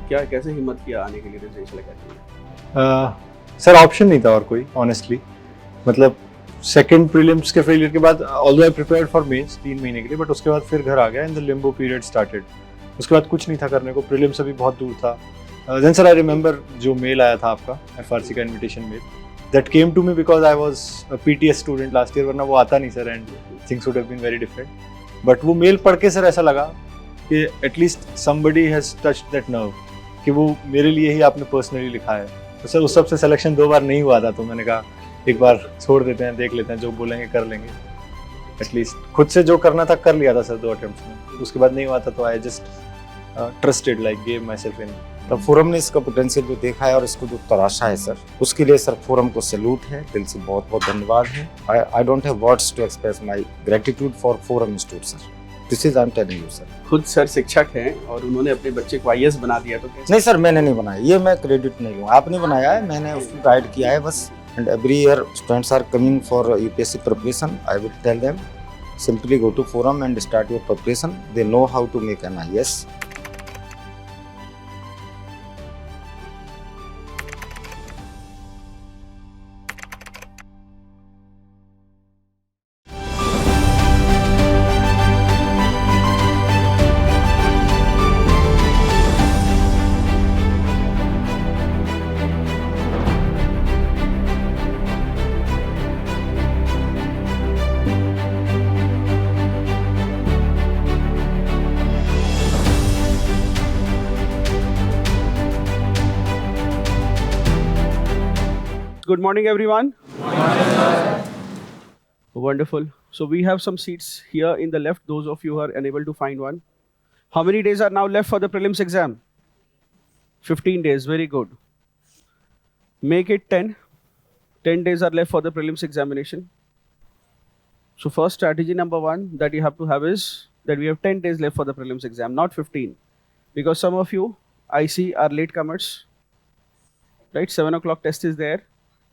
क्या कैसे हिम्मत किया आने के लिए रेजिडेंशियल एकेडमी? सर ऑप्शन नहीं था और कोई, ऑनेस्टली। मतलब सेकंड प्रीलिम्स के फेलियर के बाद although I prepared for mains 3 महीने के लिए, बट उसके बाद फिर घर आ गया and the Limbo period started. उसके बाद कुछ नहीं था करने को, प्रीलिम्स अभी बहुत दूर था। देन सर आई रिमेंबर जो मेल आया था आपका, एफआरसी का invitation mail, that came to me because I was a PTS student last year, वरना वो आता नहीं sir, and things would have been very different. But वो मेल पढ़ के सर ऐसा लगा कि at least somebody has touched that nerve, कि वो मेरे लिए ही आपने पर्सनली लिखा है। तो सर उस सब से सिलेक्शन 2 बार नहीं हुआ था, तो मैंने कहा एक बार छोड़ देते हैं, देख लेते हैं, जो बोलेंगे कर लेंगे। एटलीस्ट खुद से जो करना था कर लिया था सर 2 अटेम्प्ट्स में। उसके बाद नहीं हुआ था तो I just trusted, like gave my self in. तो फोरम ने इसका पोटेंशियल जो देखा है और इसको जो तराशा है सर, उसके लिए सर फोरम को सैल्यूट है, दिल से बहुत बहुत धन्यवाद है। I don't have words to express my gratitude for Forum institute sir. This is I am telling you sir. खुद सर शिक्षक हैं और उन्होंने अपने बच्चे को आईएएस बना दिया, तो कैसे? नहीं सर, मैंने नहीं बनाया, ये मैं क्रेडिट नहीं लूँ, आपने बनाया है, मैंने उसको गाइड किया है बस। And every year students are coming for UPSC preparation, I will tell them simply go to forum and start your preparation. They know how to make an IAS. Good morning, everyone. Wonderful. So we have some seats here in the left, those of you who are unable to find one. How many days are now left for the prelims exam? 15 days, very good. Make it 10. 10 days are left for the prelims examination. So first strategy number 1 that you have to have is that we have 10 days left for the prelims exam, not 15. Because some of you, I see, are latecomers. Right, 7 o'clock test is there.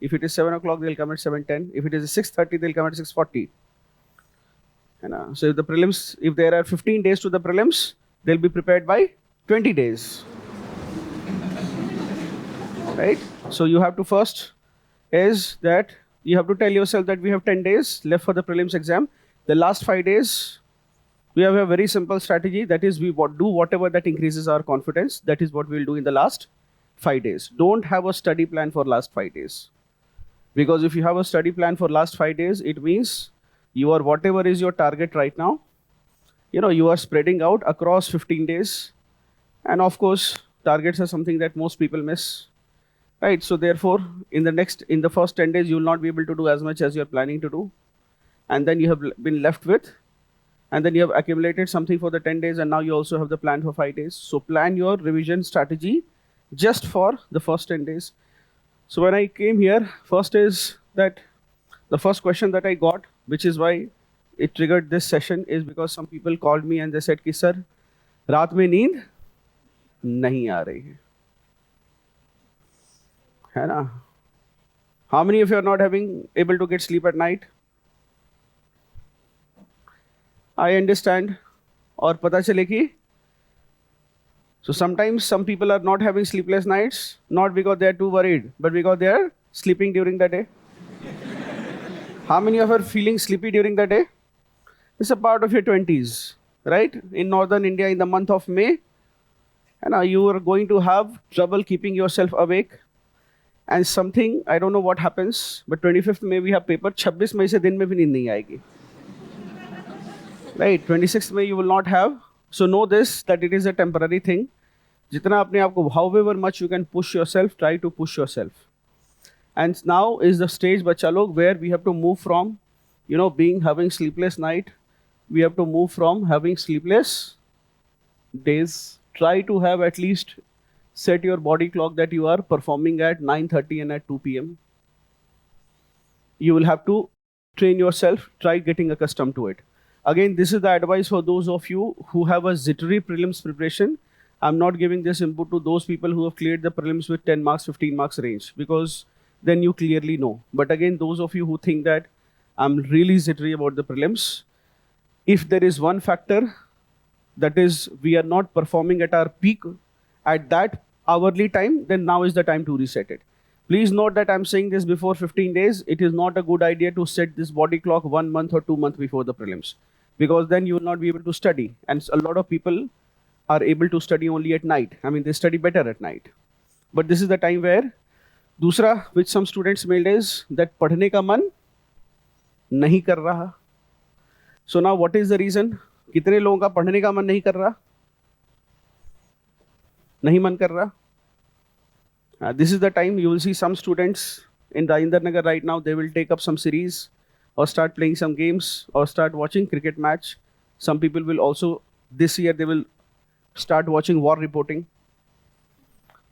If it is 7 o'clock, they'll come at 7:10. If it is 6:30, they'll come at 6:40. So if the prelims, if there are 15 days to the prelims, they'll be prepared by 20 days. Right? So you have to first is that you have to tell yourself that we have 10 days left for the prelims exam. The last 5 days, we have a very simple strategy. That is, we do whatever that increases our confidence. That is what we'll do in the last 5 days. Don't have a study plan for last 5 days. Because if you have a study plan for last 5 days, it means you are, whatever is your target right now, you are spreading out across 15 days. And of course, targets are something that most people miss. Right? So therefore, in the first 10 days, you will not be able to do as much as you're planning to do. And then you have been left with, and then you have accumulated something for the 10 days, and now you also have the plan for 5 days. So plan your revision strategy just for the first 10 days. So when I came here, first is that the first question that I got, which is why it triggered this session, is because some people called me and they said, "Ki sir, रात में नींद नहीं आ रही है ना?" How many of you are not able to get sleep at night? I understand. और पता चले कि so sometimes some people are not having sleepless nights, not because they are too worried, but because they are sleeping during the day. How many of you are feeling sleepy during the day? It's a part of your 20s, right? In northern India, in the month of May, and you are going to have trouble keeping yourself awake. And something, I don't know what happens, but 25th May we have paper, 26 May से दिन में भी नींद नहीं आएगी. Right, 26th May you will not have. So know this, that it is a temporary thing. Jitna apne aap ko, however much you can push yourself, try to push yourself. And now is the stage, bacha log, where we have to move from, having sleepless night. We have to move from having sleepless days. Try to have at least set your body clock that you are performing at 9:30 and at 2 p.m. You will have to train yourself, try getting accustomed to it. Again, this is the advice for those of you who have a jittery prelims preparation. I'm not giving this input to those people who have cleared the prelims with 10 marks, 15 marks range, because then you clearly know. But again, those of you who think that I'm really jittery about the prelims, if there is one factor, that is we are not performing at our peak at that hourly time, then now is the time to reset it. Please note that I'm saying this before 15 days. It is not a good idea to set this body clock 1 month or 2 months before the prelims, because then you will not be able to study. And a lot of people are able to study only at night. I mean, they study better at night. But this is the time where, दूसरा which some students mailed is that पढ़ने का मन नहीं कर रहा. So now what is the reason? कितने लोगों का पढ़ने का मन नहीं कर रहा? नहीं मन कर रहा? This is the time you will see some students in Rajendra Nagar right now. They will take up some series or start playing some games or start watching cricket match. Some people will also, this year they will start watching war reporting.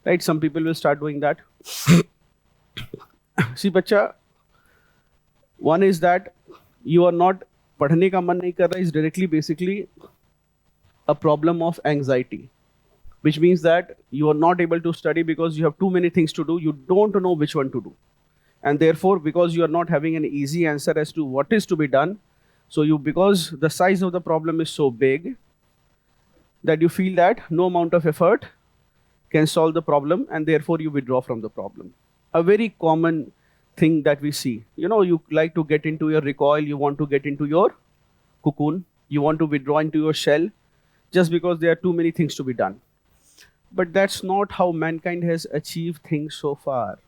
Right? Some people will start doing that. See, bacha, one is that you are not, पढ़ने का मन नहीं कर रहा is directly basically a problem of anxiety, which means that you are not able to study because you have too many things to do. You don't know which one to do. And therefore, because you are not having an easy answer as to what is to be done, so because the size of the problem is so big that you feel that no amount of effort can solve the problem, and therefore you withdraw from the problem. A very common thing that we see. You know, you like to get into your recoil, you want to get into your cocoon, you want to withdraw into your shell just because there are too many things to be done. But that's not how mankind has achieved things so far.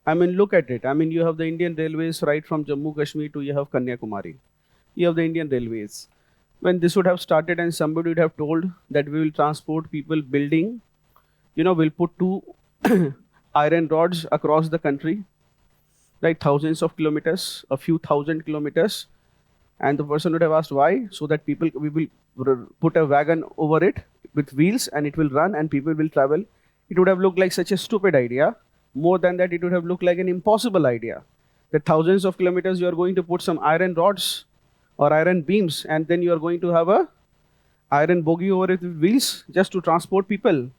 I mean, look at it. I mean, you have the Indian Railways right from Jammu Kashmir to you have Kanyakumari. You have the Indian Railways. When this would have started and somebody would have told that we will transport people building, you know, we'll put 2 iron rods across the country, like thousands of kilometers, a few thousand kilometers, and the person would have asked why. So that we will put a wagon over it with wheels and it will run and people will travel. It would have looked like such a stupid idea. More than that, it would have looked like an impossible idea. That thousands of kilometers you are going to put some iron rods or iron beams, and then you are going to have a iron bogie over it with wheels just to transport people.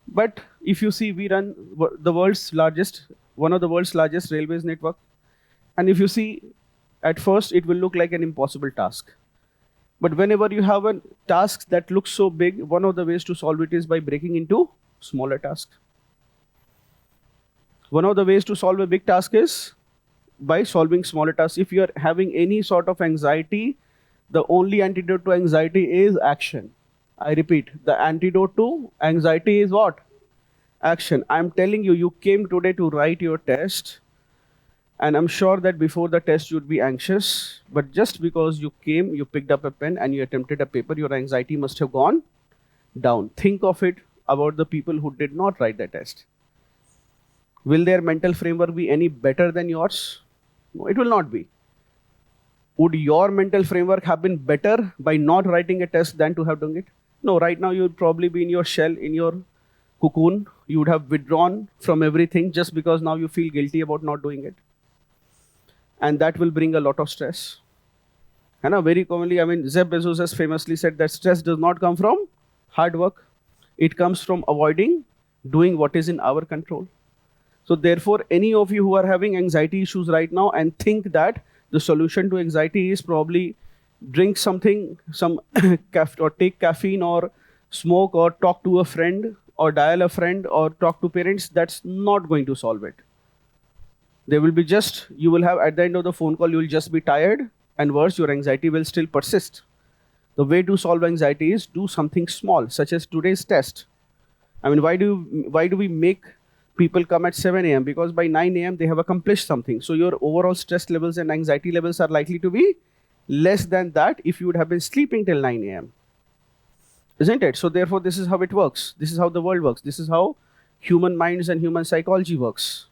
But if you see, we run one of the world's largest railways network. And if you see, at first it will look like an impossible task. But whenever you have a task that looks so big, one of the ways to solve it is by breaking into smaller tasks. One of the ways to solve a big task is by solving smaller tasks. If you are having any sort of anxiety, the only antidote to anxiety is action. I repeat, the antidote to anxiety is what? Action. I'm telling you, you came today to write your test. And I'm sure that before the test you'd be anxious, but just because you came, you picked up a pen and you attempted a paper, your anxiety must have gone down. Think of it about the people who did not write the test. Will their mental framework be any better than yours? No, it will not be. Would your mental framework have been better by not writing a test than to have done it? No, right now you would probably be in your shell, in your cocoon. You would have withdrawn from everything just because now you feel guilty about not doing it. And that will bring a lot of stress. And very commonly, I mean, Jeff Bezos has famously said that stress does not come from hard work. It comes from avoiding doing what is in our control. So therefore, any of you who are having anxiety issues right now and think that the solution to anxiety is probably drink something, or take caffeine or smoke or talk to a friend or dial a friend or talk to parents, that's not going to solve it. There will be you will have at the end of the phone call, you will just be tired, and worse, your anxiety will still persist. The way to solve anxiety is do something small, such as today's test. I mean, why do we make people come at 7 a.m.? Because by 9 a.m. they have accomplished something. So your overall stress levels and anxiety levels are likely to be less than that if you would have been sleeping till 9 a.m. Isn't it? So therefore, this is how it works. This is how the world works. This is how human minds and human psychology works.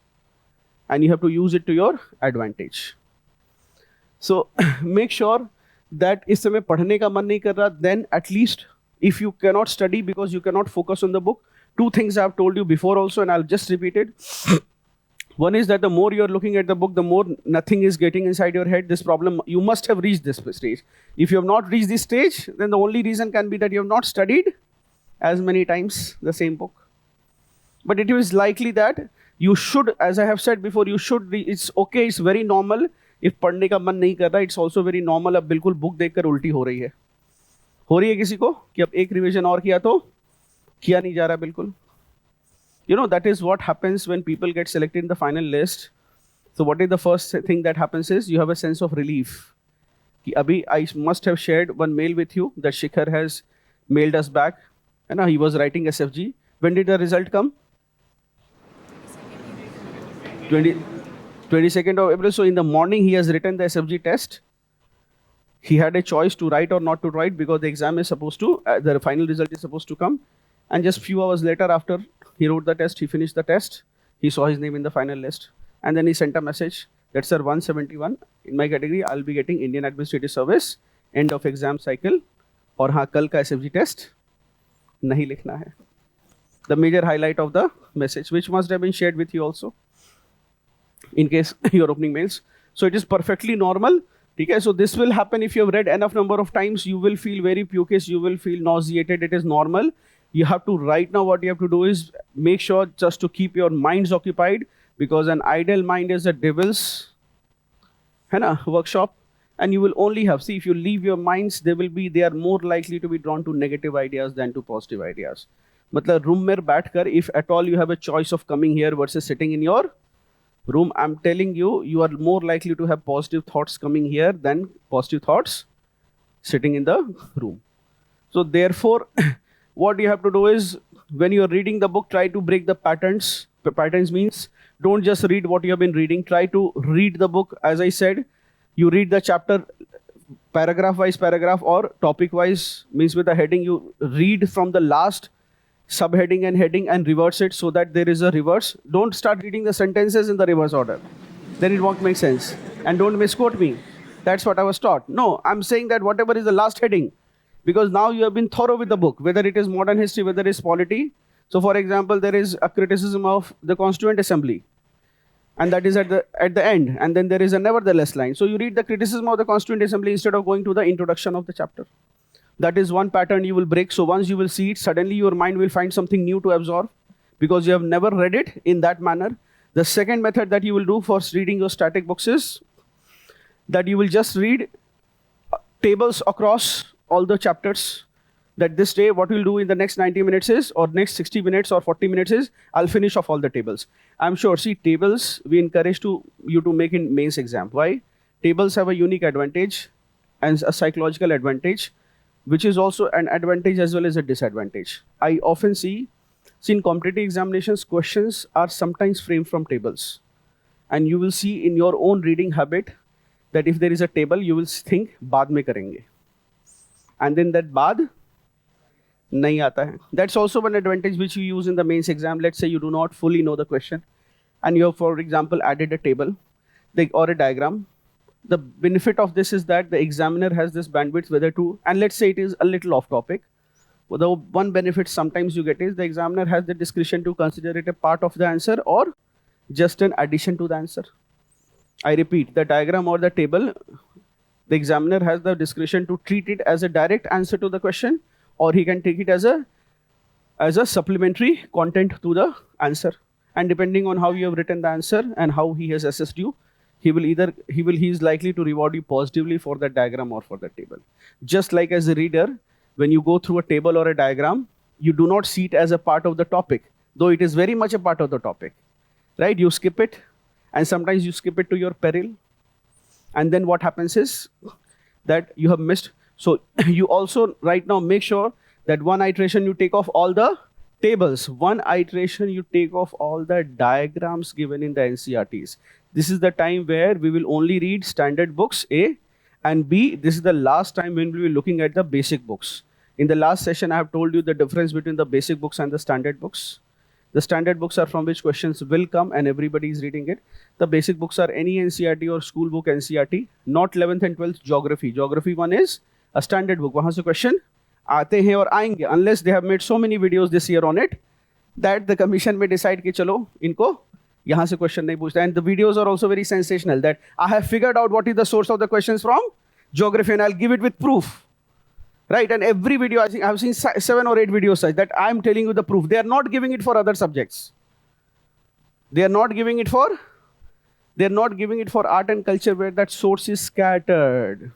And you have to use it to your advantage. So make sure that इस समय पढ़ने का मन नहीं कर रहा, then at least if you cannot study because you cannot focus on the book, 2 things I have told you before also, and I'll just repeat it. One is that the more you're looking at the book, the more nothing is getting inside your head. This problem, you must have reached this stage. If you have not reached this stage, then the only reason can be that you have not studied as many times the same book. But it is likely that you should, as I have said before, you should, it's okay, it's very normal. If पढ़ने का मन नहीं कर रहा, it's also very normal. अब बिल्कुल book देखकर उल्टी हो रही है किसी को कि अब एक रिवीजन और किया तो किया नहीं जा रहा बिल्कुल. You know, that is what happens when people get selected in the final list. So what is the first thing that happens is you have a sense of relief. Ki abhi I must have shared one mail with you that Shikhar has mailed us back. And he was writing SFG. When did the result come? 22nd of April. So in the morning he has written the SFG test. He had a choice to write or not to write because the exam is supposed to, the final result is supposed to come. And just few hours later after he wrote the test, he finished the test, he saw his name in the final list. And then he sent a message that, sir, 171 in my category, I'll be getting Indian Administrative Service, end of exam cycle. और हाँ, कल का SFG test नहीं लिखना है. The major highlight of the message, which must have been shared with you also, in case you're opening mails. So it is perfectly normal. Okay, so this will happen if you have read enough number of times. You will feel very pukeish, you will feel nauseated. It is normal. You have to, right now what you have to do is make sure just to keep your minds occupied, because an idle mind is a devil's workshop. And you will only have, see, if you leave your minds, they are more likely to be drawn to negative ideas than to positive ideas. मतलब room में बैठकर, if at all you have a choice of coming here versus sitting in your room, I'm telling you, you are more likely to have positive thoughts coming here than positive thoughts sitting in the room. So therefore, what you have to do is, when you are reading the book, try to break the patterns. The patterns means, don't just read what you have been reading. Try to read the book. As I said, you read the chapter paragraph wise paragraph or topic wise, means with the heading, you read from the last subheading and heading and reverse it so that there is a reverse. Don't start reading the sentences in the reverse order. Then it won't make sense. And don't misquote me. That's what I was taught. No, I'm saying that whatever is the last heading, because now you have been thorough with the book, whether it is modern history, whether it is polity. So for example, there is a criticism of the Constituent Assembly, and that is at the end, and then there is a nevertheless line. So you read the criticism of the Constituent Assembly instead of going to the introduction of the chapter. That is one pattern you will break. So once you will see it, suddenly your mind will find something new to absorb, because you have never read it in that manner. The second method that you will do for reading your static books is that you will just read tables across all the chapters. That this day, what we'll do in the next 90 minutes is, or next 60 minutes or 40 minutes is, I'll finish off all the tables. I'm sure, see, tables we encourage you to make in mains exam. Why? Tables have a unique advantage and a psychological advantage, which is also an advantage as well as a disadvantage. I often see in competitive examinations, questions are sometimes framed from tables. And you will see in your own reading habit that if there is a table, you will think, baad mein karenge. And then that baad nahi aata hai. That's also one advantage which you use in the mains exam. Let's say you do not fully know the question and you have, for example, added a table or a diagram. The benefit of this is that the examiner has this bandwidth whether to, and let's say it is a little off topic. Well, the one benefit sometimes you get is the examiner has the discretion to consider it a part of the answer or just an addition to the answer. I repeat, the diagram or the table, the examiner has the discretion to treat it as a direct answer to the question, or he can take it as a supplementary content to the answer. And depending on how you have written the answer and how he has assessed you, he is likely to reward you positively for that diagram or for that table. Just like as a reader, when you go through a table or a diagram, you do not see it as a part of the topic, though it is very much a part of the topic, right? You skip it, and sometimes you skip it to your peril. And then what happens is that you have missed. So you also right now make sure that one iteration you take off all the tables, one iteration you take off all the diagrams given in the NCERTs. This is the time where we will only read standard books, A, and B, this is the last time when we will be looking at the basic books. In the last session, I have told you the difference between the basic books and the standard books. The standard books are from which questions will come and everybody is reading it. The basic books are any NCERT or school book NCERT, not 11th and 12th geography. Geography one is a standard book. वहाँ से question आते हैं और आएंगे, unless they have made so many videos this year on it that the commission may decide कि चलो इनको यहाँ से question नहीं पूछता. And the videos are also very sensational that I have figured out what is the source of the questions from geography and I'll give it with proof. Right, and every video, I think I've seen 7 or 8 videos such that I'm telling you the proof. They are not giving it for other subjects. They are not giving it for art and culture where that source is scattered.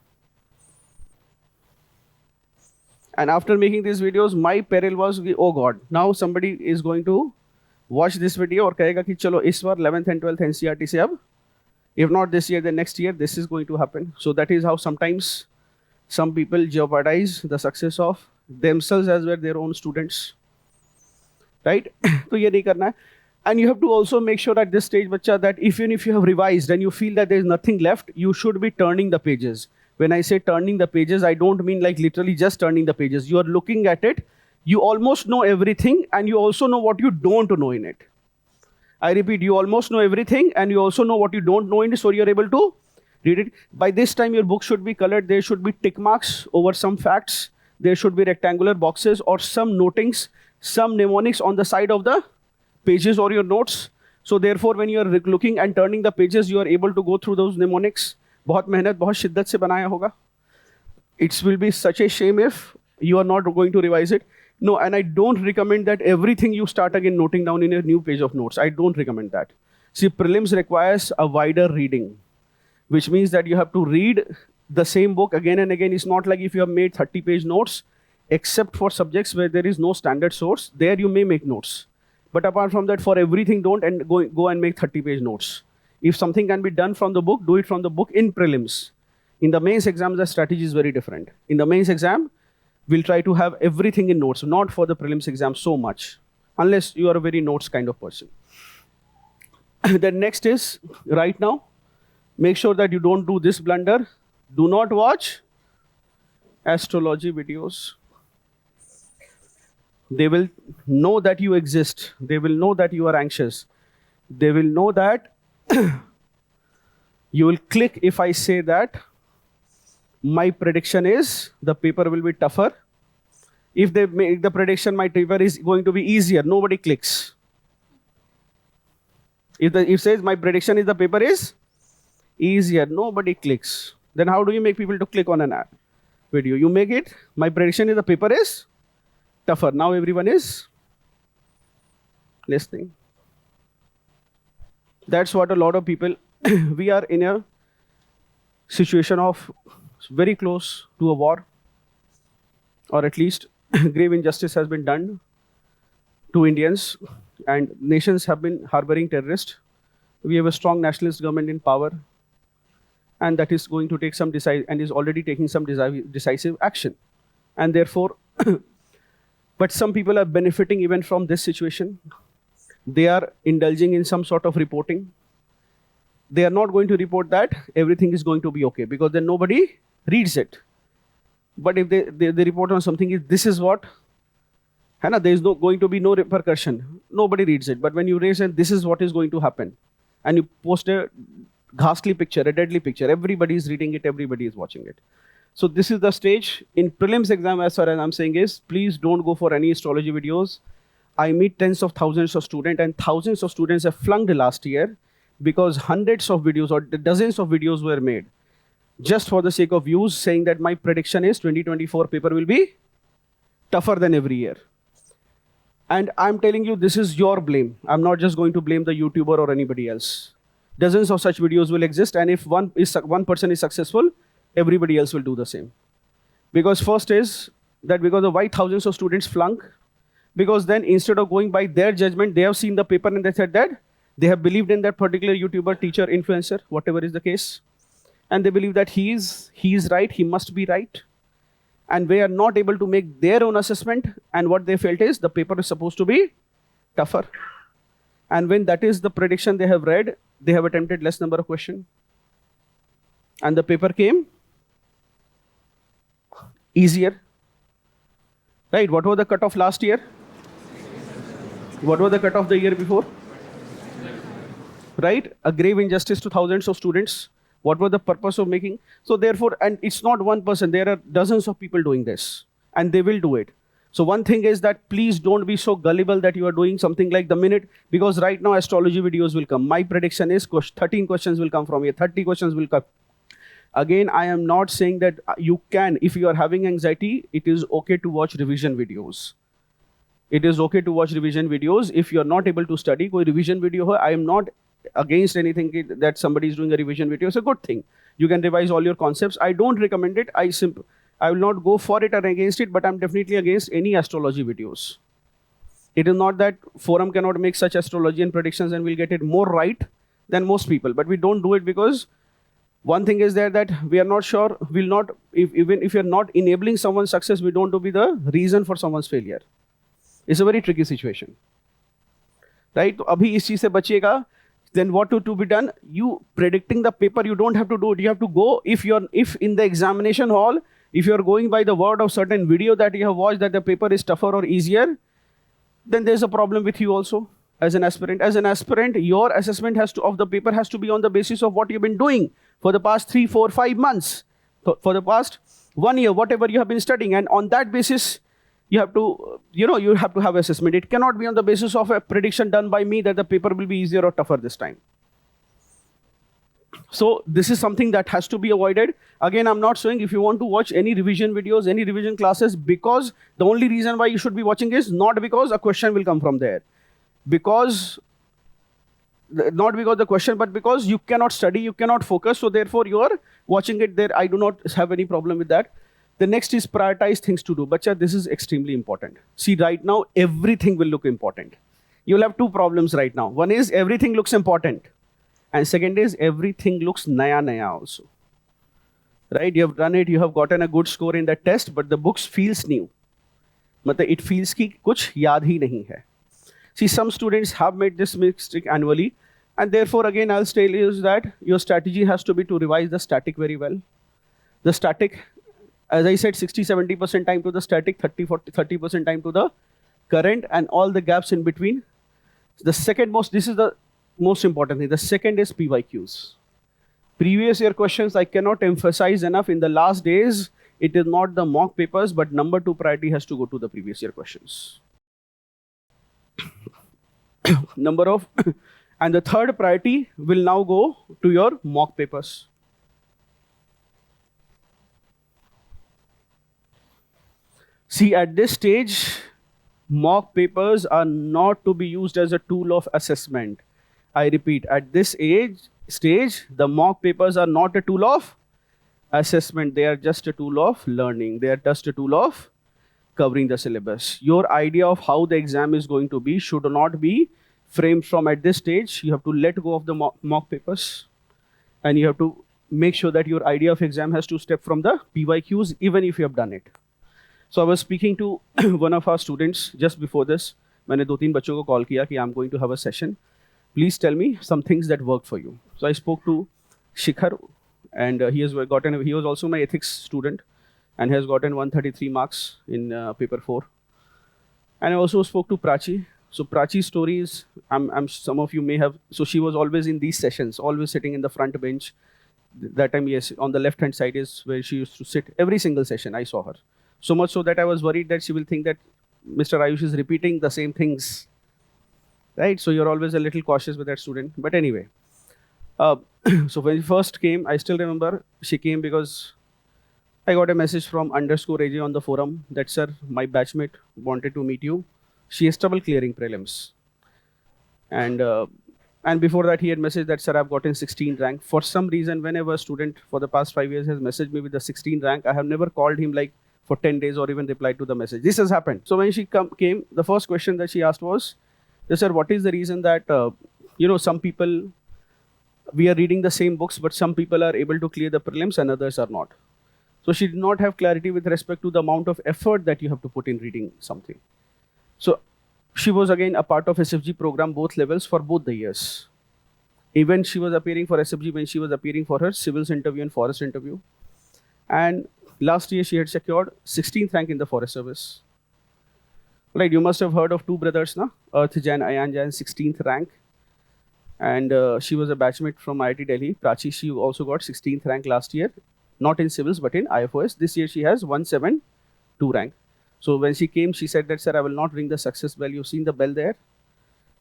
And after making these videos, my peril was, oh God, now somebody is going to watch this video और कहेगा कि चलो इस बार 11th and 12th NCERT से अब, if not this year, then next year, this is going to happen. So that is how sometimes some people jeopardize the success of themselves as well their own students, right? तो ये नहीं करना है. And you have to also make sure at this stage, bacha, that even if you have revised and you feel that there is nothing left, you should be turning the pages. When I say turning the pages, I don't mean like literally just turning the pages. You are looking at it, you almost know everything, and you also know what you don't know in it. I repeat, you almost know everything, and you also know what you don't know in it, so you're able to read it. By this time, your book should be colored. There should be tick marks over some facts. There should be rectangular boxes or some notings, some mnemonics on the side of the pages or your notes. So therefore, when you are looking and turning the pages, you are able to go through those mnemonics. बहुत मेहनत बहुत शिद्दत से बनाया होगा. It will be such a shame if you are not going to revise it. No, and I don't recommend that everything you start again noting down in a new page of notes. I don't recommend that. See, prelims requires a wider reading, which means that you have to read the same book again and again. It's not like if you have made 30-page notes, except for subjects where there is no standard source, there you may make notes. But apart from that, for everything, don't and go and make 30-page notes. If something can be done from the book, do it from the book in prelims. In the mains exam, the strategy is very different. In the mains exam, we'll try to have everything in notes, not for the prelims exam so much, unless you are a very notes kind of person. Then next is, right now, make sure that you don't do this blunder. Do not watch astrology videos. They will know that you exist. They will know that you are anxious. They will know that you will click if I say that my prediction is the paper will be tougher. If they make the prediction my paper is going to be easier, nobody clicks. If it says my prediction is the paper is easier, nobody clicks. Then how do you make people to click on an ad video? You make it, my prediction is the paper is tougher. Now everyone is listening. That's what a lot of people, we are in a situation of very close to a war, or at least grave injustice has been done to Indians, and nations have been harboring terrorists. We have a strong nationalist government in power, and that is going to take some and is already taking some decisive action. And therefore, but some people are benefiting even from this situation. They are indulging in some sort of reporting. They are not going to report that everything is going to be okay, because then nobody reads it. But if they report on something, this is what, there is going to be no repercussion. Nobody reads it. But when you raise it, this is what is going to happen, and you post a ghastly picture, a deadly picture, everybody is reading it, everybody is watching it. So this is the stage. In prelims exam, as far as I'm saying is, please don't go for any astrology videos. I meet tens of thousands of students, and thousands of students have flunked last year because hundreds of videos or dozens of videos were made just for the sake of views, saying that my prediction is 2024 paper will be tougher than every year. And I'm telling you, this is your blame. I'm not just going to blame the YouTuber or anybody else. Dozens of such videos will exist, and if one person is successful, everybody else will do the same. Because first is that because of why thousands of students flunk, because then instead of going by their judgment, they have seen the paper and they said that they have believed in that particular YouTuber, teacher, influencer, whatever is the case. And they believe that he is right, he must be right. And they are not able to make their own assessment. And what they felt is the paper is supposed to be tougher. And when that is the prediction they have read, they have attempted less number of questions. And the paper came easier. Right, what was the cutoff last year? What was the cutoff the year before? Right, a grave injustice to thousands of students. What was the purpose of making? So therefore, and it's not one person, there are dozens of people doing this, and they will do it. So one thing is that please don't be so gullible that you are doing something like the minute, because right now astrology videos will come. My prediction is 13 questions will come from here, 30 questions will come. Again, I am not saying that you can, if you are having anxiety, it is okay to watch revision videos. It is okay to watch revision videos. If you are not able to study, koi revision video hai, I am not against anything that somebody is doing a revision video. It's a good thing. You can revise all your concepts. I don't recommend it. I will not go for it or against it, but I'm definitely against any astrology videos. It is not that forum cannot make such astrology and predictions and we'll get it more right than most people, but we don't do it because one thing is there that we are not sure, we'll not, even if you're not enabling someone's success, we don't to be the reason for someone's failure. It's a very tricky situation. Right? तो अभी इस चीज से बचिएगा. Then what to be done? You predicting the paper, you don't have to do it. You have to go, if in the examination hall, if you're going by the word of certain video that you have watched that the paper is tougher or easier, then there's a problem with you also as an aspirant. As an aspirant, your assessment of the paper has to be on the basis of what you've been doing for the past 3, 4, 5 months, for the past 1 year, whatever you have been studying. And on that basis, you have to, you have to have assessment. It cannot be on the basis of a prediction done by me that the paper will be easier or tougher this time. So this is something that has to be avoided. Again, I'm not saying if you want to watch any revision videos, any revision classes, because the only reason why you should be watching is not because a question will come from there. Not because the question, but because you cannot study, you cannot focus. So therefore you are watching it there. I do not have any problem with that. The next is prioritize things to do. Bacha, this is extremely important. See, right now, everything will look important. You'll have two problems right now. One is everything looks important. And second is everything looks naya also. Right? You have done it, you have gotten a good score in that test, but the books feels new. It feels ki kuch yaad hi nahi hai. See, some students have made this mistake annually. And therefore, again, I'll tell you is that your strategy has to be to revise the static very well. The static, as I said, 60-70% time to the static, 30% time to the current, and all the gaps in between. This is the most important thing. The second is PYQs. Previous year questions, I cannot emphasize enough. In the last days, it is not the mock papers, but number 2 priority has to go to the previous year questions. And the third priority will now go to your mock papers. See, at this stage, mock papers are not to be used as a tool of assessment. I repeat, at this stage, the mock papers are not a tool of assessment. They are just a tool of learning. They are just a tool of covering the syllabus. Your idea of how the exam is going to be should not be framed from at this stage. You have to let go of the mock papers, and you have to make sure that your idea of exam has to step from the PYQs, even if you have done it. So I was speaking to one of our students just before this. मैंने 2-3 बच्चों को call किया कि I'm going to have a session. Please tell me some things that work for you. So I spoke to Shikhar, and he was also my ethics student, and has gotten 133 marks in paper 4. And I also spoke to Prachi. So Prachi's stories, some of you may have. So she was always in these sessions, always sitting in the front bench. That time, yes, on the left hand side is where she used to sit. Every single session, I saw her. So much so that I was worried that she will think that Mr. Ayush is repeating the same things. Right? So you're always a little cautious with that student. But anyway, so when she first came, I still remember she came because I got a message from _AJ on the forum that, sir, my batchmate wanted to meet you. She has trouble clearing prelims. And before that, he had messaged that, sir, I've gotten 16th rank. For some reason, whenever a student for the past 5 years has messaged me with the 16th rank, I have never called him like for 10 days or even replied to the message. This has happened. So when she came, the first question that she asked was, sir, what is the reason that, some people, we are reading the same books, but some people are able to clear the prelims and others are not. So she did not have clarity with respect to the amount of effort that you have to put in reading something. So she was again a part of SFG program, both levels for both the years. Even she was appearing for SFG when she was appearing for her civils interview and forest interview. And last year she had secured 16th rank in the forest service. Right, you must have heard of two brothers, na? Earth Jain, Ayan Jain, 16th rank. And she was a batchmate from IIT Delhi. Prachi, she also got 16th rank last year. Not in civils, but in IFOS. This year she has 172 rank. So when she came, she said that, sir, I will not ring the success bell. You've seen the bell there.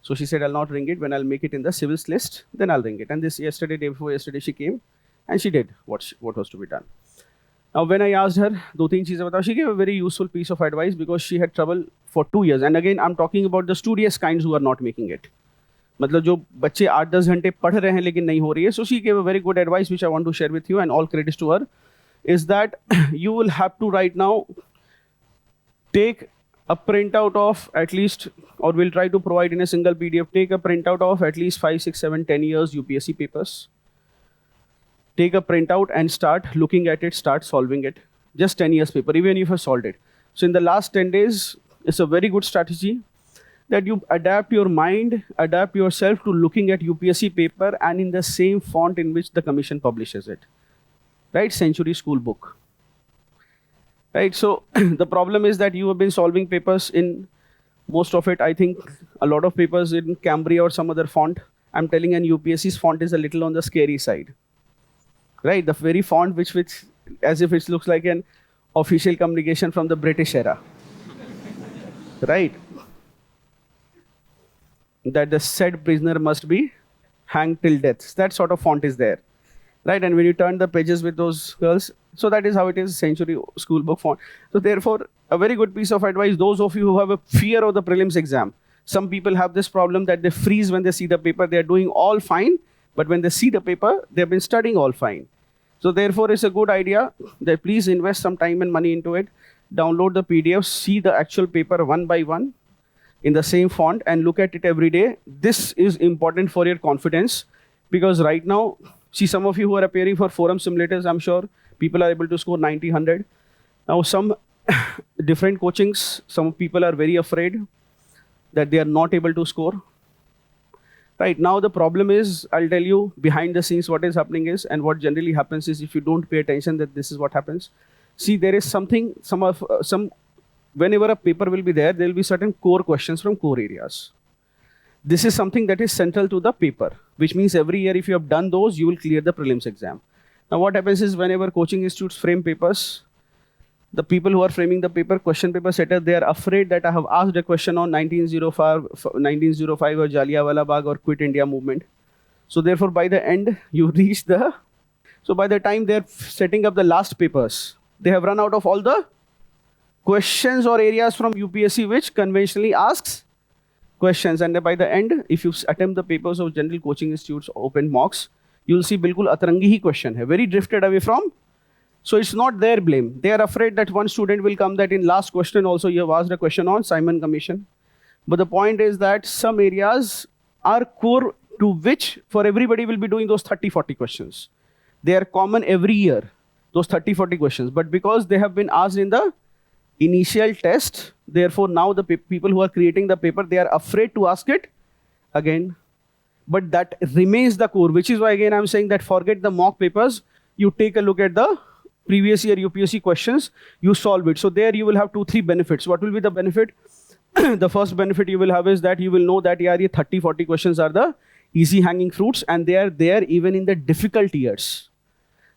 So she said, I'll not ring it. When I'll make it in the civils list, then I'll ring it. And day before yesterday, she came and she did what was to be done. Now, when I asked her, she gave a very useful piece of advice because she had trouble for 2 years. And again, I'm talking about the studious kinds who are not making it. मतलब जो बच्चे 8-10 घंटे पढ़ रहे हैं लेकिन नहीं हो रही है. So she gave a very good advice which I want to share with you, and all credits to her. is that you will have to right now take a printout of at least, or we'll try to provide in a single PDF, take a printout of at least 5, 6, 7, 10 years UPSC papers. Take a printout and start looking at it, start solving it. Just 10 years paper, even if you solved it. So in the last 10 days, it's a very good strategy that you adapt your mind, adapt yourself to looking at UPSC paper and in the same font in which the commission publishes it. Right? Century School Book. Right? So the problem is that you have been solving papers in most of it, I think a lot of papers in Cambria or some other font. I'm telling you, UPSC's font is a little on the scary side. Right? The very font which as if it looks like an official communication from the British era. Right? That the said prisoner must be hanged till death. That sort of font is there. Right? And when you turn the pages with those girls, so that is how it is, Century School Book font. So therefore, a very good piece of advice, those of you who have a fear of the prelims exam, some people have this problem that they freeze when they see the paper, they are doing all fine, but when they see the paper, they have been studying all fine. So therefore, it's a good idea that please invest some time and money into it, download the PDF, see the actual paper one by one in the same font and look at it every day. This is important for your confidence because right now, see some of you who are appearing for forum simulators, I'm sure people are able to score 90, 100. Now some different coachings, some people are very afraid that they are not able to score. Right now the problem is, I'll tell you behind the scenes what is happening is, and what generally happens is if you don't pay attention that this is what happens. See, there is something, whenever a paper will be there will be certain core questions from core areas. This is something that is central to the paper, which means every year if you have done those, you will clear the prelims exam. Now what happens is whenever coaching institutes frame papers, the people who are framing the paper, question paper setter, they are afraid that I have asked a question on 1905 or Jallianwala Bagh or Quit India movement. So therefore by the end, you reach so by the time they're setting up the last papers, they have run out of all the questions or areas from UPSC which conventionally asks questions. And by the end, if you attempt the papers of General Coaching Institute's open mocks, you'll see bilkul atrangi hi question hai, very drifted away from. So it's not their blame. They are afraid that one student will come that in last question also you have asked a question on Simon Commission. But the point is that some areas are core to which for everybody will be doing those 30-40 questions. They are common every year, those 30-40 questions. But because they have been asked in the initial test, therefore now the people who are creating the paper, they are afraid to ask it again. But that remains the core, which is why again I'm saying that forget the mock papers, you take a look at the previous year UPSC questions, you solve it. So there you will have 2-3 benefits. What will be the benefit? The first benefit you will have is that you will know that 30-40 questions are the easy hanging fruits and they are there even in the difficult years.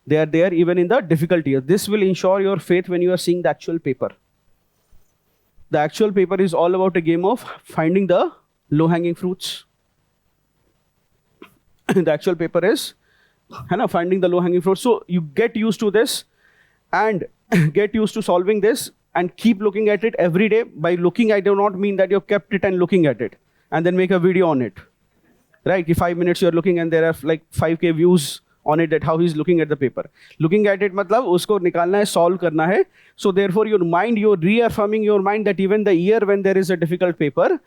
They are there even in the difficult years. This will ensure your faith when you are seeing the actual paper. The actual paper is all about a game of finding the low hanging fruits. The actual paper is finding the low hanging fruits. So you get used to this and get used to solving this and keep looking at it every day. By looking, I do not mean that you've kept it and looking at it and then make a video on it. Right? If 5 minutes you're looking and there are like 5K views on it, that how he's looking at the paper. Looking at it matlab usko nikalna hai, solve karna hai. So therefore your mind, you're reaffirming your mind that even the year when there is a difficult paper,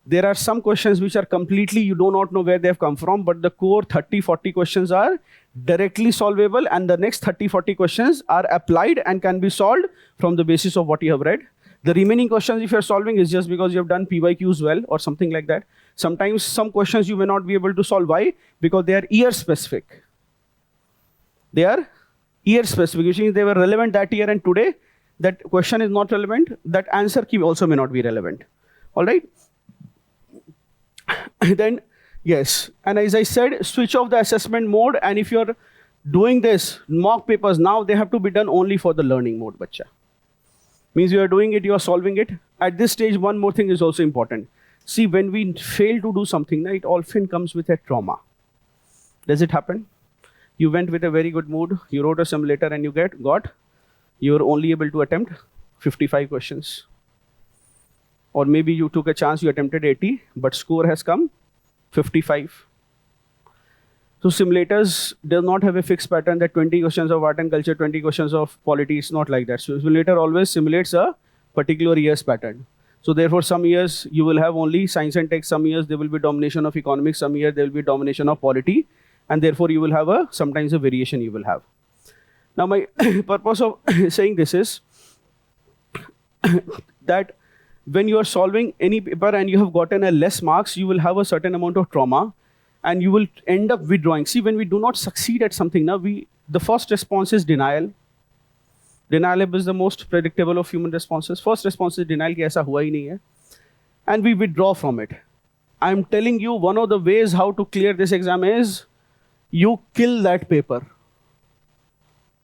there are some questions which are completely, you do not know where they have come from, but the core 30-40 questions are directly solvable and the next 30-40 questions are applied and can be solved from the basis of what you have read. The remaining questions if you're solving is just because you have done PYQs well or something like that. Sometimes some questions you may not be able to solve. Why? Because they are year specific. They are year specific, which means they were relevant that year and today that question is not relevant. That answer key also may not be relevant. All right. Then, yes. And as I said, switch off the assessment mode. And if you're doing this mock papers now, they have to be done only for the learning mode, bacha. Means you are doing it, you are solving it. At this stage, one more thing is also important. See, when we fail to do something, it often comes with a trauma. Does it happen? You went with a very good mood, you wrote a simulator and you were only able to attempt 55 questions. Or maybe you took a chance, you attempted 80, but score has come 55. So simulators do not have a fixed pattern that 20 questions of art and culture, 20 questions of polity. It's not like that. So simulator always simulates a particular year's pattern. So therefore, some years you will have only science and tech. Some years there will be domination of economics. Some years there will be domination of polity, and therefore you will have sometimes a variation you will have. Now my purpose of saying this is that when you are solving any paper and you have gotten a less marks, you will have a certain amount of trauma, and you will end up withdrawing. See, when we do not succeed at something, now the first response is denial. Denial is the most predictable of human responses. First response is denial, कि ऐसा हुआ ही नहीं है, and we withdraw from it. I am telling you, one of the ways how to clear this exam is you kill that paper.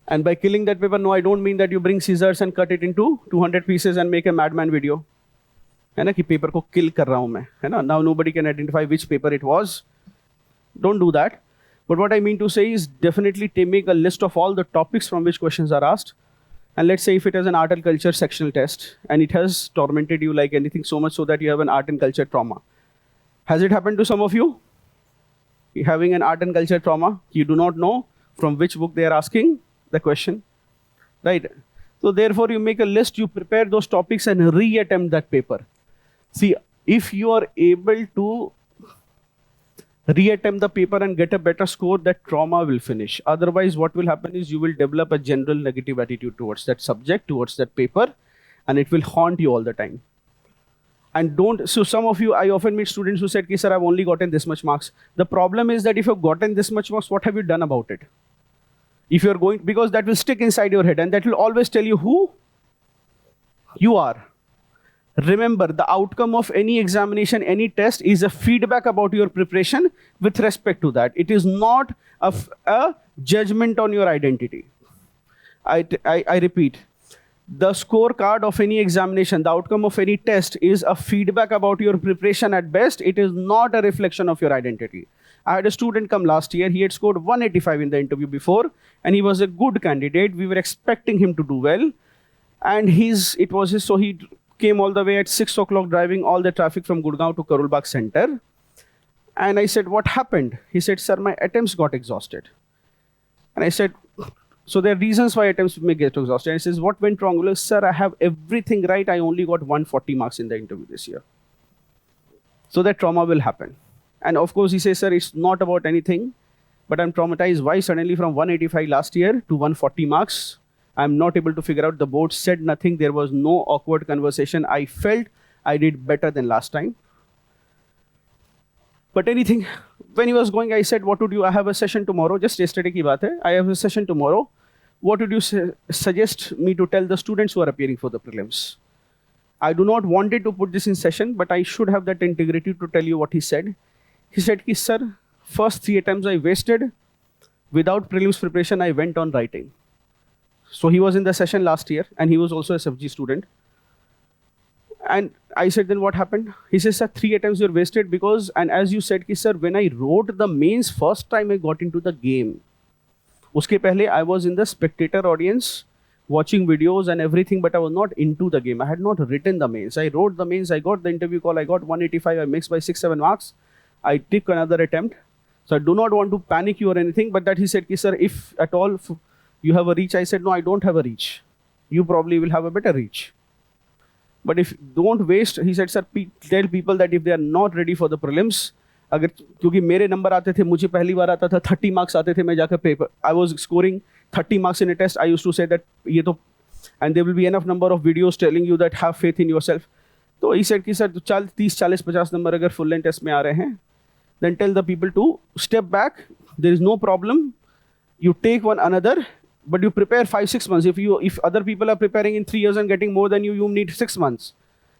And by killing that paper, no, I don't mean that you bring scissors and cut it into 200 pieces and make a madman video. है ना कि paper को kill कर रहा हूँ मैं, है ना? Now nobody can identify which paper it was. Don't do that. But what I mean to say is definitely make a list of all the topics from which questions are asked. And let's say if it is an art and culture sectional test and it has tormented you like anything so much so that you have an art and culture trauma. Has it happened to some of you? You're having an art and culture trauma. You do not know from which book they are asking the question, right? So therefore you make a list, you prepare those topics and re-attempt that paper. See, if you are able to re-attempt the paper and get a better score, that trauma will finish. Otherwise, what will happen is you will develop a general negative attitude towards that subject, towards that paper, and it will haunt you all the time. And so some of you, I often meet students who said, sir, I've only gotten this much marks. The problem is that if you've gotten this much marks, what have you done about it? If you're going, because that will stick inside your head and that will always tell you who you are. Remember, the outcome of any examination, any test is a feedback about your preparation with respect to that. It is not a judgment on your identity. I repeat, the scorecard of any examination, the outcome of any test is a feedback about your preparation at best. It is not a reflection of your identity. I had a student come last year. He had scored 185 in the interview before, and he was a good candidate. We were expecting him to do well. And so he came all the way at 6 o'clock driving all the traffic from Gurgaon to Karol Bagh Center. And I said, what happened? He said, sir, my attempts got exhausted. And I said, so there are reasons why attempts may get exhausted. And he says, what went wrong? Well, sir, I have everything right. I only got 140 marks in the interview this year. So that trauma will happen. And of course, he says, sir, it's not about anything, but I'm traumatized. Why suddenly from 185 last year to 140 marks? I'm not able to figure out. The board said nothing. There was no awkward conversation. I felt I did better than last time. But anything, when he was going, I said, what would you, I have a session tomorrow. Just yesterday ki baat hai. I have a session tomorrow. What would you suggest me to tell the students who are appearing for the prelims? I do not want it to put this in session, but I should have that integrity to tell you what he said. He said, sir, first 3 attempts I wasted. Without prelims preparation, I went on writing. So he was in the session last year, and he was also a SFG student. And I said, then what happened? He says, sir, 3 attempts were wasted because, and as you said, sir, when I wrote the mains, first time I got into the game. Uske pehle, I was in the spectator audience, watching videos and everything, but I was not into the game. I had not written the mains. I wrote the mains, I got the interview call, I got 185, I mixed by 6-7 marks. I took another attempt. So I do not want to panic you or anything, but that he said, sir, if at all you have a reach, I said, no, I don't have a reach. You probably will have a better reach. But if don't waste, he said, sir, tell people that if they are not ready for the prelims, अगर क्योंकि मेरे number आते थे, मुझे पहली बार आता था 30 marks आते थे, मैं जाकर paper, I was scoring 30 marks in a test. I used to say that ये तो, and there will be enough number of videos telling you that have faith in yourself. तो he said कि sir 30, 40, 50 number अगर full length test में आ रहे हैं, then tell the people to step back. There is no problem. You take one another, but you prepare 5-6 months. If other people are preparing in 3 years and getting more than you need 6 months.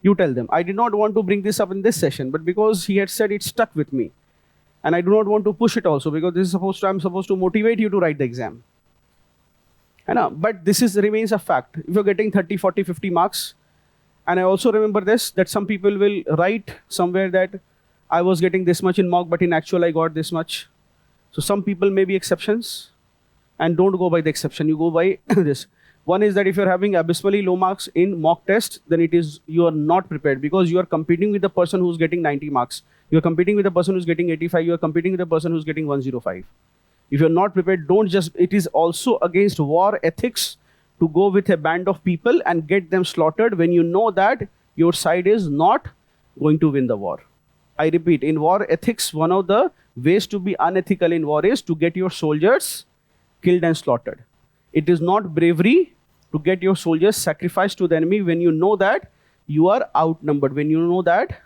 You tell them. I did not want to bring this up in this session, but because he had said it stuck with me. And I do not want to push it also because this is I'm supposed to motivate you to write the exam. But this remains a fact. If you're getting 30, 40, 50 marks, and I also remember this, that some people will write somewhere that I was getting this much in mock, but in actual I got this much. So some people may be exceptions, and don't go by the exception. You go by this. One is that if you're having abysmally low marks in mock test, then it is you are not prepared because you are competing with the person who's getting 90 marks. You're competing with a person who's getting 85. You're competing with a person who's getting 105. If you're not prepared, don't just, it is also against war ethics to go with a band of people and get them slaughtered when you know that your side is not going to win the war. I repeat, in war ethics, one of the ways to be unethical in war is to get your soldiers killed and slaughtered. It is not bravery to get your soldiers sacrificed to the enemy when you know that you are outnumbered, when you know that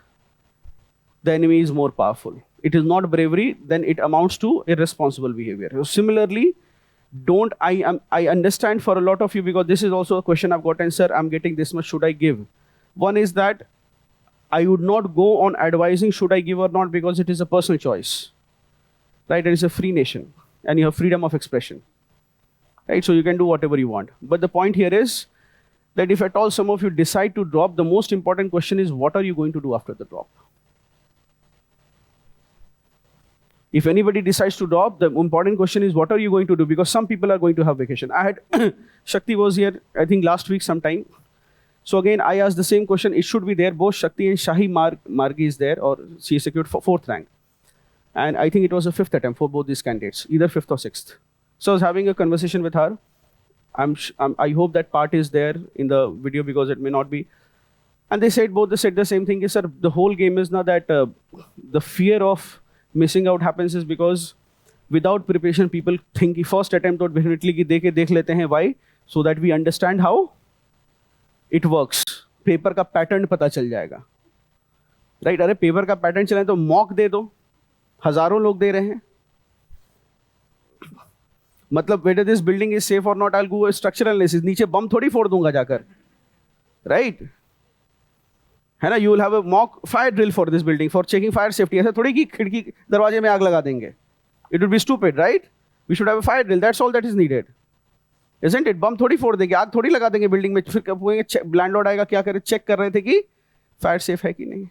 the enemy is more powerful. It is not bravery, then it amounts to irresponsible behavior. So similarly, I understand for a lot of you, because this is also a question I've gotten, sir, I'm getting this much, should I give? One is that I would not go on advising should I give or not, because it is a personal choice, right? It is a free nation and you have freedom of expression, right? So you can do whatever you want. But the point here is that if at all some of you decide to drop, the most important question is, what are you going to do after the drop? If anybody decides to drop, the important question is, what are you going to do? Because some people are going to have vacation. I had, Shakti was here, I think last week sometime. So again, I asked the same question. It should be there. Both Shakti and Shahi Margi is there, or she secured 4th rank. And I think it was a 5th attempt for both these candidates, either 5th or 6th. So I was having a conversation with her. I hope that part is there in the video, because it may not be. And they said the same thing. Sir, the whole game is now that the fear of missing out happens is because without preparation, people think first attempt or definitely ki dekh lete hain. Why? So that we understand how it works. Paper का pattern पता चल जाएगा, right? अरे paper का pattern चले तो mock दे दो, हजारों लोग दे रहे हैं. मतलब whether this building is safe or not, I'll go a structural analysis. नीचे बम थोड़ी फोड़ दूंगा जाकर, राइट? है ना? You will have a mock fire drill for this building for checking fire safety. ऐसा थोड़ी कि खिड़की दरवाजे में आग लगा देंगे. It would be stupid, right? We should have a fire drill. That's all that is needed, isn't it? बम थोड़ी फोड़ देंगे, आग थोड़ी लगा देंगे बिल्डिंग में. फिर कब लैंडलॉर्ड आएगा, क्या करे? चेक कर रहे थे कि फायर सेफ है कि नहीं.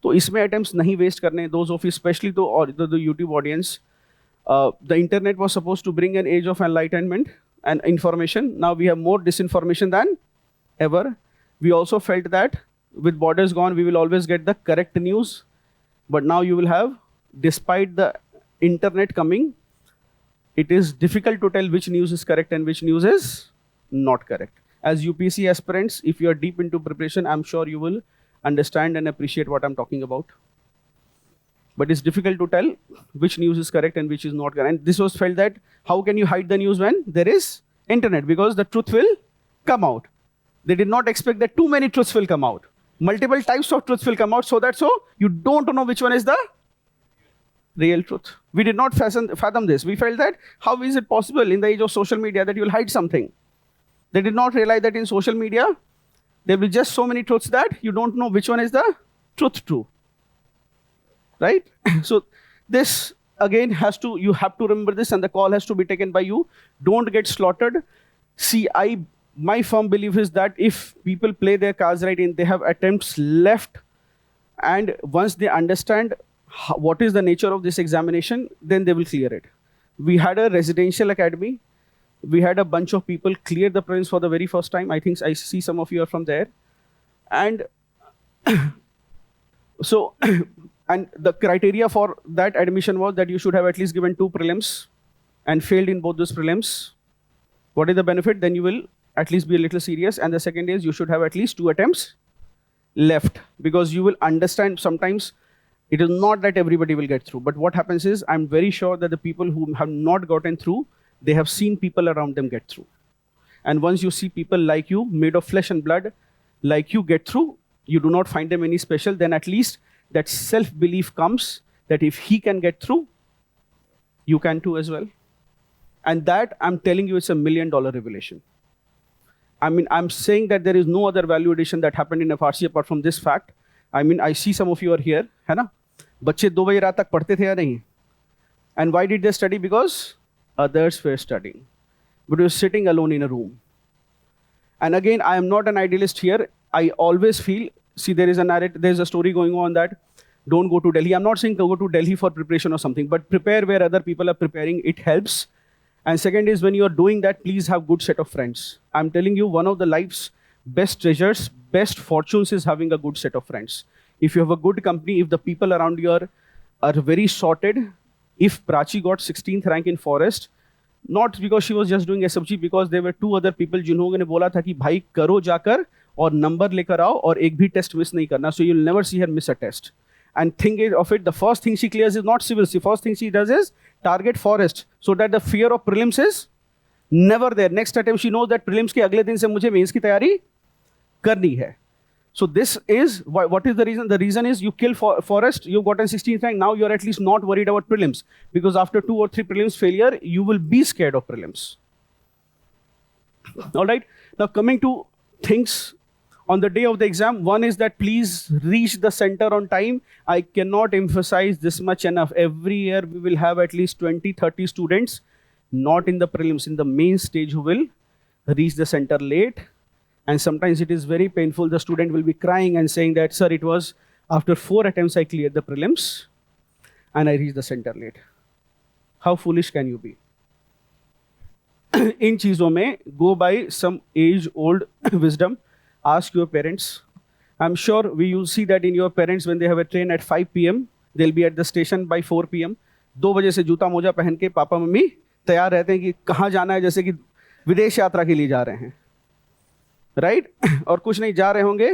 तो इसमें अटेम्प्ट्स नहीं वेस्ट करने. Those of you, especially the YouTube audience, the internet was supposed to bring an age of enlightenment and information. Now we have more disinformation than ever. We also felt that with borders gone, we will always get the correct news. But now you will have, despite the internet coming, it is difficult to tell which news is correct and which news is not correct. As UPSC aspirants, if you are deep into preparation, I'm sure you will understand and appreciate what I'm talking about. But it's difficult to tell which news is correct and which is not correct. And this was felt that how can you hide the news when there is internet? Because the truth will come out. They did not expect that too many truths will come out. Multiple types of truths will come out, so you don't know which one is the real truth. We did not fathom this. We felt that how is it possible in the age of social media that you will hide something? They did not realize that in social media, there will be just so many truths that you don't know which one is the truth true. Right? So this again you have to remember this, and the call has to be taken by you. Don't get slaughtered. See, my firm belief is that if people play their cards right and they have attempts left, and once they understand what is the nature of this examination, then they will clear it. We had a residential academy. We had a bunch of people clear the prelims for the very first time. I think I see some of you are from there. And so, and the criteria for that admission was that you should have at least given 2 prelims and failed in both those prelims. What is the benefit? Then you will at least be a little serious. And the second is you should have at least 2 attempts left, because you will understand sometimes it is not that everybody will get through. But what happens is, I'm very sure that the people who have not gotten through, they have seen people around them get through. And once you see people like you, made of flesh and blood, like you get through, you do not find them any special, then at least that self-belief comes that if he can get through, you can too as well. And that, I'm telling you, it's $1 million revelation. I mean, I'm saying that there is no other value addition that happened in FRC apart from this fact. I mean, I see some of you are here, है ना? बच्चे 2 बजे रात तक पढ़ते थे या नहीं? And why did they study? Because others were studying. But you're sitting alone in a room. And again, I am not an idealist here. I always feel, see, there's a story going on that don't go to Delhi. I'm not saying go to Delhi for preparation or something, but prepare where other people are preparing. It helps. And second is, when you are doing that, please have good set of friends. I'm telling you, one of the life's best treasures, best fortunes is having a good set of friends. if you have a good company, if the people around you are very sorted. If Prachi got 16th rank in forest, not because she was just doing SFG, because there were two other people जिन्होंने बोला था कि भाई करो जाकर और number लेकर आओ और एक भी टेस्ट मिस नहीं करना. So you'll never see her miss a test. And think of it, the first thing she clears is not civils. The first thing she does is target forest, so that the fear of prelims is never there. Next attempt she knows that prelims के अगले दिन से मुझे mains की तैयारी करनी है. So this is what is the reason? The reason is you kill forest, you've gotten 16th rank, now you're at least not worried about prelims. Because after 2 or 3 prelims failure, you will be scared of prelims. All right. Now coming to things on the day of the exam, one is that please reach the center on time. I cannot emphasize this much enough. Every year we will have at least 20-30 students, not in the prelims, in the main stage, who will reach the center late. And sometimes it is very painful. The student will be crying and saying that, sir, it was after 4 attempts I cleared the prelims and I reached the center late. How foolish can you be? In चीज़ों में, go by some age-old wisdom. Ask your parents. I'm sure you'll see that in your parents, when they have a train at 5 p.m., they'll be at the station by 4 p.m. 2 बजे से जूता मोजा पहन के papa mummy तैयार रहते हैं कि कहाँ जाना है, जैसे कि विदेश यात्रा के लिए जा रहे हैं. राइट और कुछ नहीं, जा रहे होंगे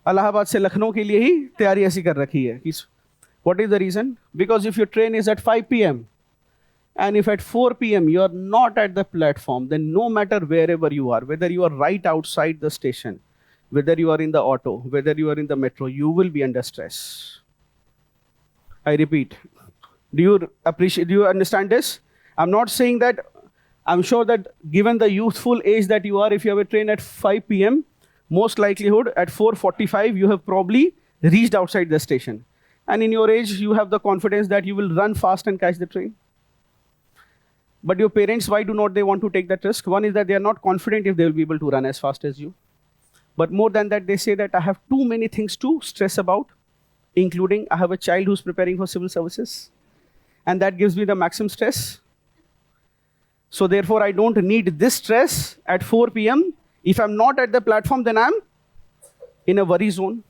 इलाहाबाद से लखनऊ के लिए ही तैयारी ऐसी कर रखी है. What is the reason? Because if your train is at 5 p.m. and if at 4 p.m. you are not at the platform, then no matter wherever you are, whether you are right outside the station, whether you are in the auto, whether you are in the metro, you will be under stress. I repeat, do you understand this? I'm not saying that. I'm sure that given the youthful age that you are, if you have a train at 5 p.m., most likelihood at 4:45 you have probably reached outside the station. And in your age, you have the confidence that you will run fast and catch the train. But your parents, why do not they want to take that risk? One is that they are not confident if they will be able to run as fast as you. But more than that, they say that I have too many things to stress about, including I have a child who's preparing for civil services. And that gives me the maximum stress. So therefore, I don't need this stress at 4 p.m. If I'm not at the platform, then I'm in a worry zone.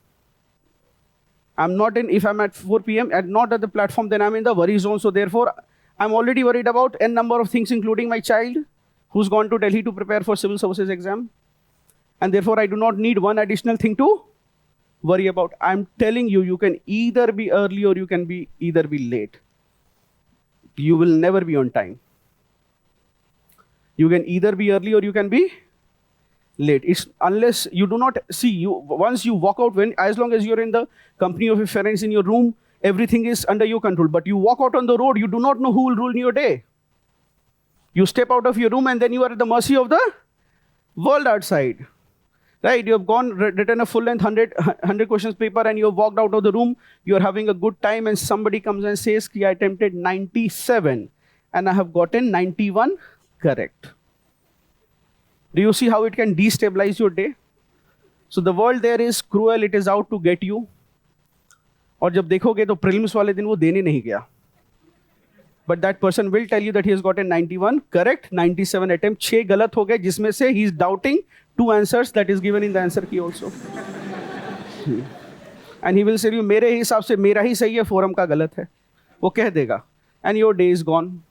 If I'm at 4 p.m. and not at the platform, then I'm in the worry zone. So therefore, I'm already worried about n number of things, including my child, who's gone to Delhi to prepare for civil services exam. And therefore, I do not need one additional thing to worry about. I'm telling you, you can either be early or you can either be late. You will never be on time. You can either be early or you can be late. It's unless you do not see you once you walk out, as long as you're in the company of your parents in your room, everything is under your control. But you walk out on the road, you do not know who will rule in your day. You step out of your room and then you are at the mercy of the world outside. Right? You have written a full-length 100 questions paper and you have walked out of the room. You are having a good time and somebody comes and says, I attempted 97 and I have gotten 91 correct. Do you see how it can destabilize your day? So the world there is cruel. It is out to get you. और जब देखोगे तो prelims वाले दिन वो देने नहीं गया. But that person will tell you that he has gotten 91 correct, 97 attempt, 6 गलत हो गए, जिसमें से he is doubting 2 answers that is given in the answer key also. And he will say you, मेरे हिसाब से मेरा ही सही है, forum का गलत है. वो कह देगा. And your day is gone.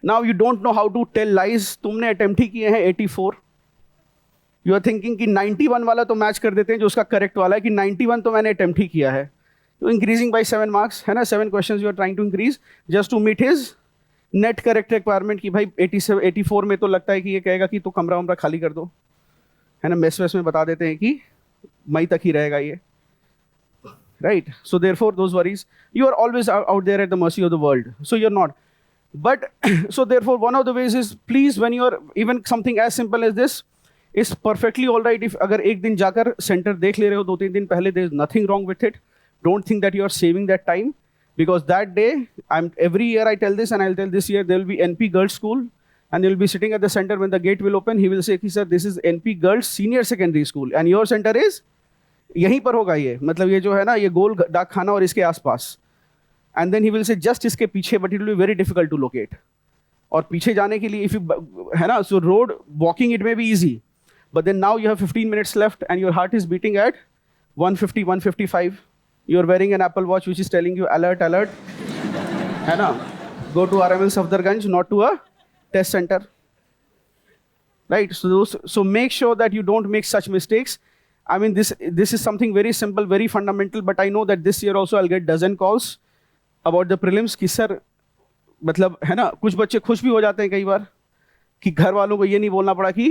Now you don't know how to tell lies. तुमने attempt ही किए हैं 84. You are thinking कि 91 वाला तो मैच कर देते हैं जो उसका correct वाला है, कि 91 तो मैंने attempt ही किया है. Increasing by 7 marks, है ना, 7 questions you are trying to increase just to meet his net correct requirement कि भाई 84 में तो लगता है कि ये कहेगा कि तो कमरा उमरा खाली कर दो, है ना, मेस वेस में बता देते हैं कि मई तक ही रहेगा ये. Right? So therefore those worries, you are always out there at the mercy of the world. So you're not. But so therefore one of the ways is, please, when you are even something as simple as this is perfectly all right. If अगर एक दिन जाकर center देख ले रहे हो 2-3 दिन पहले, there is nothing wrong with it. Don't think that you are saving that time, because that day, every year I tell this and I'll tell this year, there will be NP Girls School and you'll be sitting at the center. When the gate will open, he will say, sir, this is NP Girls Senior Secondary School and your center is यहीं पर होगा ये, मतलब ये जो है ना, ये गोल डाक खाना और इसके आसपास. And then he will say just इसके पीछे, but it will be very difficult to locate. और पीछे जाने के लिए, if you, है ना, so road walking it may be easy, but then now you have 15 minutes left and your heart is beating at 150, 155. you're wearing an Apple Watch which is telling you alert, alert, है ना? Go to RML Safdarganj, not to a test center. Right? So make sure that you don't make such mistakes. I mean, this is something very simple, very fundamental, but I know that this year also I'll get dozen calls about the prelims कि sir मतलब है ना, कुछ बच्चे खुश भी हो जाते हैं कई बार कि घर वालों को ये नहीं बोलना पड़ा कि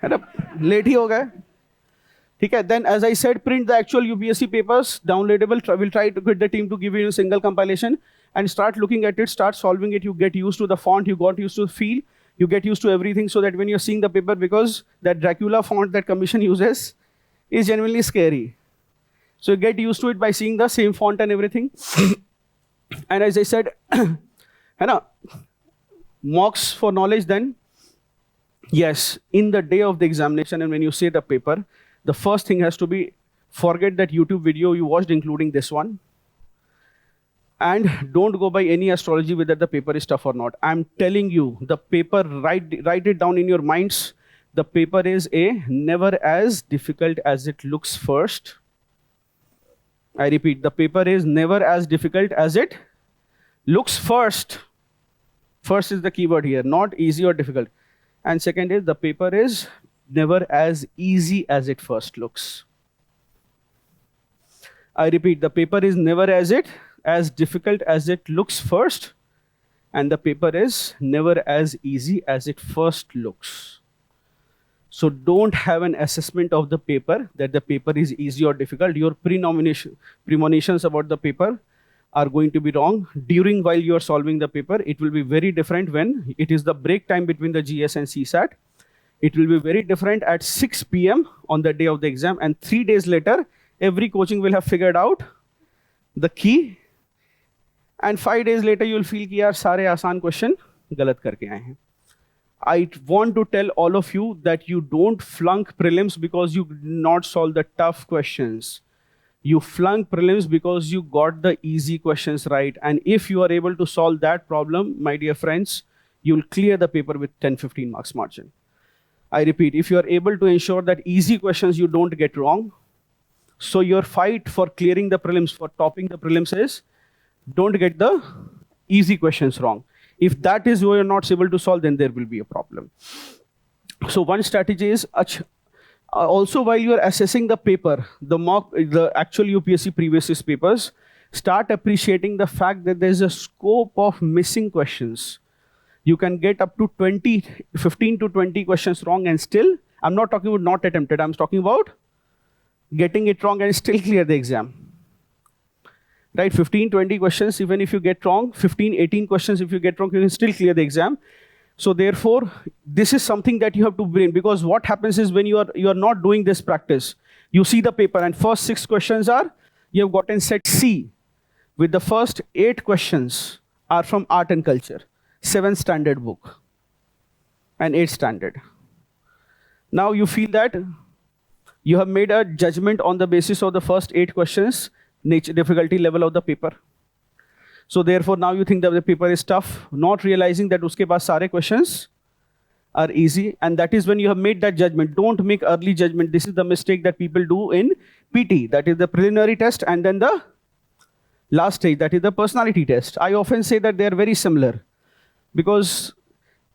है ना लेट ही हो गए. ठीक है. Then as I said, print the actual UPSC papers, downloadable. We'll try to get the team to give you a single compilation and start looking at it, start solving it. You get used to the font, you got used to the feel, you get used to everything, so that when you're seeing the paper, because that Dracula font that commission uses is genuinely scary. So you get used to it by seeing the same font and everything. And as I said, mocks for knowledge then. Yes, in the day of the examination and when you say the paper, the first thing has to be, forget that YouTube video you watched, including this one. And don't go by any astrology whether the paper is tough or not. I'm telling you, the paper, write it down in your minds. The paper is never as difficult as it looks first. I repeat, the paper is never as difficult as it looks first. First is the keyword here, not easy or difficult. And second is, the paper is never as easy as it first looks. I repeat, the paper is never as difficult as it looks first, and the paper is never as easy as it first looks. So don't have an assessment of the paper that the paper is easy or difficult. Your premonitions about the paper are going to be wrong. While you are solving the paper, it will be very different when it is the break time between the GS and CSAT. It will be very different at 6 p.m. on the day of the exam, and 3 days later, every coaching will have figured out the key, and 5 days later, you will feel कि यार सारे आसान question गलत करके आए हैं. I want to tell all of you that you don't flunk prelims because you did not solve the tough questions. You flunk prelims because you got the easy questions right. And if you are able to solve that problem, my dear friends, you will clear the paper with 10-15 marks margin. I repeat, if you are able to ensure that easy questions you don't get wrong, so your fight for clearing the prelims, for topping the prelims is, don't get the easy questions wrong. If that is where you're not able to solve, then there will be a problem. So one strategy is, also while you are assessing the paper, the actual UPSC previous year's papers, start appreciating the fact that there's a scope of missing questions. You can get up to 15 to 20 questions wrong and still, I'm not talking about not attempted, I'm talking about getting it wrong and still clear the exam. Right, 15, 20 questions, even if you get wrong, 15, 18 questions, if you get wrong, you can still clear the exam. So therefore, this is something that you have to bring, because what happens is when you are not doing this practice, you see the paper and first 6 questions are, you have gotten set C, with the first 8 questions are from art and culture, 7th standard book, and 8th standard. Now you feel that you have made a judgment on the basis of the first 8 questions, difficulty level of the paper. So therefore now you think that the paper is tough, not realizing that uske paas sare questions are easy, and that is when you have made that judgment. Don't make early judgment. This is the mistake that people do in PT, that is the preliminary test, and then the last stage, that is the personality test. I often say that they are very similar, because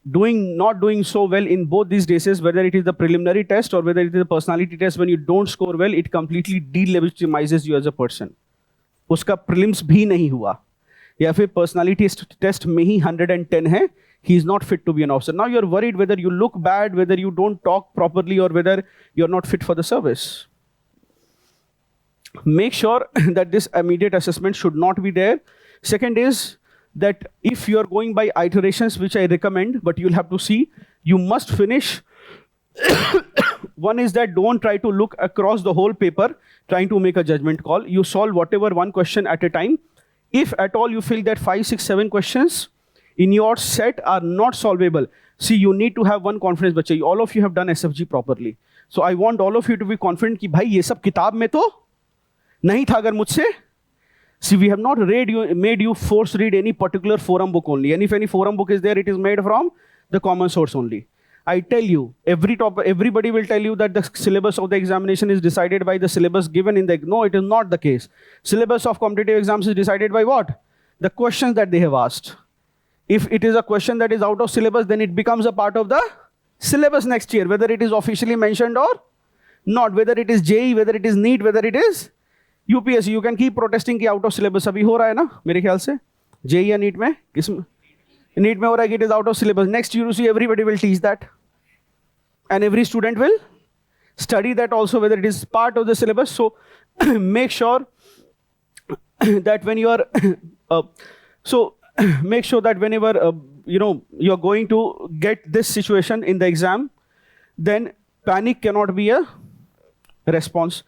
not doing so well in both these cases, whether it is the preliminary test or whether it is the personality test, when you don't score well, it completely delegitimizes you as a person. Uska prelims bhi nahi hua. Ya fir personality test mein hi 110 hai, he is not fit to be an officer. Now you are worried whether you look bad, whether you don't talk properly, or whether you are not fit for the service. Make sure that this immediate assessment should not be there. Second is, that if you are going by iterations, which I recommend, but you'll have to see, you must finish. One is that don't try to look across the whole paper, trying to make a judgment call. You solve whatever one question at a time. If at all you feel that 5, 6, 7 questions in your set are not solvable, see, you need to have one confidence, bache. All of you have done SFG properly. So I want all of you to be confident कि भाई ये सब किताब में तो नहीं था अगर मुझसे. See, we have not made you force read any particular forum book only. And if any forum book is there, it is made from the common source only. I tell you, everybody will tell you that the syllabus of the examination is decided by the syllabus given in the, no, it is not the case. Syllabus of competitive exams is decided by what? The questions that they have asked. If it is a question that is out of syllabus, then it becomes a part of the syllabus next year, whether it is officially mentioned or not, whether it is JEE, whether it is NEET, whether it is UPSC. You can keep protesting कि out of syllabus अभी हो रहा है ना मेरे ख्याल से JEE या NEET में किस NEET में हो रहा है कि it is out of syllabus. Next you see everybody will teach that. And every student will study that also, whether it is part of the syllabus. So make sure that when you are, make sure that whenever you are going to get this situation in the exam, then panic cannot be a response.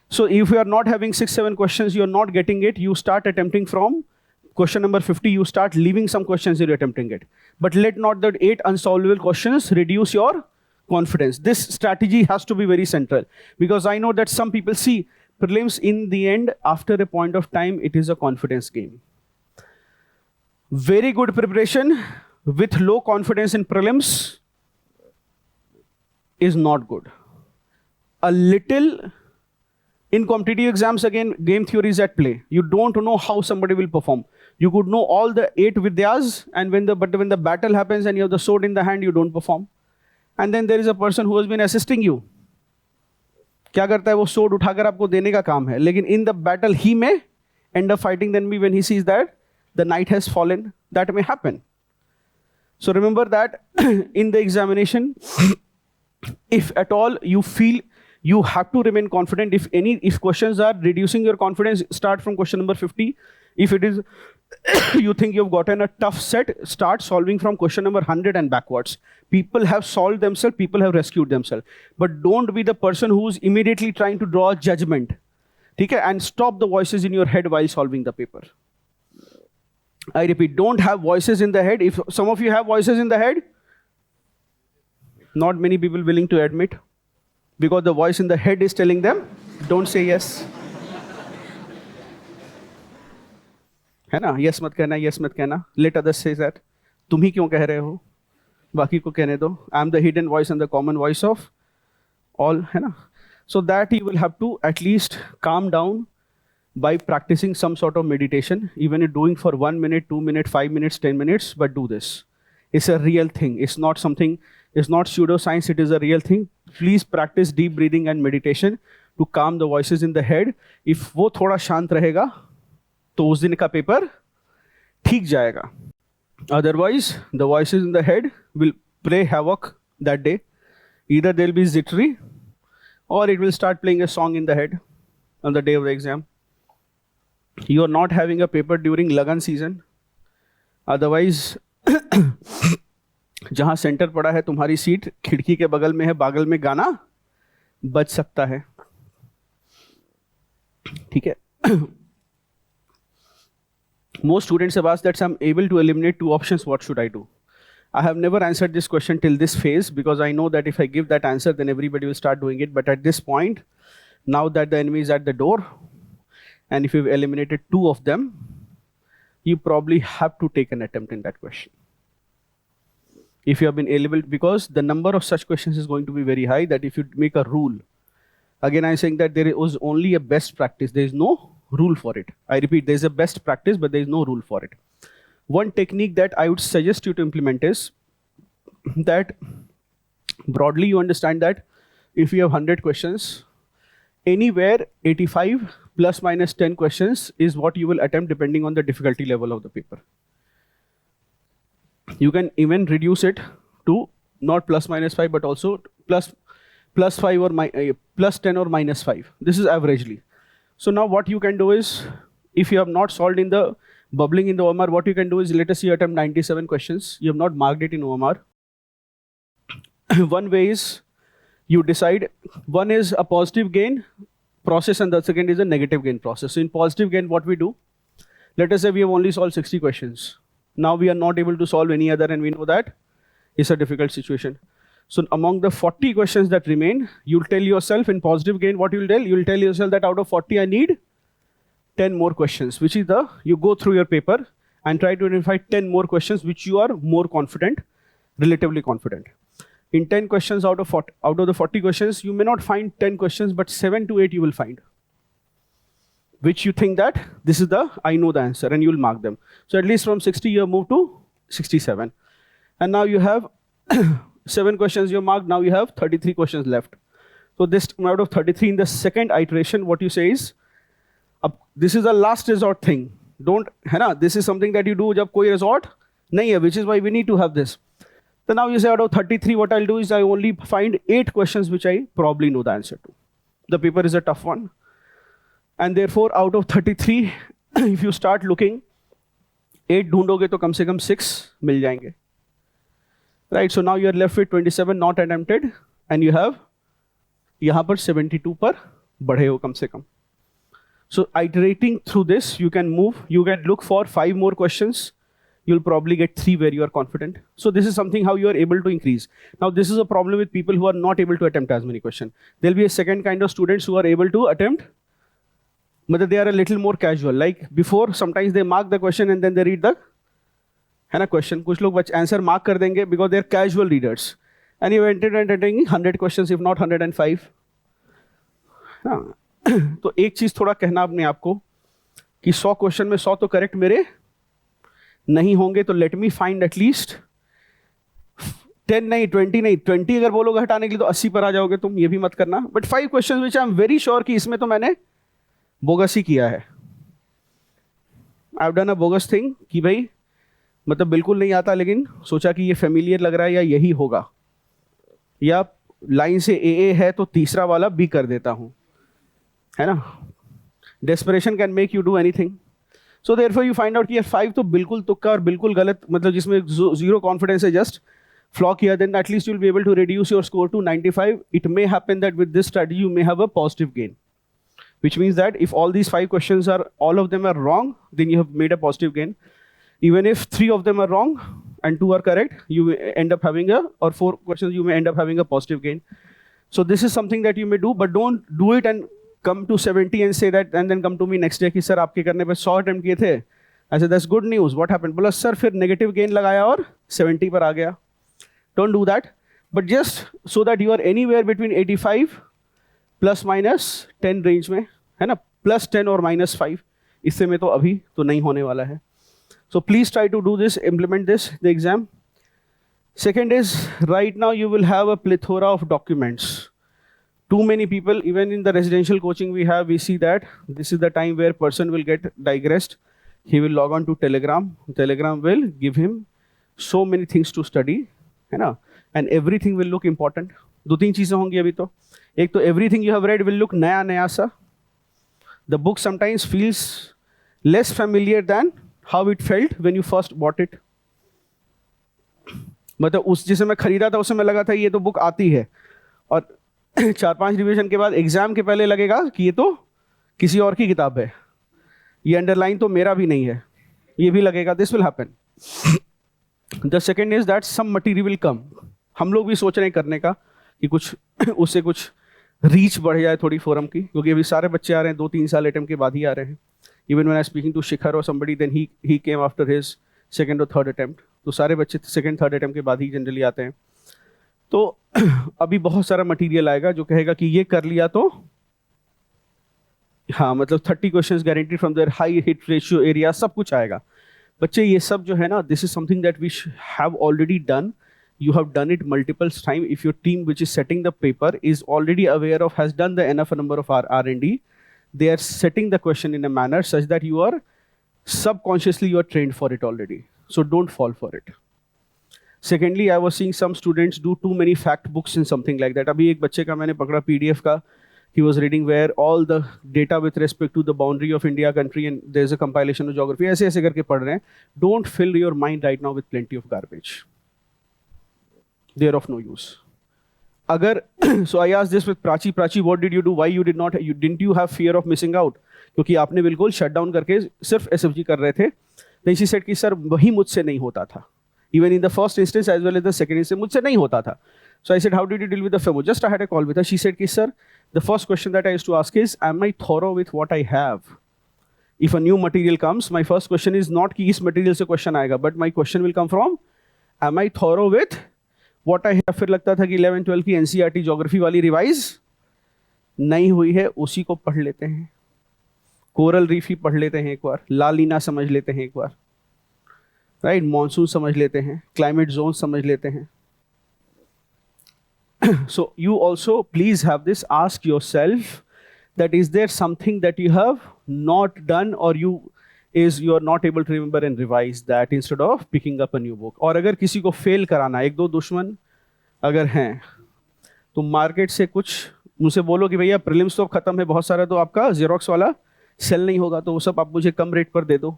So if you are not having 6-7 questions, you are not getting it, you start attempting from question number 50, you start leaving some questions you're attempting it. But let not that 8 unsolvable questions reduce your confidence. This strategy has to be very central, because I know that some people see prelims in the end, after a point of time, it is a confidence game. Very good preparation with low confidence in prelims is not good. A little in competitive exams, again, game theory is at play. You don't know how somebody will perform. You could know all the 8 vidyas, and when the battle happens and you have the sword in the hand, you don't perform. And then there is a person who has been assisting you. क्या करता है वो sword उठाकर आपको देने का काम है, लेकिन in the battle he may end up fighting then when he sees that the knight has fallen. That may happen. So remember that in the examination, if at all you feel you have to remain confident, if questions are reducing your confidence, start from question number 50. If it is you think you've gotten a tough set, start solving from question number 100 and backwards. People have solved themselves, people have rescued themselves. But don't be the person who's immediately trying to draw a judgment. Okay? And stop the voices in your head while solving the paper. I repeat, don't have voices in the head. If some of you have voices in the head, not many people willing to admit, because the voice in the head is telling them, don't say yes. है ना, yes मत कहना, yes मत कहना. Let others say that. तुम ही क्यों कह रहे हो? बाकी को कहने दो. I am the hidden voice and the common voice of all, है ना? So that you will have to at least calm down by practicing some sort of meditation, even if doing for 1 minute, 2 minutes, 5 minutes, 10 minutes, but do this. It's a real thing. It's not something, it's not pseudoscience, it is a real thing. Please practice deep breathing and meditation to calm the voices in the head. If वो थोड़ा शांत रहेगा, तो उस दिन का paper ठीक जाएगा. Otherwise, the voices in the head will play havoc that day. Either they'll be jittery, or it will start playing a song in the head on the day of the exam. You are not having a paper during Lagan season. Otherwise, जहाँ centre पड़ा है तुम्हारी seat, खिड़की के बगल में है, बागल में गाना बज सकता है. ठीक है. Most students have asked that I'm able to eliminate 2 options, what should I do? I have never answered this question till this phase, because I know that if I give that answer, then everybody will start doing it. But at this point, now that the enemy is at the door, and if you've eliminated 2 of them, you probably have to take an attempt in that question. If you have been eligible, because the number of such questions is going to be very high, that if you make a rule, again I'm saying that there is only a best practice, there is no rule for it. I repeat, there is a best practice, but there is no rule for it. One technique that I would suggest you to implement is that broadly you understand that if you have 100 questions, anywhere 85 plus minus 10 questions is what you will attempt depending on the difficulty level of the paper. You can even reduce it to not plus minus 5, but also plus 5 or plus 10 or minus 5. This is averagely. So now what you can do is, if you have not solved in the bubbling in the OMR, what you can do is, let us say you attempt 97 questions. You have not marked it in OMR. One way is, you decide, one is a positive gain process and the second is a negative gain process. So in positive gain, what we do, let us say we have only solved 60 questions. Now we are not able to solve any other, and we know that it's a difficult situation. So among the 40 questions that remain, you'll tell yourself in positive gain, what you'll tell? You'll tell yourself that out of 40, I need 10 more questions, which is you go through your paper and try to identify 10 more questions which you are more confident, relatively confident. In 10 questions out of the 40 questions, you may not find 10 questions, but 7 to 8 you will find, which you think that this is I know the answer, and you will mark them. So at least from 60 you have moved to 67. And now you have 7 questions you marked, now you have 33 questions left. So this out of 33 in the second iteration, what you say is, this is the last resort thing. Don't, है ना? This is something that you do जब कोई resort नहीं है, which is why we need to have this. So now you say out of 33, what I'll do is I only find 8 questions which I probably know the answer to. The paper is a tough one. And therefore, out of 33, if you start looking, 8 ढूंढोगे तो कम से कम 6 मिल जाएंगे. Right, so now you are left with 27 not attempted, and you have यहाँ पर 72 पर बढ़े हो कम से कम. So iterating through this, you can move, you can look for 5 more questions. You'll probably get 3 where you are confident. So this is something how you are able to increase. Now this is a problem with people who are not able to attempt as many questions. There'll be a second kind of students who are able to attempt, but they are a little more casual. Like before, sometimes they mark the question and then they read the question. कुछ लोग answer mark कर देंगे because they are casual readers. And you entered 100 questions, if not 105. तो एक चीज थोड़ा कहना अपने आप को कि 100 क्वेश्चन में 100 तो करेक्ट मेरे नहीं होंगे, तो लेट मी फाइंड एटलीस्ट 10 नहीं 20 नहीं 20 अगर बोलोगे हटाने के लिए तो 80 पर आ जाओगे तुम, ये भी मत करना. But 5 question which I am very sure कि इसमें तो मैंने बोगस ही किया है. I have done a bogus thing कि भाई मतलब बिल्कुल नहीं आता, लेकिन सोचा कि ये फेमिलियर लग रहा है या यही होगा, या लाइन से ए है तो तीसरा वाला बी कर देता हूं, है ना. Desperation can make you do anything. So therefore you find out कि यार 5 तो बिल्कुल तुक्का और बिल्कुल गलत, मतलब जिसमें जीरो कॉन्फिडेंस है, जस्ट फ्लॉ किया, then at least you will be able to reduce your score to 95. It may happen that with this strategy you may have a positive gain, which means that if all these 5 questions are, all of them are wrong, then you have made a positive gain. Even if 3 of them are wrong and 2 are correct, you may end up having or 4 questions you may end up having a positive gain. So this is something that you may do, but don't do it and come to 70 and say that, and then come to me next day कि sir आपके करने पे 100 attempt किए थे. I said that's good news. What happened? बोला sir फिर negative gain लगाया और 70 पर आ गया. Don't do that, but just so that you are anywhere between 85 plus minus 10 range में, है ना, plus 10 और minus 5. इससे में तो अभी तो नहीं होने वाला है. So please try to do this, implement this, the exam. Second is, right now you will have a plethora of documents. Too many people, even in the residential coaching we have, we see that this is the time where person will get digressed. He will log on to Telegram. Telegram will give him so many things to study, है ना, and everything will look important. 2-3 चीजें होंगी अभी तो. एक तो everything you have read will look नया नया सा. The book sometimes feels less familiar than how it felt when you first bought it. मतलब उस जिसे मैं खरीदा था उसमें लगा था ये तो बुक आती है, और 4-5 रिवीजन के बाद एग्जाम के पहले लगेगा कि ये तो किसी और की किताब है, ये अंडरलाइन तो मेरा भी नहीं है, ये भी लगेगा. This will happen. The second is that some material will come. हम लोग भी सोच रहे हैं करने का कि कुछ उससे कुछ रीच बढ़ जाए थोड़ी फोरम की, क्योंकि अभी सारे बच्चे आ रहे हैं 2-3 साल अटेम्प्ट के बाद ही आ रहे हैं. Even when I was speaking to Shikhar or somebody, then he came after his second or third attempt. तो सारे बच्चे second third attempt के बाद ही जनरली आते हैं. तो अभी बहुत सारा मटेरियल आएगा जो कहेगा कि ये कर लिया तो हाँ, मतलब 30 questions guaranteed from their high hit ratio area, सब कुछ आएगा. बच्चे ये सब जो है ना, this is something that we have already done. You have done it multiple times. If your team which is setting the paper is already aware of, has done the enough number of R&D, they are setting the question in a manner such that you are subconsciously you are trained for it already. So don't fall for it. Secondly, I was seeing some students do too many fact books and something like that. अभी एक बच्चे का मैंने पकड़ा PDF का, he was reading where all the data with respect to the boundary of India country and there's a compilation of geography. ऐसे ऐसे करके पढ़ रहे हैं. Don't fill your mind right now with plenty of garbage. They are of no use. अगर so I asked this with Prachi, what did you do? Why you didn't you have fear of missing out? क्योंकि आपने बिल्कुल shut down करके सिर्फ SFG कर रहे थे. Then she said कि सर वही मुझसे नहीं होता था. Even in the first instance as well as the second instance मुझसे नहीं होता था. So I said, how did you deal with the FEMO? Just I had a call with her. She said कि sir, the first question that I used to ask is, am I thorough with what I have? If a new material comes, my first question is not कि इस material से question आएगा, but my question will come from, am I thorough with what I फिर लगता था कि 11-12 की NCERT geography वाली रिवाइज नहीं हुई है, उसी को पढ़ लेते हैं। कोरल रीफ ही पढ़ लेते हैं एक बार, ला लीना समझ लेते हैं एक बार, राइट, मॉनसून समझ लेते हैं, क्लाइमेट जोन समझ लेते हैं। So you also please have this, ask yourself that is there something that you have not done or you are not able to remember and revise that instead of picking up a new book. और अगर किसी को fail कराना, एक दो दुश्मन अगर हैं तो मार्केट से कुछ मुझसे बोलो कि भैया प्रीलिम्स तो अब खत्म है बहुत सारा, तो आपका जेरोक्स वाला सेल नहीं होगा, तो वो सब आप मुझे कम रेट पर दे दो।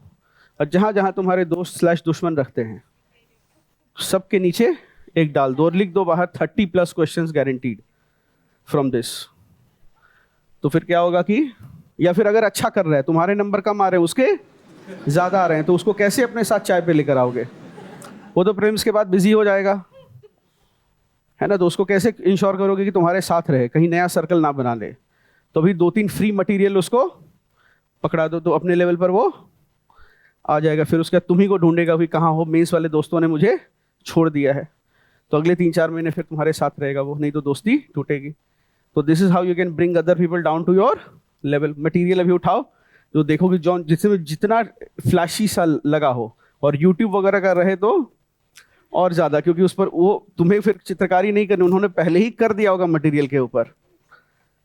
और जहाँ जहाँ तुम्हारे दोस्त / दुश्मन रखते हैं सबके नीचे एक डाल दो और लिख दो बाहर 30+ क्वेश्चंस गारंटीड फ्रॉम दिस। तो फिर क्या होगा कि, या फिर अगर अच्छा कर रहा है, तुम्हारे नंबर कम आ रहे हैं उसके ज़्यादा आ रहे हैं, तो उसको कैसे अपने साथ चाय पे लेकर आओगे? वो तो प्रीलिम्स के बाद बिजी हो जाएगा, है ना। तो उसको कैसे इंश्योर करोगे कि तुम्हारे साथ रहे, कहीं नया सर्कल ना बना ले? तो अभी 2-3 फ्री मटेरियल उसको पकड़ा दो, तो अपने लेवल पर वो आ जाएगा। फिर उसके बाद तुम्ही को ढूंढेगा कि कहाँ हो, मेंस वाले दोस्तों ने मुझे छोड़ दिया है। तो अगले 3-4 महीने फिर तुम्हारे साथ रहेगा वो, नहीं तो दोस्ती टूटेगी। तो this is how you can bring other people down to your level. Material अभी उठाओ जो देखोगे जो जिसमें जितना फ्लैशी सा लगा हो, और यूट्यूब वगैरह का रहे तो और ज़्यादा, क्योंकि उस पर वो तुम्हें फिर चित्रकारी नहीं करनी, उन्होंने पहले ही कर दिया होगा मटेरियल के ऊपर,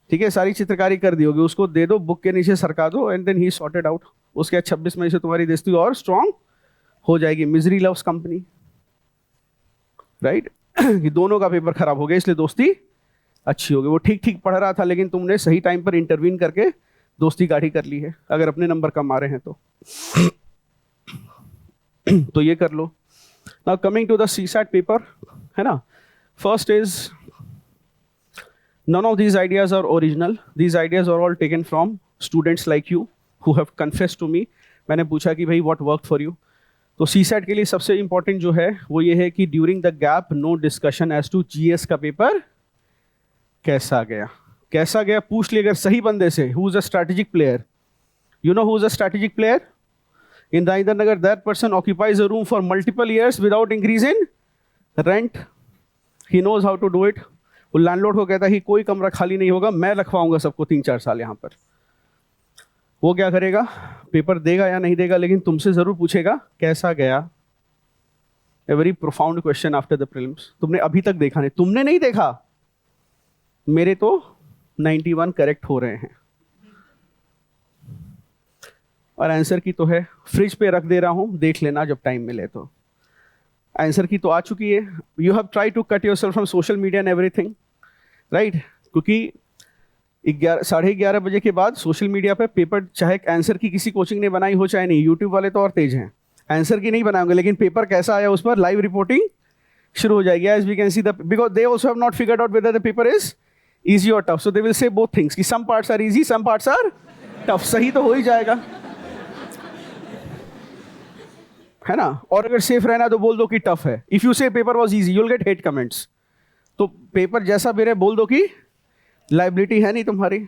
ठीक है, सारी चित्रकारी कर दी होगी, उसको दे दो, बुक के नीचे सरका दो, and then he sorted out. उसके बाद 26 मई से तुम्हारी दोस्ती और स्ट्रांग हो जाएगी। मिजरी लव्स कंपनी, राइट कि दोनों का पेपर खराब हो गया इसलिए दोस्ती अच्छी हो गई। वो ठीक ठीक पढ़ रहा था लेकिन तुमने सही टाइम पर इंटरवीन करके दोस्ती गाढ़ी कर ली है, अगर अपने नंबर कम आ रहे हैं तो। तो ये कर लो। Now coming to the CSAT paper, है ना, first is none of these ideas are original, these ideas are all taken from students like you who have confessed to me। मैंने पूछा कि भाई what worked for you। तो CSAT के लिए सबसे इंपॉर्टेंट जो है वो ये है कि during the gap no discussion as to GS का पेपर कैसा गया, कैसा गया पूछ लिया अगर सही बंदे से। Who is a strategic player, you know who is a strategic player in Rajendra Nagar? That person occupies a room for multiple years without increase in rent, he knows how to do it. वो landlord को कहता है कि कोई कमरा खाली नहीं होगा, मैं रखवाऊंगा सबको 3-4 साल यहाँ पर। वो क्या करेगा, पेपर देगा या नहीं देगा, लेकिन तुमसे जरूर पूछेगा कैसा गया। A very profound question after the prelims. तुमने अभी तक देखा नहीं, तुमने नहीं देखा, मेरे तो 91 करेक्ट हो रहे हैं। और आंसर की तो है, फ्रिज पे रख दे रहा हूं, देख लेना जब टाइम मिले तो। आंसर की तो आ चुकी है। You have try to cut yourself from social media and everything, right, क्योंकि 11:30 बजे के बाद सोशल मीडिया पे पेपर, चाहे आंसर की किसी कोचिंग ने बनाई हो चाहे नहीं, यूट्यूब वाले तो और तेज हैं, आंसर की नहीं बनाएंगे, लेकिन पेपर कैसा आया उस पर लाइव रिपोर्टिंग शुरू हो जाएगी। As we can see the, because they also have not figured out whether the paper is easy और tough, so they will say both things कि some parts are easy, some parts are tough. सही तो हो ही जाएगा, है ना। और अगर सेफ रहना तो बोल दो कि टफ है। इफ यू से paper was easy you will get hate comments. तो पेपर जैसा मेरे बोल दो कि लाइबिलिटी है नहीं तुम्हारी,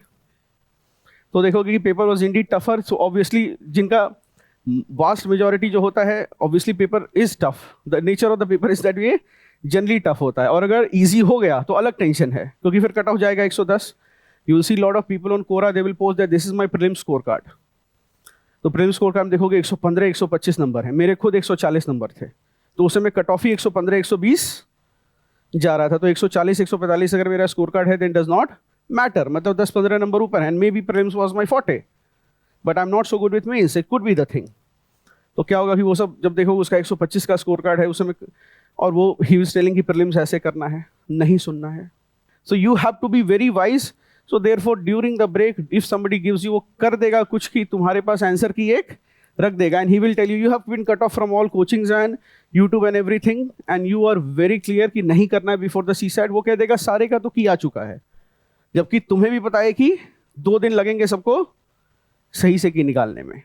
तो देखोगे कि paper was Indeed tougher. So obviously जिनका वास्ट मेजॉरिटी जो होता है, obviously paper is tough, the nature of the paper is that ये जनरली टफ होता है। और अगर इजी हो गया तो अलग टेंशन है, क्योंकि फिर कट ऑफ जाएगा 110। You will see lot of people on Quora, they will post that this is my prelims score card. तो प्रीलिम्स स्कोर कार्ड देखोगे 115 125 नंबर है, मेरे खुद 140 नंबर थे, तो उस समय कट ऑफ ही 115 120 जा रहा था। तो 140 145 अगर मेरा स्कोर कार्ड है देन डज नॉट मैटर, मतलब 10-15 नंबर ऊपर है। And may be prelims was my forte but I am not so good with mains, it could be the thing. तो क्या होगा कि वो सब जब देखो उसका 125 का स्कोर कार्ड है उस समय, और वो ही वाज टेलिंग कि प्रीलिम्स ऐसे करना है, नहीं सुनना है। So you have to be very wise. So therefore during the break if somebody gives you, वो कर देगा कुछ कि तुम्हारे पास आंसर की एक रख देगा, and he will tell you you have been cut off from all coachings and YouTube and everything and you are very clear कि नहीं करना है बिफोर द सीसैट। वो कह देगा सारे का तो किया चुका है, जबकि तुम्हें भी पता है कि 2 दिन लगेंगे सबको सही से की निकालने में।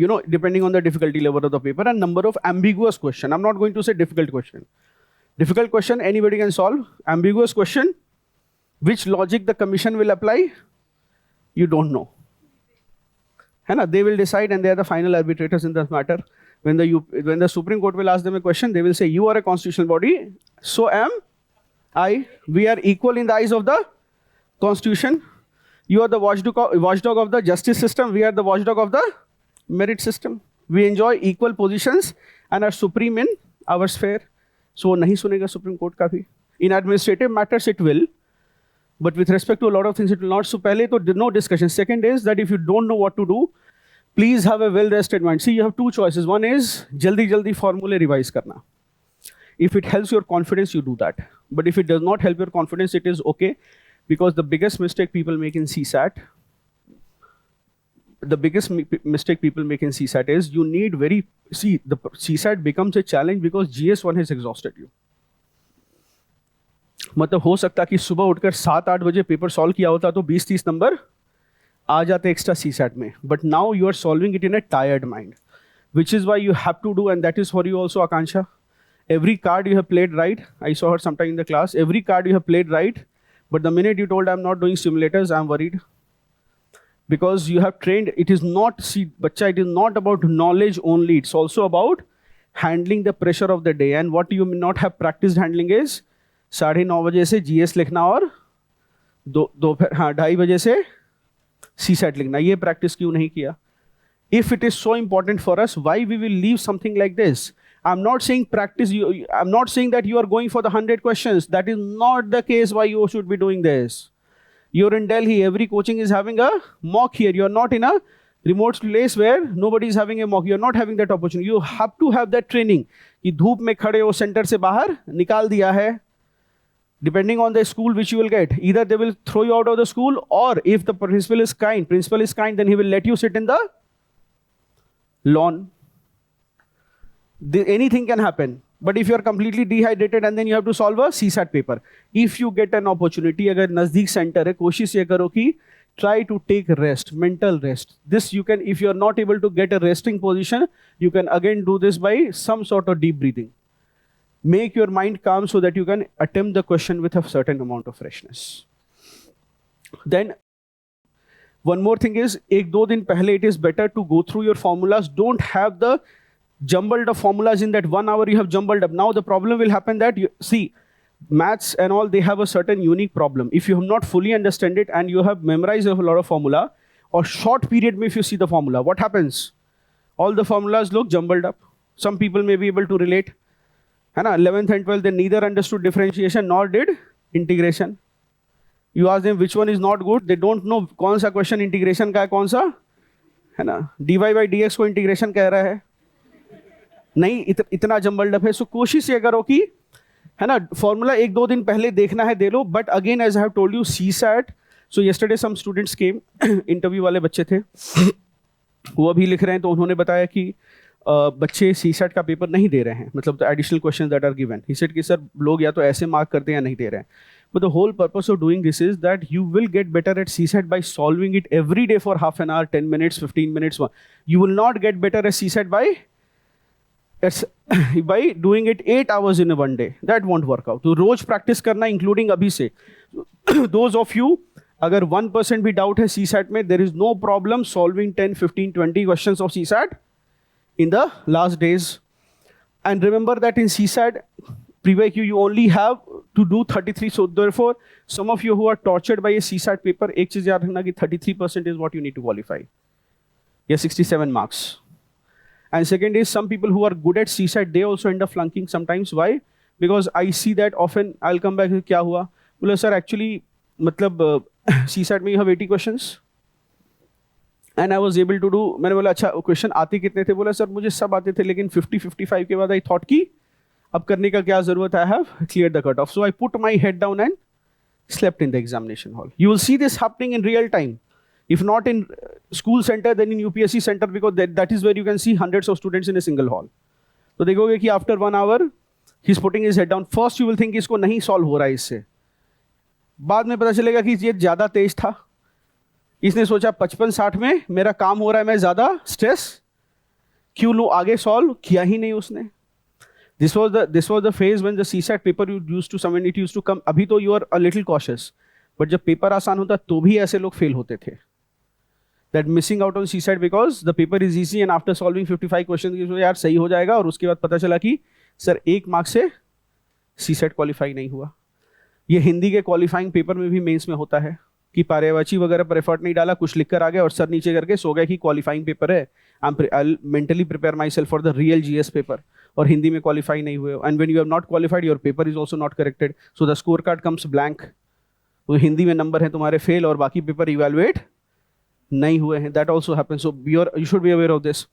You know, depending on the difficulty level of the paper and number of ambiguous question. I'm not going to say difficult question. Difficult question anybody can solve. Ambiguous question, which logic the commission will apply, you don't know. है ना? They will decide and they are the final arbitrators in this matter. when the Supreme Court will ask them a question, they will say, you are a constitutional body, so am I. We are equal in the eyes of the Constitution. You are the watchdog of the justice system. We are the watchdog of the merit system. We enjoy equal positions and are supreme in our sphere. So nahi sunega Supreme Court ka bhi. In administrative matters it will, but with respect to a lot of things it will not. So pehle to no discussion. Second is that if you don't know what to do, please have a well-rested mind. See, you have two choices. One is jaldi formula revise karna. If it helps your confidence, you do that. But if it does not help your confidence, it is okay. Because the biggest mistake people make in CSAT, is you need the CSAT becomes a challenge because GS1 has exhausted you. मतलब हो सकता कि सुबह उठकर 7-8 बजे paper solve किया होता तो 20-30 नंबर आ जाते एक्स्ट्रा CSAT में. But now you are solving it in a tired mind, which is why you have to do, and that is for you also, Akansha. Every card you have played right. I saw her sometime in the class. Every card you have played right. But the minute you told I'm not doing simulators, I'm worried. Because you have trained, it is not about knowledge only. It's also about handling the pressure of the day. And what you may not have practiced handling is 9:30 बजे से GS लिखना और 2:30 बजे से CSAT लिखना. ये practice क्यों नहीं किया? If it is so important for us, why we will leave something like this? I'm not saying practice. I'm not saying that you are going for the 100 questions. That is not the case why you should be doing this. You're in Delhi. Every coaching is having a mock here. You're not in a remote place where nobody is having a mock. You're not having that opportunity. You have to have that training. कि धूप में खड़े हो centre से बाहर निकाल दिया है. Depending on the school which you will get, either they will throw you out of the school, or if the principal is kind, then he will let you sit in the lawn. Anything can happen. But if you are completely dehydrated and then you have to solve a CSAT paper, if you get an opportunity, अगर नजदीक center है, कोशिश ये करो कि try to take rest, mental rest. This you can, if you are not able to get a resting position, you can again do this by some sort of deep breathing. Make your mind calm so that you can attempt the question with a certain amount of freshness. Then one more thing is, 1-2 दिन पहले it is better to go through your formulas. Don't have the jumbled up formulas in that 1 hour you have jumbled up. Now the problem will happen that you see, maths and all, they have a certain unique problem. If you have not fully understand it and you have memorized a lot of formula, or short period if you see the formula, what happens? All the formulas look jumbled up. Some people may be able to relate. 11th and 12th, they neither understood differentiation nor did integration. You ask them which one is not good, they don't know कौन सा question integration का है, कौन सा है ना dy by dx को integration कह रहा है. नहीं, इतना जम्बल्ड अप है. सो कोशिश ये करो कि है ना फॉर्मूला 1-2 दिन पहले देखना है, दे लो. But again as I have told you, CSAT. So yesterday some students came, interview वाले बच्चे थे, वो अभी लिख रहे हैं. तो उन्होंने बताया कि बच्चे CSAT का पेपर नहीं दे रहे हैं, मतलब additional question that are given. He said कि सर लोग या तो ऐसे मार्क करते हैं या नहीं दे रहे हैं. But the whole purpose of doing this is that you will get better at CSAT by solving it every day for half an hour, 10 minutes, 15 minutes. You will not get better at CSAT by doing it 8 hours in a one day. That won't work out. तो रोज practice करना, including अभी से. Those of you, अगर 1% भी doubt है CSAT में, there is no problem solving 10, 15, 20 questions of CSAT in the last days. And remember that in CSAT, pre-VQ, you only have to do 33. So therefore, some of you who are tortured by a CSAT paper, एक चीज याद रखना कि 33% is what you need to qualify. Yeah, 67 marks. And second is, some people who are good at CSAT, they also end up flunking sometimes. Why? Because I see that often. I'll come back. क्या हुआ? बोले sir, actually, मतलब CSAT में you have 80 questions. And I was able to do. मैंने बोला अच्छा question आते कितने थे? बोला सर मुझे सब आते थे, लेकिन 50-55 के बाद I thought कि अब करने का क्या जरूरत है? I have cleared the cutoff. So I put my head down and slept in the examination hall. You will see this happening in real time. If not in school center, then in UPSC center, because that is where you can see hundreds of students in a single hall. तो देखोगे कि after 1 hour, he's putting his head down. First you will think इसको नहीं solve हो रहा है इससे. बाद में पता चलेगा कि ये ज़्यादा तेज था. इसने सोचा 55-60 में मेरा काम हो रहा है, मैं ज़्यादा स्ट्रेस क्यों लूँ, आगे solve किया ही नहीं उसने. This was the phase when the CSAT paper used to come. अभी तो you are a little cautious. But जब पेपर आसान होता तो भी ऐसे लोग फेल होते थे. that missing out on CSAT because the paper is easy and after solving 55 questions यार सही हो जाएगा, और उसके बाद पता चला कि सर 1 मार्क्स से CSAT क्वालिफाई नहीं हुआ। ये हिंदी के क्वालिफाइंग पेपर में भी मेंस में होता है कि पर्यायवाची वगैरह पर एफर्ट नहीं डाला, कुछ लिख कर आ गया और सर नीचे करके सो गए कि क्वालिफाइंग पेपर है, I mentally prepare myself for the real GS paper, और हिंदी में क्वालिफाई नहीं हुए, and when you have not qualified your paper is also not corrected, so the score card comes blank. तो हिंदी में number है तुम्हारे fail और बाकी पेपर इवेलुएट नहीं हुए हैं, that also happen, so you should be aware of this.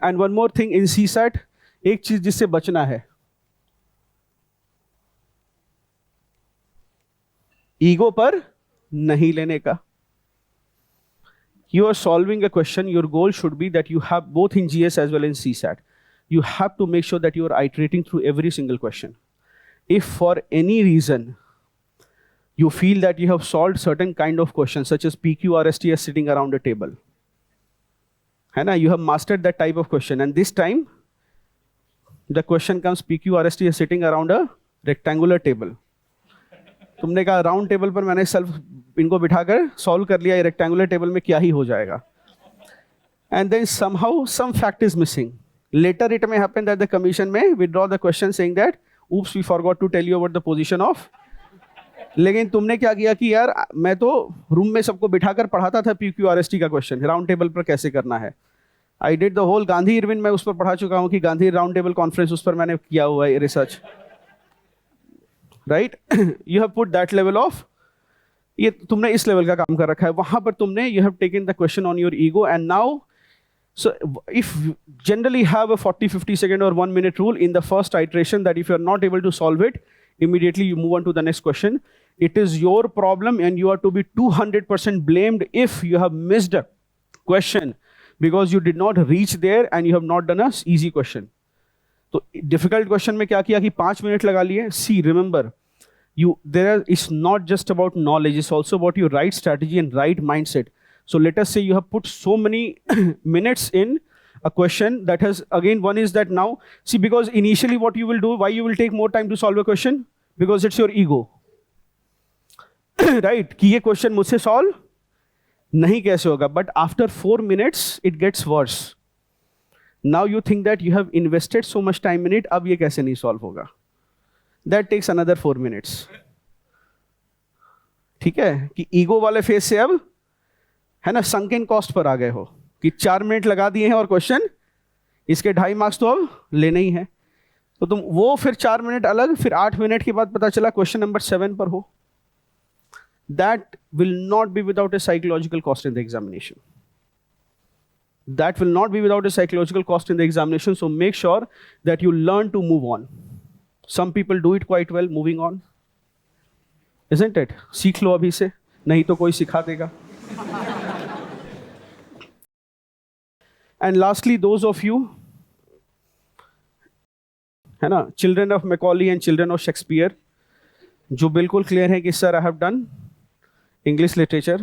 And one more thing in CSAT, एक चीज जिससे बचना है, ईगो पर नहीं लेने का। You are solving a question, your goal should be that you have both in GS as well as CSAT. You have to make sure that you are iterating through every single question. If for any reason you feel that you have solved certain kind of questions such as PQ or STS sitting around a table, you have mastered that type of question, and this time the question comes PQ or STS sitting around a rectangular table. तुमने कहा round table पर मैंने self इनको बिठाकर solve कर लिया, rectangular table में क्या ही हो जाएगा, and then somehow some fact is missing. Later it may happen that the commission may withdraw the question saying that oops we forgot to tell you about the position of, लेकिन तुमने क्या किया कि यार मैं तो रूम में सबको बिठाकर पढ़ाता था PQRST का क्वेश्चन, राउंड टेबल पर कैसे करना है। I did the whole Gandhi Irwin, मैं उस पर पढ़ा चुका हूँ कि गांधी राउंड टेबल कॉन्फ्रेंस, उस पर मैंने किया हुआ है research, right. You have put that level of, ये तुमने इस लेवल का काम कर रखा है, वहां पर तुमने you have taken the question on your ego, and now so if generally have a 40-50 second or 1 minute rule in the first iteration, that if you are not able to solve it immediately, you move on to the next question. It is your problem and you are to be 200% blamed if you have missed a question because you did not reach there and you have not done a easy question. तो difficult question में क्या किया कि 5 minute लगा लिए। See, remember, it's not just about knowledge, it's also about your right strategy and right mindset. So let us say you have put so many minutes in a question that has, again, one is that now, see, because initially what you will do, why you will take more time to solve a question? Because it's your ego. Right? कि ये question मुझसे solve नहीं कैसे होगा, but after 4 minutes, it gets worse. Now you think that you have invested so much time in it, अब ये कैसे नहीं solve होगा? That takes another 4 minutes. ठीक है? कि ego वाले phase से अब है ना संक इन कॉस्ट पर आ गए हो कि 4 मिनट लगा दिए हैं और क्वेश्चन इसके 2.5 मार्क्स तो अब लेने ही है, तो तुम वो फिर 4 मिनट अलग, फिर 8 मिनट के बाद पता चला क्वेश्चन नंबर 7 पर हो। That will not be without a psychological cost in the examination, that will not be without a psychological cost in the examination, so make sure that you learn to move on. Some people do it quite well moving on, isn't it? सीख लो अभी से, नहीं तो कोई सिखा देगा। And lastly, those of you, है ना, children of Macaulay and children of Shakespeare, जो बिल्कुल clear है कि sir I have done English literature,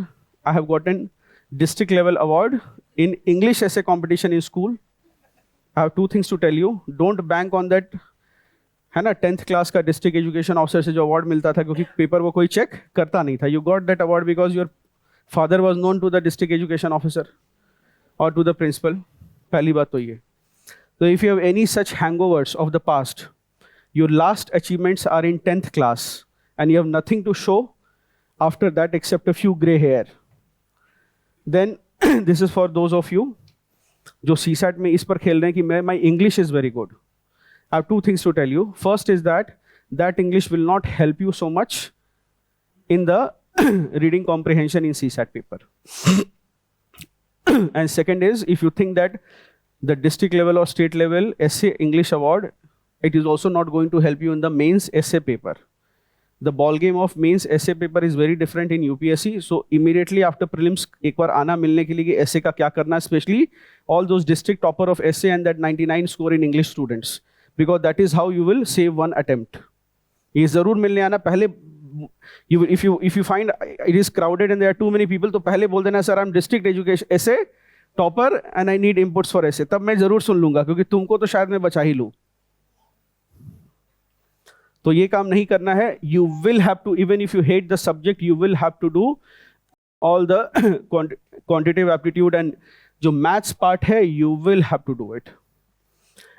I have gotten district level award in English essay competition in school. I have 2 things to tell you. Don't bank on that, है ना, 10th class का district education officer से जो award मिलता था क्योंकि paper वो कोई check करता नहीं था. You got that award because your father was known to the district education officer or to the principal. पहली बात तो ये. So if you have any such hangovers of the past, your last achievements are in 10th class and you have nothing to show after that except a few gray hair, then this is for those of you जो CSAT में इस पर खेल रहे हैं कि my English is very good. I have 2 things to tell you. First is that English will not help you so much in the reading comprehension in CSAT paper. And second is, if you think that the district level or state level essay English award, it is also not going to help you in the mains essay paper. The ball game of mains essay paper is very different in UPSC. So immediately after prelims, एक बार आना मिलने के लिए कि essay का क्या करना, especially all those district topper of essay and that 99 score in English students, because that is how you will save 1 attempt. ये जरूर मिलने आना पहले. If you find it is crowded and there are too many people, तो पहले बोल देना sir I'm district education essay topper and I need inputs for essay. तब मैं जरूर सुन लूंगा क्योंकि तुमको तो शायद मैं बचा ही लूं. तो ये काम नहीं करना है. You will have to, even if you hate the subject, you will have to do all the quantitative aptitude and जो maths part है, you will have to do it.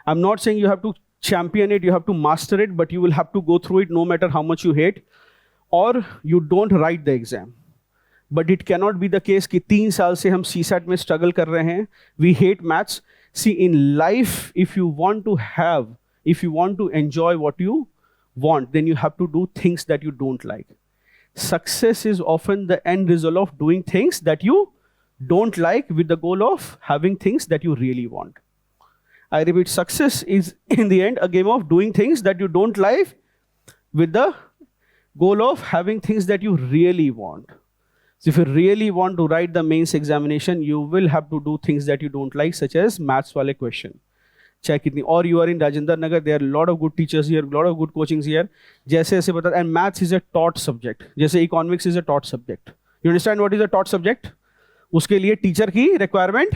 I'm not saying you have to champion it, you have to master it, but you will have to go through it no matter how much you hate, or you don't write the exam. But it cannot be the case कि 3 साल से हम CSAT में struggle कर रहे हैं, we hate maths. See, in life, if you want to enjoy what you want, then you have to do things that you don't like. Success is often the end result of doing things that you don't like with the goal of having things that you really want. I repeat, success is in the end a game of doing things that you don't like with the goal of having things that you really want. So if you really want to write the mains examination, you will have to do things that you don't like, such as maths wale question. चाहे कितनी, or you are in Rajendra Nagar, there are a lot of good teachers here, a lot of good coachings here. जैसे ऐसे बता, and maths is a taught subject. जैसे economics is a taught subject. You understand what is a taught subject? उसके लिए teacher की requirement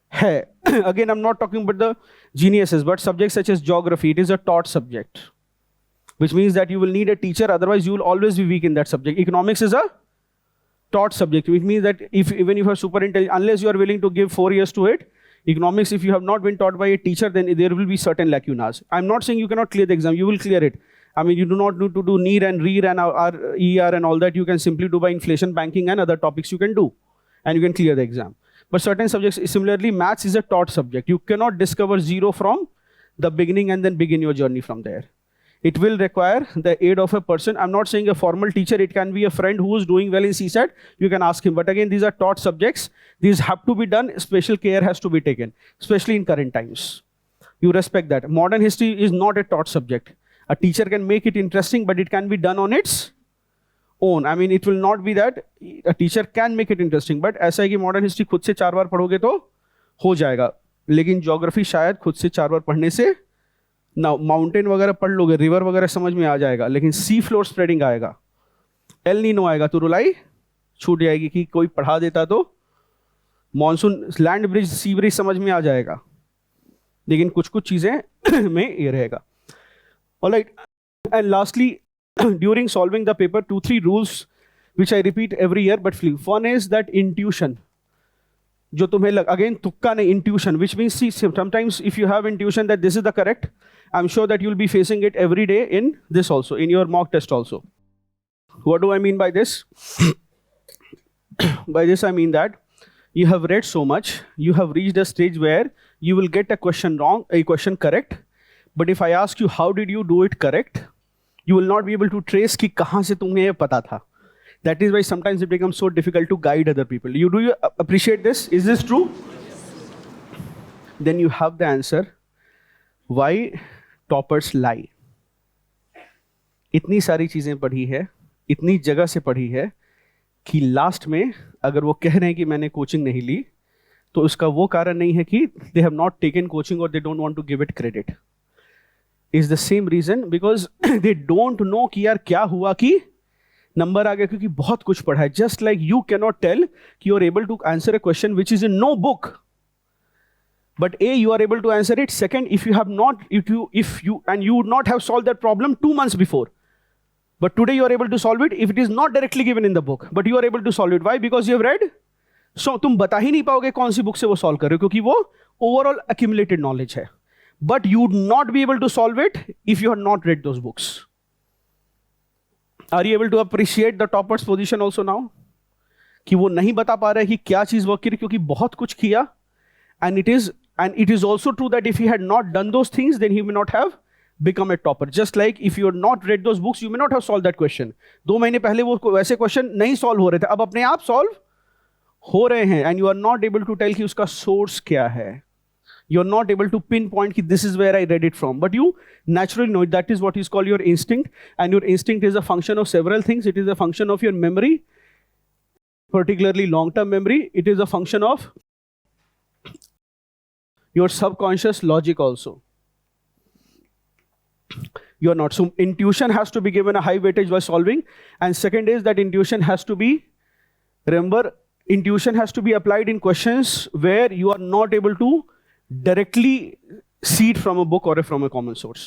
है. Again, I'm not talking about the geniuses, but subjects such as geography, it is a taught subject, which means that you will need a teacher, otherwise you will always be weak in that subject. Economics is a taught subject, which means that even if you are super intelligent, unless you are willing to give 4 years to it, economics, if you have not been taught by a teacher, then there will be certain lacunas. I'm not saying you cannot clear the exam, you will clear it. I mean, you do not need to do NEER and REER and ER and all that. You can simply do by inflation, banking and other topics you can do, and you can clear the exam. But certain subjects, similarly, maths is a taught subject. You cannot discover zero from the beginning and then begin your journey from there. It will require the aid of a person. I'm not saying a formal teacher. It can be a friend who is doing well in CSAT. You can ask him. But again, these are taught subjects. These have to be done. Special care has to be taken, especially in current times. You respect that. Modern history is not a taught subject. A teacher can make it interesting, but it can be done on its own. I mean, it will not be that a teacher can make it interesting, but ऐसा है कि modern history खुद से 4 बार पढ़ोगे तो हो जाएगा. लेकिन geography शायद खुद से 4 बार पढ़ने से ना माउंटेन वगैरह पढ़ लोगे, रिवर वगैरह समझ में आ जाएगा, लेकिन सी फ्लोर स्प्रेडिंग आएगा, एल नीनो आएगा तो रुलाई छूट जाएगी कि कोई पढ़ा देता तो मॉनसून लैंड ब्रिज सी ब्रिज समझ में आ जाएगा, लेकिन कुछ कुछ चीजें में ये रहेगा. Alright, and lastly during solving the paper 2-3 rules which I repeat every year but फ्ली. वन इज दैट इंट्यूशन, जो तुम्हें अगेन तुक्का नहीं, intuition, which means see sometimes if you have intuition that this is the correct, I'm sure that you'll be facing it every day in this also, in your mock test also. What do I mean by this? By this I mean that you have read so much, you have reached a stage where you will get a question wrong, a question correct. But if I ask you how did you do it correct, you will not be able to trace कि कहाँ से तुम्हें ये पता था. That is why sometimes it becomes so difficult to guide other people. Do you appreciate this? Is this true? Then you have the answer. Why toppers lie. इतनी सारी चीजें पढ़ी है, इतनी जगह से पढ़ी है कि लास्ट में अगर वो कह रहे हैं कि मैंने कोचिंग नहीं ली, तो उसका वो कारण नहीं है कि they have not taken coaching और they don't want to give it credit. Is the same reason because they don't know कि यार क्या हुआ कि नंबर आ गया, क्योंकि बहुत कुछ पढ़ा है. Just like you can not tell कि you are able to answer a question which is in no book. But A, you are able to answer it. Second, if you have not, and you would not have solved that problem 2 months before, but today you are able to solve it if it is not directly given in the book, but you are able to solve it. Why? Because you have read. So तुम बता ही नहीं पाओगे कौन सी book से वो solve कर रहे हो, क्योंकि वो overall accumulated knowledge है. But you would not be able to solve it if you had not read those books. Are you able to appreciate the topper's position also now? कि वो नहीं बता पा रहा है कि क्या चीज वर्क करी, क्योंकि बहुत कुछ किया. And it is also true that if he had not done those things, then he may not have become a topper. Just like if you had not read those books, you may not have solved that question. 2 महीने पहले वो वैसे question नहीं solve हो रहे थे, अब अपने आप सॉल्व हो रहे हैं. And you are not able to tell कि उसका सोर्स क्या है. You are not able to pinpoint कि this is where I read it from. But you naturally know it. That is what is called your instinct. And your instinct is a function of several things. It is a function of your memory, particularly long-term memory. It is a function of your subconscious logic also. You are not. So intuition has to be given a high weightage while solving. And second is that intuition has to be, remember, intuition has to be applied in questions where you are not able to directly see it from a book or from a common source.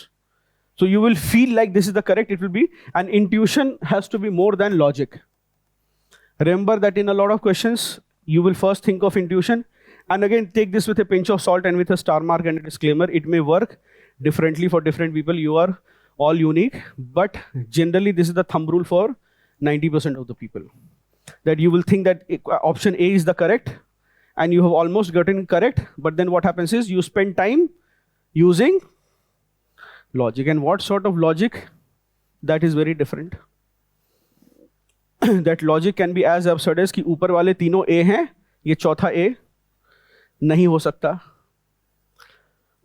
So you will feel like this is the correct, it will be, and intuition has to be more than logic. Remember that in a lot of questions, you will first think of intuition. And again, take this with a pinch of salt and with a star mark and a disclaimer. It may work differently for different people. You are all unique. But generally, this is the thumb rule for 90% of the people. That you will think that option A is the correct, and you have almost gotten it correct. But then what happens is you spend time using logic. And what sort of logic? That is very different. That logic can be as absurd as कि ऊपर वाले तीनों A हैं, ये चौथा A नहीं हो सकता.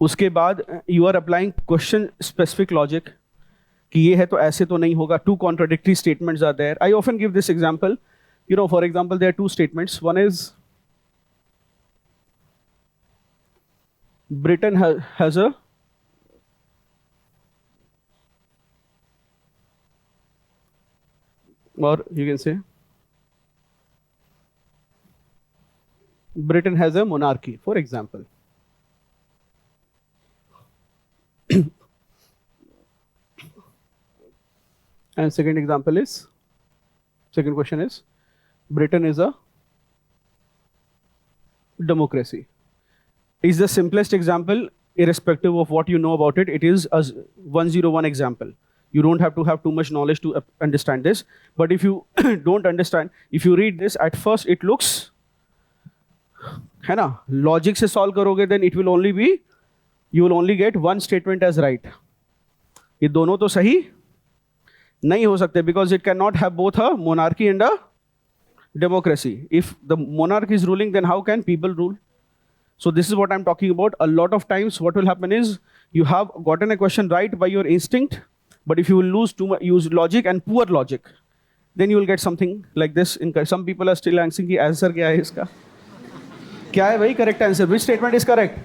उसके बाद you are applying question specific logic कि ये है तो ऐसे तो नहीं होगा. Two contradictory statements are there. I often give this example. You know, for example, there are two statements. One is Britain has a or you can say Britain has a monarchy, for example. And second question is Britain is a democracy. Is the simplest example, irrespective of what you know about it. It is a 101 example. You don't have to have too much knowledge to understand this. But if you don't understand, if you read this, at first it looks, है ना, logic से solve करोगे, then it will only be, you will only get one statement as right. ये दोनों तो सही नहीं हो सकते, because it cannot have both a monarchy and a democracy. If the monarch is ruling, then how can people rule? So this is what I'm talking about. A lot of times what will happen is you have gotten a question right by your instinct, but if you will use logic and poor logic, then you will get something like this. Some people are still answering कि answer क्या है इसका? क्या है भाई correct answer? Which statement is correct?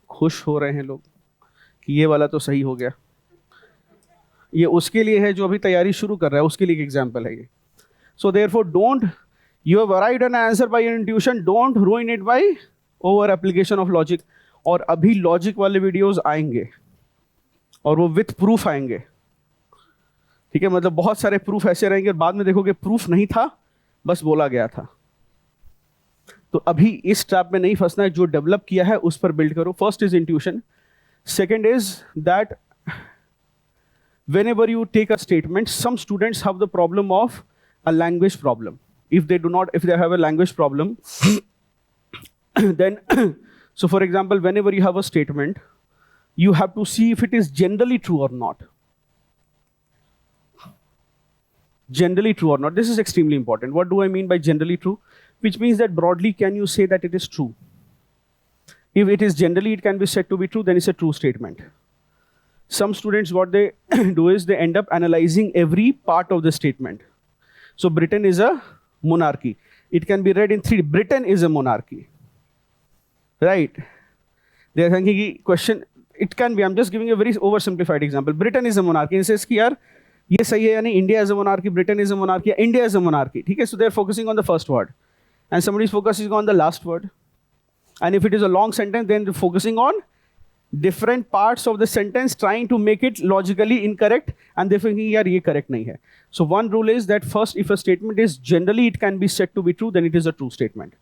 खुश हो रहे हैं लोग कि ये वाला तो सही हो गया. ये उसके लिए है जो अभी तैयारी शुरू कर रहा है, उसके लिए एक एग्जाम्पल है ये. So therefore, you have arrived at an answer by your intuition, don't ruin it by over application of logic. और अभी लॉजिक वाले वीडियोस आएंगे और वो विथ प्रूफ आएंगे. ठीक है, मतलब बहुत सारे प्रूफ ऐसे रहेंगे और बाद में देखोगे प्रूफ नहीं था, बस बोला गया था. तो अभी इस ट्रैप में नहीं फंसना है. जो डेवलप किया है उस पर बिल्ड करो. First is intuition. Second is that whenever you take a statement, some students have the problem of a language problem. If they have a language problem, then, so for example, whenever you have a statement, you have to see if it is generally true or not. Generally true or not. This is extremely important. What do I mean by generally true? Which means that broadly, can you say that it is true? If it is generally, it can be said to be true, then it's a true statement. Some students, what they do is they end up analyzing every part of the statement. So Britain is a monarchy. It can be read in three. Britain is a monarchy. Right? They are thinking question, it can be, I'm just giving a very oversimplified example. Britain is a monarchy. It says कि यार ये सही है यानी India is a monarchy, Britain is a monarchy, India is a monarchy. ठीक है? So they're focusing on the first word. And somebody is focusing on the last word. And if it is a long sentence, then they're focusing on different parts of the sentence, trying to make it logically incorrect, and they're thinking, yaar, ye correct nahi hai. So one rule is that first, if a statement is generally it can be said to be true, then it is a true statement.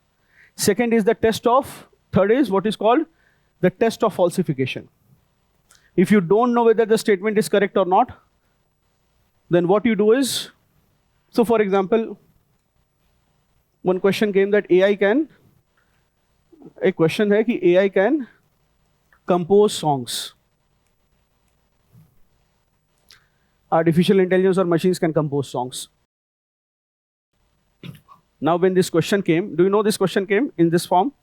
Second is the test of, third is what is called the test of falsification. If you don't know whether the statement is correct or not, then what you do is, so for example, one question came that AI can, a question hai ki AI can compose songs. Artificial intelligence or machines can compose songs. Now when this question came, do you know this question came in this form?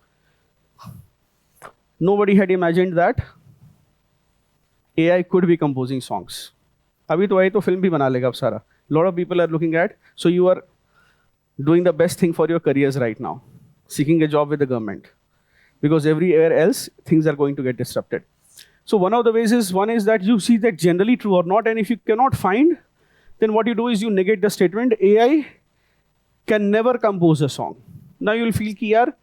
Nobody had imagined that AI could be composing songs. अभी तो AI तो film भी बना लेगा अब सारा. Lot of people are looking at, so you are doing the best thing for your careers right now, seeking a job with the government. Because everywhere else, things are going to get disrupted. So one of the ways is, one is that you see that generally true or not, and if you cannot find, then what you do is you negate the statement, AI can never compose a song. Now you'll feel ki yaar,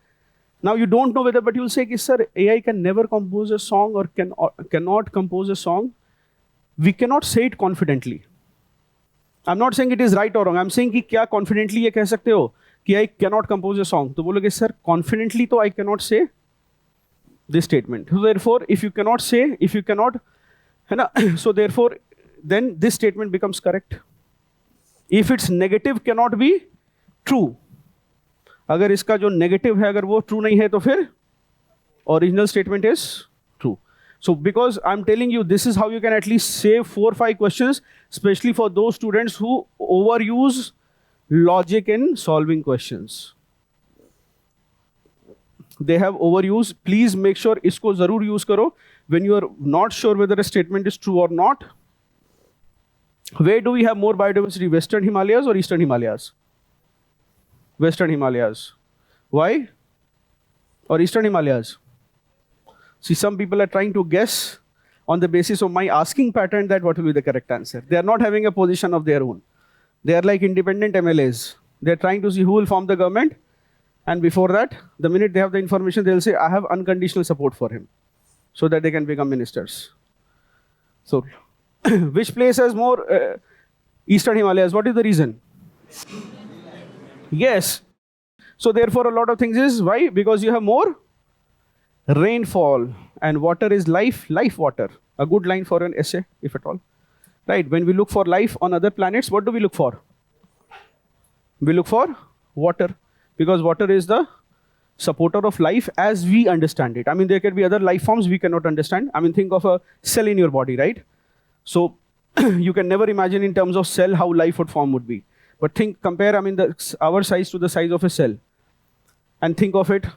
now you don't know whether, but you'll say ki sir, AI can never compose a song or cannot compose a song. We cannot say it confidently. I am not saying it is right और wrong, I am saying कि क्या confidently ये कह सकते हो कि I can not compose a song? तो बोलोगे सर कॉन्फिडेंटली तो आई कैन नॉट से this statement. So therefore if you cannot say, if you cannot, है ना, so therefore then this statement becomes correct. If its negative cannot be true, अगर इसका जो negative है अगर वो ट्रू नहीं है तो फिर original statement is true. So because I'm telling you, this is how you can at least save 4 or 5 questions, especially for those students who overuse logic in solving questions. They have overused. Please make sure इसको जरूर use करो when you are not sure whether a statement is true or not. Where do we have more biodiversity, Western Himalayas or Eastern Himalayas? Western Himalayas. Why? Or Eastern Himalayas? See, some people are trying to guess on the basis of my asking pattern that what will be the correct answer. They are not having a position of their own. They are like independent MLAs. They are trying to see who will form the government. And before that, the minute they have the information, they'll say, I have unconditional support for him, so that they can become ministers. So, which place has more Eastern Himalayas? What is the reason? Yes. So therefore, a lot of things is why? Because you have more rainfall, and water is life, life water. A good line for an essay, if at all. Right? When we look for life on other planets, what do we look for? We look for water. Because water is the supporter of life as we understand it. I mean, there can be other life forms we cannot understand. I mean, think of a cell in your body, right? So you can never imagine in terms of cell how life would form would be. But compare, I mean, our size to the size of a cell. And think of it,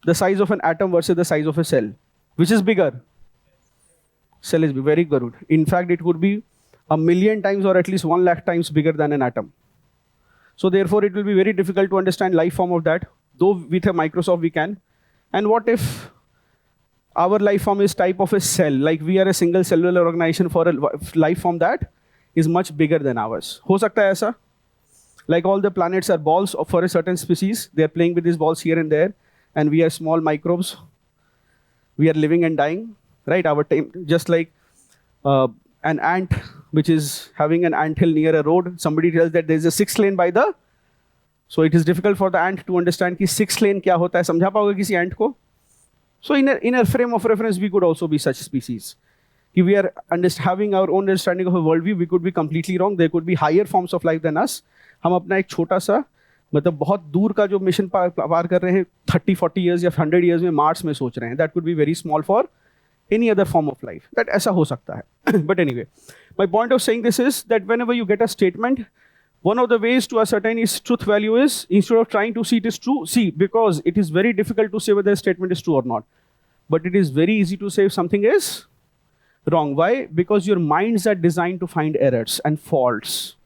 the size of an atom versus the size of a cell. Which is bigger? Cell is very good. In fact, it would be 1,000,000 times or at least 1,00,000 times bigger than an atom. So therefore, it will be very difficult to understand life form of that, though with a microscope we can. And what if our life form is type of a cell, like we are a single cellular organization for a life form that is much bigger than ours? हो सकता है ऐसा? Like all the planets are balls for a certain species, they are playing with these balls here and there, and we are small microbes. We are living and dying, right? Our time, just like an ant which is having an anthill near a road, somebody tells that there is a 6th lane by the, so it is difficult for the ant to understand कि 6th lane क्या होता है. समझा पाओगे किसी ant को? So in a frame of reference, we could also be such species. If we are having our own understanding of a worldview, we could be completely wrong. There could be higher forms of life than us. हम अपना एक छोटा सा, मतलब बहुत दूर का जो मिशन पार कर रहे हैं 30-40 years या 100 years में मार्स में सोच रहे हैं. That could be very small for any other form of life. That ऐसा हो सकता है. But anyway, my point of saying this is that whenever you get a statement, one of the ways to ascertain its truth value is, instead of trying to see it is true, see, because it is very difficult to say whether a statement is true or not. But it is very easy to say if something is wrong. Why? Because your minds are designed to find errors and faults.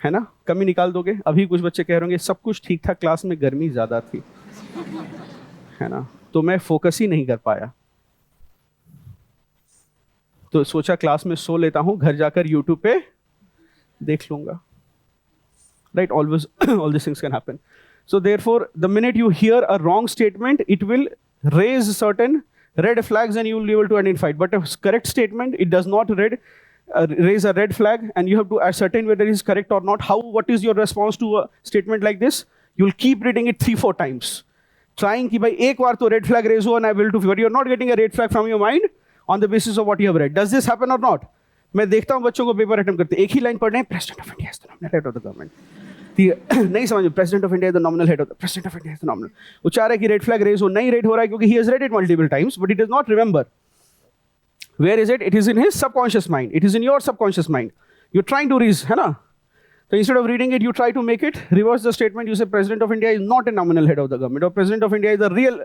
है ना? कमी निकाल दोगे. अभी कुछ बच्चे कह रहे होंगे सब कुछ ठीक था, क्लास में गर्मी ज़्यादा थी. है ना? तो मैं फोकस ही नहीं कर पाया. तो सोचा क्लास में सो लेता हूँ, घर जाकर यूट्यूब पे देख लूंगा. Right? Always, all these things can happen. So therefore, the minute you hear a wrong statement, it will raise certain red flags and you will be able to identify it. But a correct statement, it does not raise a red flag, and you have to ascertain whether it is correct or not. What is your response to a statement like this? You will keep reading it 3-4 times. Trying कि भाई एक बार तो red flag raise हो and I will do, but you are not getting a red flag from your mind on the basis of what you have read. Does this happen or not? मैं देखता हूँ बच्चों को paper attempt करते, एक ही line पढ़ रहे हैं, president of India is the nominal head of the government. नहीं समझ में, president of India is the nominal head of the, president of India is the nominal. वो चाह रहा है कि रेड फ्लैग रेज हो, नहीं रेड हो रहा है क्योंकि he has read it multiple times, but he does not remember. Where is it? It is in his subconscious mind. It is in your subconscious mind. You are trying to reach, है ना? So instead of reading it, you try to make it, reverse the statement. You say President of India is not a nominal head of the government, or President of India is the real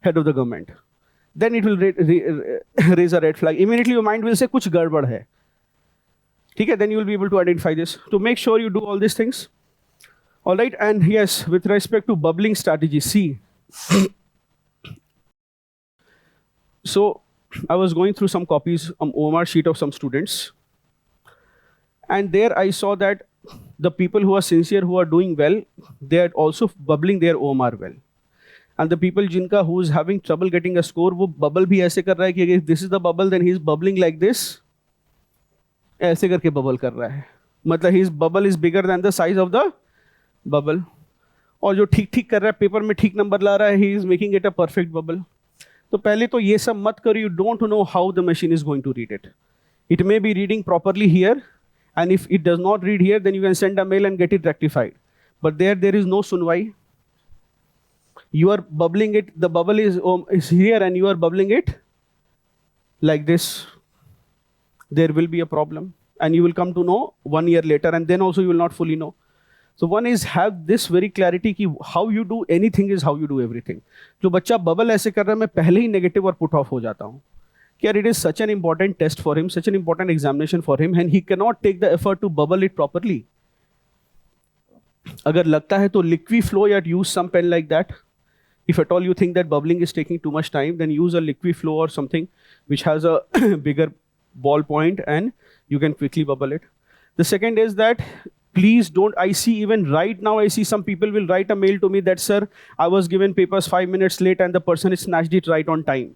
head of the government. Then it will raise a red flag. Immediately your mind will say कुछ गड़बड़ है. ठीक है? Then you will be able to identify this. To make sure you do all these things. All right, and yes, with respect to bubbling strategy, see. So I was going through some copies on OMR sheet of some students, and there I saw that the people who are sincere, who are doing well, they are also bubbling their OMR well. And the people जिनका who is having trouble getting a score, वो bubble भी ऐसे कर रहा है कि if this is the bubble, then he is bubbling like this. ऐसे करके bubble कर रहा है. मतलब his bubble is bigger than the size of the bubble. और जो ठीक ठीक कर रहा है पेपर में ठीक नंबर ला रहा है, he is making it a perfect bubble. तो पहले तो ये सब मत करो. You don't know how the machine is going to read it. It may be reading properly here, and if it does not read here, then you can send a mail and get it rectified. But there is no sunwai. You are bubbling it, the bubble is here and you are bubbling it like this. There will be a problem, and you will come to know 1 year later, and then also you will not fully know. So one is have this very clarity कि how you do anything is how you do everything. जो बच्चा bubble ऐसे कर रहा है, मैं पहले ही negative और पुट ऑफ हो जाता हूँ कि यार it is such an important test for him, such an important examination for him, and he cannot take the effort to bubble it properly. अगर लगता है तो liquid-flow या use some pen like that. If at all you think that bubbling is taking too much time, then use a liquid-flow or something which has a bigger ball point and you can quickly bubble it. The second is that please don't, I see even right now, I see some people will write a mail to me that, sir, I was given papers 5 minutes late and the person has snatched it right on time.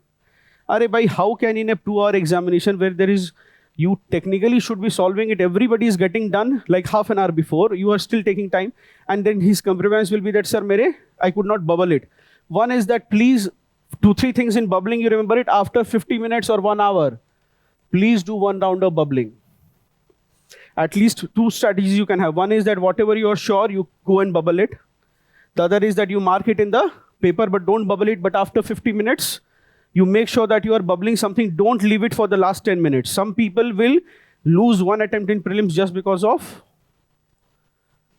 Arey bhai, how can in a 2-hour examination where there is, you technically should be solving it, everybody is getting done like half an hour before, you are still taking time, and then his compromise will be that, sir, I could not bubble it. One is that please, 2-3 things in bubbling, you remember it, after 50 minutes or 1 hour, please do 1 round of bubbling. At least 2 strategies you can have. One is that whatever you are sure, you go and bubble it. The other is that you mark it in the paper, but don't bubble it. But after 50 minutes, you make sure that you are bubbling something. Don't leave it for the last 10 minutes. Some people will lose 1 attempt in prelims just because of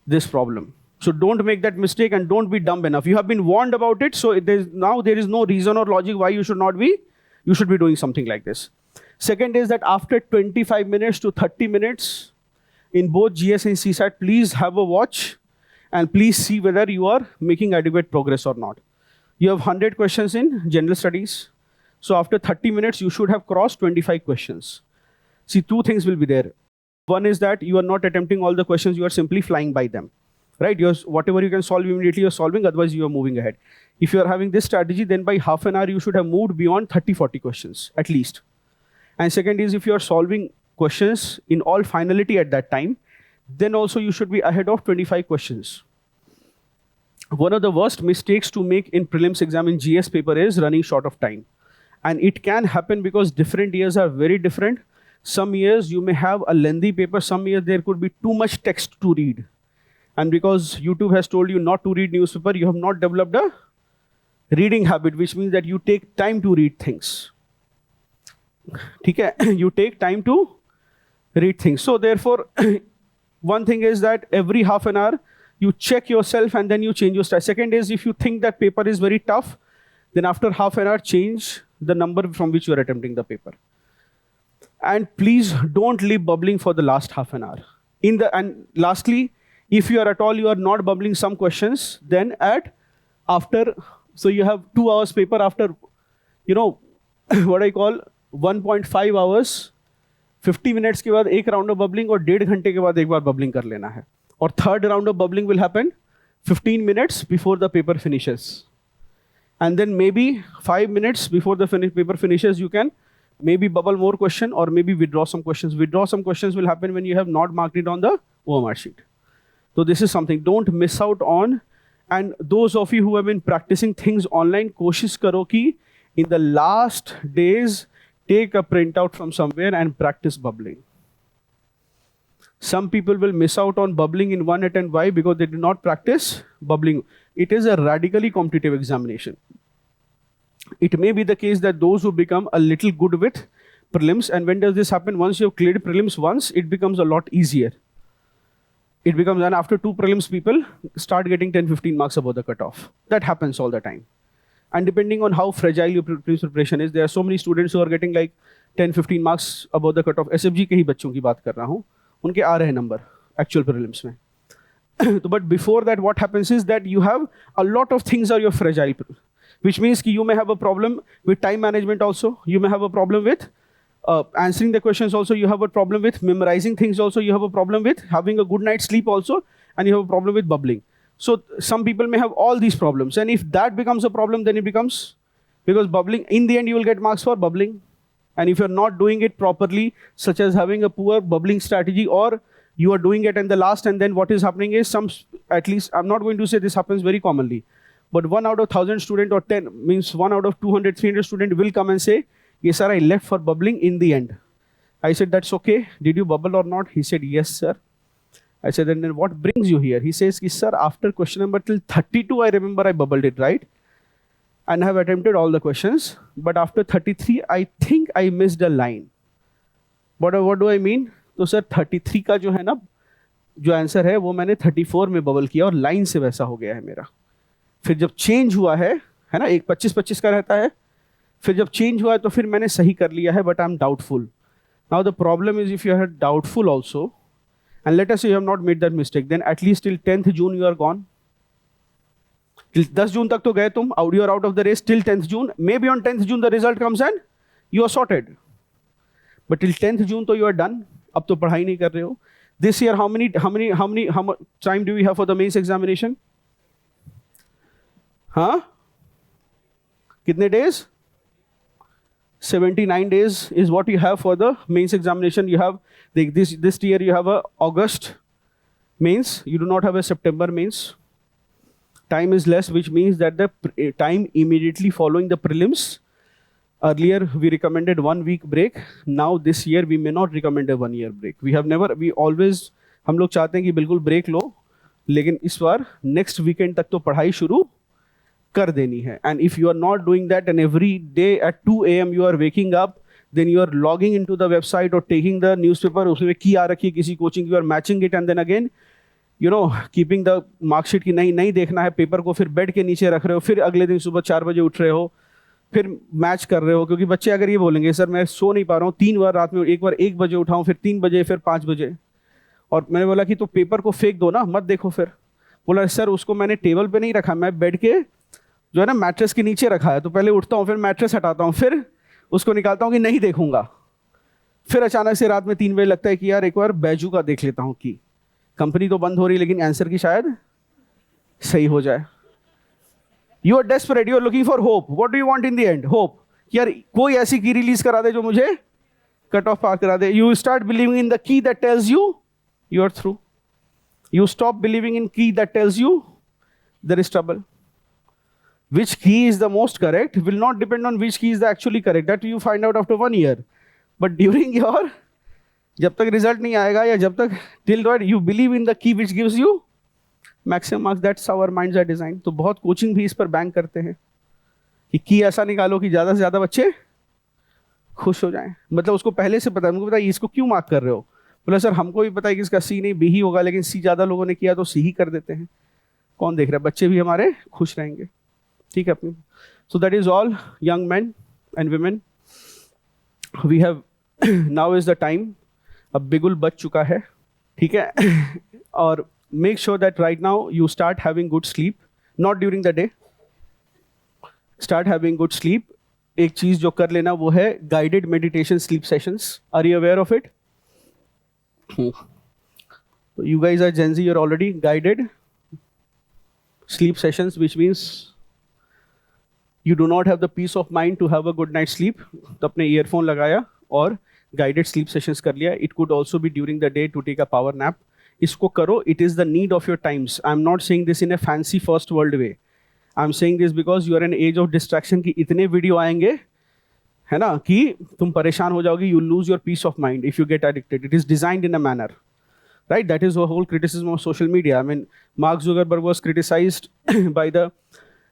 this problem. So don't make that mistake and don't be dumb enough. You have been warned about it, so now there is no reason or logic why you should not be. You should be doing something like this. Second is that after 25 minutes to 30 minutes, in both GS and CSAT, please have a watch and please see whether you are making adequate progress or not. You have 100 questions in general studies. So after 30 minutes, you should have crossed 25 questions. See, 2 things will be there. One is that you are not attempting all the questions, you are simply flying by them. Right? Whatever you can solve immediately, you're solving, otherwise you are moving ahead. If you are having this strategy, then by half an hour, you should have moved beyond 30-40 questions, at least. And second is, if you are solving questions in all finality at that time, then also you should be ahead of 25 questions. One of the worst mistakes to make in prelims exam in GS paper is running short of time. And it can happen because different years are very different. Some years you may have a lengthy paper, some years there could be too much text to read. And because YouTube has told you not to read newspaper, you have not developed a reading habit, which means that you take time to read things. Okay? You take time to read things. So therefore, one thing is that every half an hour, you check yourself and then you change your style. Second is, if you think that paper is very tough, then after half an hour, change the number from which you are attempting the paper. And please don't leave bubbling for the last half an hour. And lastly, if you are at all, you are not bubbling some questions, then so you have 2 hours paper after, what I call 1.5 hours, 50 minutes के बाद एक round of bubbling और 1.5 घंटे के बाद एक बार bubbling कर लेना है. और third round of bubbling will happen 15 minutes before the paper finishes. And then maybe 5 minutes before the paper finishes, you can maybe bubble more question or maybe withdraw some questions. Withdraw some questions will happen when you have not marked it on the OMR sheet. So this is something, don't miss out on. And those of you who have been practicing things online, कोशिश करो कि in the last days, take a printout from somewhere and practice bubbling. Some people will miss out on bubbling in one attempt. Why? Because they do not practice bubbling. It is a radically competitive examination. It may be the case that those who become a little good with prelims, and when does this happen? Once you have cleared prelims once, it becomes a lot easier. It becomes, and after 2 prelims, people start getting 10-15 marks above the cutoff. That happens all the time. And depending on how fragile your prelims preparation is, there are so many students who are getting like 10-15 marks above the cutoff. SFG के ही बच्चों की बात कर रहा हूँ, उनके आ रहे हैं number actual prelims में. But before that, what happens is that you have a lot of things are your fragile, which means कि you may have a problem with time management also. You may have a problem with answering the questions also. You have a problem with memorizing things also. You have a problem with having a good night's sleep also. And you have a problem with bubbling. So some people may have all these problems. And if that becomes a problem, then it becomes, because bubbling, in the end, you will get marks for bubbling. And if you're not doing it properly, such as having a poor bubbling strategy or you are doing it in the last, and then what is happening is at least, I'm not going to say this happens very commonly, but 1 out of 1,000 student or 10 means 1 out of 200, 300 student will come and say, yes sir, I left for bubbling in the end. I said, that's okay. Did you bubble or not? He said, yes sir. I said, and then what brings you here? He says, sir, after question number till 32, I remember I bubbled it, right? And I have attempted all the questions, but after 33, I think I missed a line. But what do I mean? तो sir 33 का जो है ना, जो answer है वो मैंने 34 में बबल किया और लाइन से वैसा हो गया है मेरा. फिर जब चेंज हुआ है ना, एक 25-25 का रहता है, फिर जब चेंज हुआ है तो फिर मैंने सही कर लिया है, but I am doubtful. Now the problem is if you are doubtful also, and let us say you have not made that mistake, then at least till 10th June you are gone. Till 10 June तक तो गए तुम, you are out of the race till 10th June. Maybe on 10th June the result comes and you are sorted. But till 10th June तो you are done. अब तो पढ़ाई नहीं कर रहे हो. This year how much time do we have for the mains examination? हाँ? कितने days? 79 days is what you have for the mains examination. You have this year you have a August mains. You do not have a September mains. Time is less, which means that the time immediately following the prelims, earlier we recommended 1 week break. Now this year we may not recommend a 1 year break. We always, हम लोग चाहते हैं कि बिल्कुल break लो, लेकिन इस बार next weekend तक तो पढ़ाई शुरू कर देनी है. And if you are not doing that and every day at 2 AM you are waking up, then you are logging into the website or taking the newspaper, उसमें की आ रखी है किसी coaching, you are matching it and then again keeping the marksheet की नहीं देखना है paper को, फिर बेड के नीचे रख रहे हो, फिर अगले दिन सुबह 4 बजे उठ रहे हो, फिर मैच कर रहे हो. क्योंकि बच्चे अगर ये बोलेंगे सर मैं सो नहीं पा रहा हूँ, 3 बार रात में, एक बार 1 बजे उठाऊँ, फिर 3 बजे, फिर 5 बजे, और मैंने बोला कि तो पेपर को फेंक दो ना, मत देखो. फिर बोला सर उसको मैंने टेबल पे नहीं रखा, मैं बेड के जो है ना मैट्रेस के नीचे रखा है, तो पहले उठता हूँ, फिर मैट्रेस हटाता हूँ, फिर उसको निकालता हूँ कि नहीं देखूंगा. फिर अचानक से रात में 3 बजे लगता है कि यार एक बार बैजू का देख लेता हूँ कि कंपनी तो बंद हो रही लेकिन आंसर की शायद सही हो जाए. You are desperate, you are looking for hope. What do you want in the end? Hope. यार कोई ऐसी की रिलीज करा दे जो मुझे कट ऑफ पार करा दे. You start believing in the key that tells you you are through. You stop believing in key that tells you there is trouble. Which key is the most correct will not depend on which key is the actually correct. That you find out after 1 year. But during your, जब तक result नहीं आएगा या जब तक till you believe in the key which gives you maximum marks, that's how our minds are designed. तो बहुत coaching भी इस पर बैंक करते हैं कि की ऐसा निकालो कि ज़्यादा से ज़्यादा बच्चे खुश हो जाएं. मतलब उसको पहले से पता है, उनको पता है इसको क्यों मार्क कर रहे हो. बोला सर हमको भी पता है कि इसका सी नहीं बी ही होगा, लेकिन सी ज़्यादा लोगों ने किया तो सी ही कर देते हैं. कौन देख रहा है? बच्चे भी हमारे खुश रहेंगे. ठीक है अपनी. So that is all young man and women. We have now is the time. अब बिगुल बच चुका है, ठीक है. और make sure that right now you start having good sleep, not during the day. Start having good sleep. एक चीज जो कर लेना वो है guided meditation sleep sessions. Are you aware of it? You guys are Gen Z, you're already guided sleep sessions, which means you do not have the peace of mind to have a good night sleep. तो अपने earphone लगाया और guided sleep sessions कर लिया. It could also be during the day to take a power nap. इसको करो. It is the need of your times. I'm not saying this in a fancy first world way. I'm saying this because you are in an age of distraction कि इतने video आएंगे है ना कि तुम परेशान हो जाओगे. You lose your peace of mind if you get addicted. It is designed in a manner, right? That is the whole criticism of social media. I mean, Mark Zuckerberg was criticized by the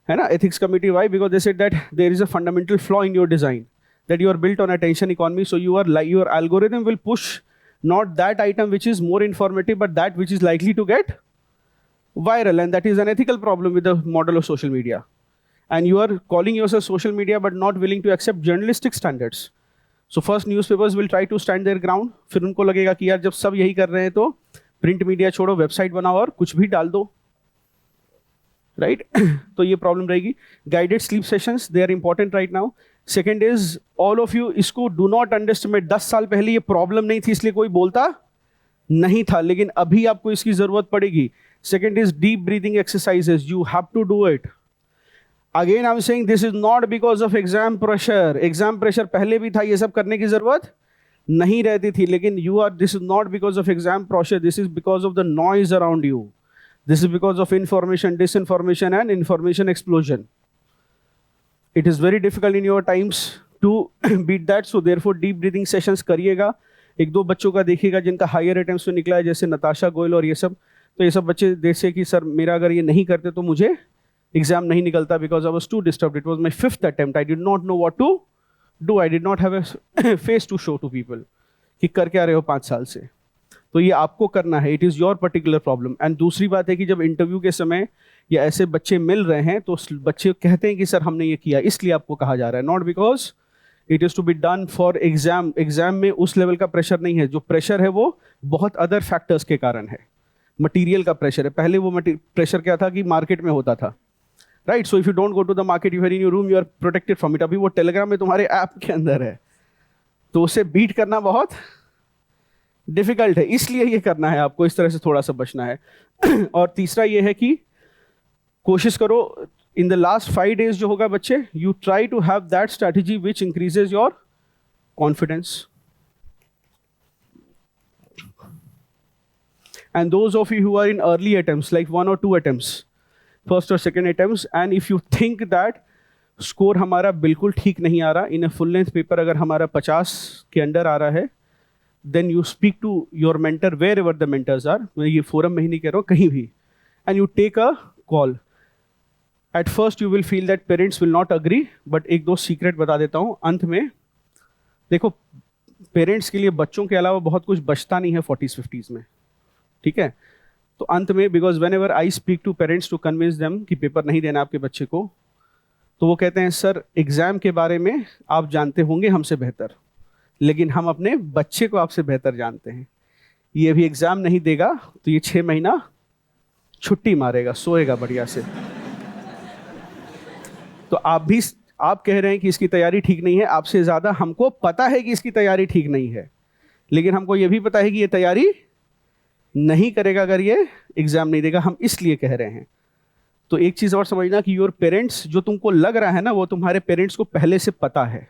ethics committee. Why? Because they said that there is a fundamental flaw in your design, that you are built on attention economy. So your algorithm will push not that item which is more informative, but that which is likely to get viral. And that is an ethical problem with the model of social media. And you are calling yourself social media, but not willing to accept journalistic standards. So first newspapers will try to stand their ground. फिर उनको लगेगा कि यार जब सब यही कर रहे हैं तो प्रिंट मीडिया छोड़ो, वेबसाइट बनाओ और कुछ भी डाल दो, राइट? तो ये प्रॉब्लम रहेगी. Guided sleep sessions, they are important right now. Second is all of you, इसको डू नॉट अंडरस्टिमेट. 10 साल पहले ये प्रॉब्लम नहीं थी इसलिए कोई बोलता नहीं था, लेकिन अभी आपको इसकी जरूरत पड़ेगी. Second is deep breathing exercises. You have to do it. Again, I'm saying this is not because of exam pressure. Exam pressure पहले भी था, ये सब करने की जरूरत नहीं रहती थी, लेकिन you are, this is not because of exam pressure, this is because of the noise around you, this is because of information disinformation and information explosion. It is very difficult in your times to beat that. So therefore deep breathing sessions करिएगा. एक दो बच्चों का देखिएगा जिनका higher attempts में निकला है, जैसे नताशा गोयल और ये सब. तो ये सब बच्चे जैसे कि सर मेरा अगर ये नहीं करते तो मुझे एग्जाम नहीं निकलता, because I was too disturb. It was my 5th attempt. I did not know what to do. I did not have a face to show to people कि कर क्या रहे हो 5 साल से. तो ये आपको करना है. It is your particular problem. And दूसरी बात है कि जब इंटरव्यू के समय या ऐसे बच्चे मिल रहे हैं तो बच्चे कहते हैं कि सर हमने ये किया, इसलिए आपको कहा जा रहा है. Not because it is to be done for exam. Exam में उस लेवल का प्रेशर नहीं है. जो प्रेशर है वो बहुत अदर फैक्टर्स के कारण है. मटीरियल का प्रेशर है. पहले वो प्रेशर क्या था कि मार्केट में होता था, right. So if you don't go to the market, you are in your room, you are protected from it. अभी वो टेलीग्राम में तुम्हारे ऐप के अंदर है, तो उसे बीट करना बहुत डिफिकल्ट है. इसलिए ये करना है आपको, इस तरह से थोड़ा सा बचना है. और तीसरा ये है कि कोशिश करो इन द लास्ट 5 days जो होगा बच्चे, you try to have that strategy which increases your confidence. And those of you who are in early attempts, like 1 or 2 attempts, first or second attempts, and if you think that score हमारा बिल्कुल ठीक नहीं आ रहा, in a full length paper अगर हमारा 50 के under आ रहा है, then you speak to your mentor wherever the mentors are. मैं ये फोरम में ही नहीं कह रहा हूँ, कहीं भी, and you take a call. At first you will feel that parents will not agree, but एक दो सीक्रेट बता देता हूँ अंत में. देखो पेरेंट्स के लिए बच्चों के अलावा बहुत कुछ बचता नहीं है 40s 50s में, ठीक है. तो अंत में, because whenever I speak to parents to convince them कि पेपर नहीं देना आपके बच्चे को, तो वो कहते हैं सर एग्जाम के बारे में आप जानते होंगे हमसे बेहतर, लेकिन हम अपने बच्चे को आपसे बेहतर जानते हैं. ये अभी एग्जाम नहीं देगा तो ये 6 महीना छुट्टी मारेगा, सोएगा बढ़िया से. तो आप कह रहे हैं कि इसकी तैयारी ठीक नहीं है. आपसे ज़्यादा हमको पता है कि इसकी तैयारी ठीक नहीं है, लेकिन हमको ये भी पता है कि ये तैयारी नहीं करेगा अगर ये एग्जाम नहीं देगा. हम इसलिए कह रहे हैं. तो एक चीज़ और समझना कि योर पेरेंट्स, जो तुमको लग रहा है ना, वो तुम्हारे पेरेंट्स को पहले से पता है.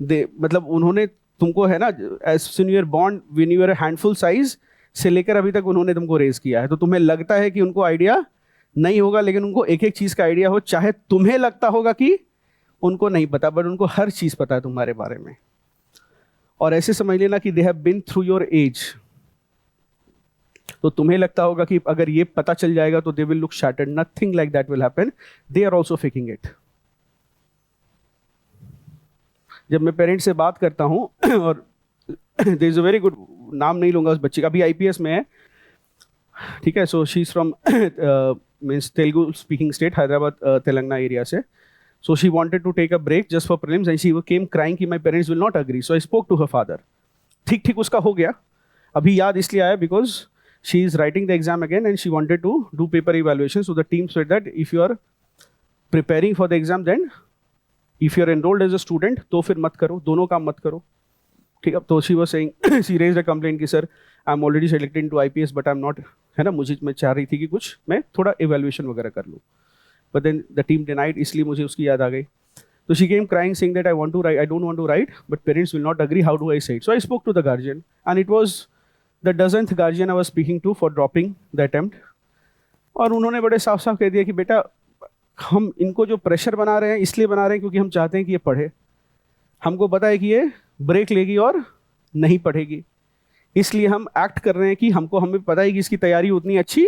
मतलब उन्होंने तुमको है ना, एज सुन यूर बॉन्ड when you are handful size से लेकर अभी तक उन्होंने तुमको रेज किया है. तो तुम्हें लगता है कि उनको आइडिया नहीं होगा, लेकिन उनको एक एक चीज़ का आइडिया हो. चाहे तुम्हें लगता होगा कि उनको नहीं पता, बट उनको हर चीज़ पता है तुम्हारे बारे में. और ऐसे समझ लेना कि they have been through your age. तो तुम्हें लगता होगा कि अगर ये पता चल जाएगा तो they will look shattered. Nothing like that will happen. They are also faking it. जब मैं पेरेंट्स से बात करता हूँ और there is a very good, नाम नहीं लूंगा उस बच्चे का, अभी आईपीएस में है, ठीक है. So she is from means Telugu speaking state, Hyderabad Telangana area से. So she wanted to take a break just for prelims and she came crying कि my parents will not agree. So I spoke to her father. ठीक उसका हो गया. अभी याद इसलिए आया because she is writing the exam again and she wanted to do paper evaluation. So the team said that if you are preparing for the exam, then if you are enrolled as a student, तो फिर मत करो, दोनों काम मत करो, ठीक है. तो she was saying she raised a complaint कि sir I am already selected into IPS but I am not, है ना, मुझे मैं चाह रही थी कि कुछ मैं थोड़ा evaluation वगैरह कर लूँ, but then the team denied. इसलिए मुझे उसकी याद आ गई. So she came crying saying that I don't want to write, but parents will not agree. How do I say it? So I spoke to the guardian and it was the 10th guardian I was speaking to for dropping the attempt. और उन्होंने बड़े साफ साफ कह दिया कि बेटा हम इनको जो प्रेशर बना रहे हैं इसलिए बना रहे हैं क्योंकि हम चाहते हैं कि ये पढ़े. हमको पता है कि ये ब्रेक लेगी और नहीं पढ़ेगी, इसलिए हम एक्ट कर रहे हैं कि हमें पता है कि इसकी तैयारी उतनी अच्छी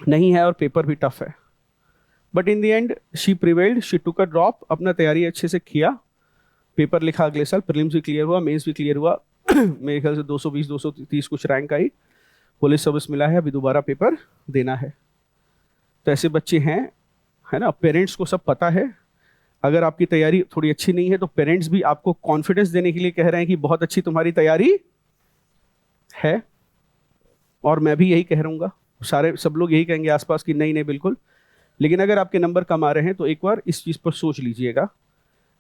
नहीं है और पेपर भी टफ है. But in the and she prevailed, she took a drop, अपना तैयारी अच्छे से किया, पेपर लिखा अगले साल, प्रीलिम्स भी क्लियर हुआ, मेंस भी क्लियर हुआ. मेरे ख्याल से 220 230 कुछ रैंक आई, पुलिस सर्विस मिला है, अभी दोबारा पेपर देना है. तो ऐसे बच्चे हैं, है ना. पेरेंट्स को सब पता है. अगर आपकी तैयारी थोड़ी अच्छी नहीं है तो पेरेंट्स भी आपको कॉन्फिडेंस देने के लिए कह रहे हैं कि बहुत अच्छी तुम्हारी तैयारी है. और मैं भी यही कह रहूँगा, सब लोग यही कहेंगे आसपास कि नहीं बिल्कुल. लेकिन अगर आपके नंबर कम आ रहे हैं तो एक बार इस चीज़ पर सोच लीजिएगा.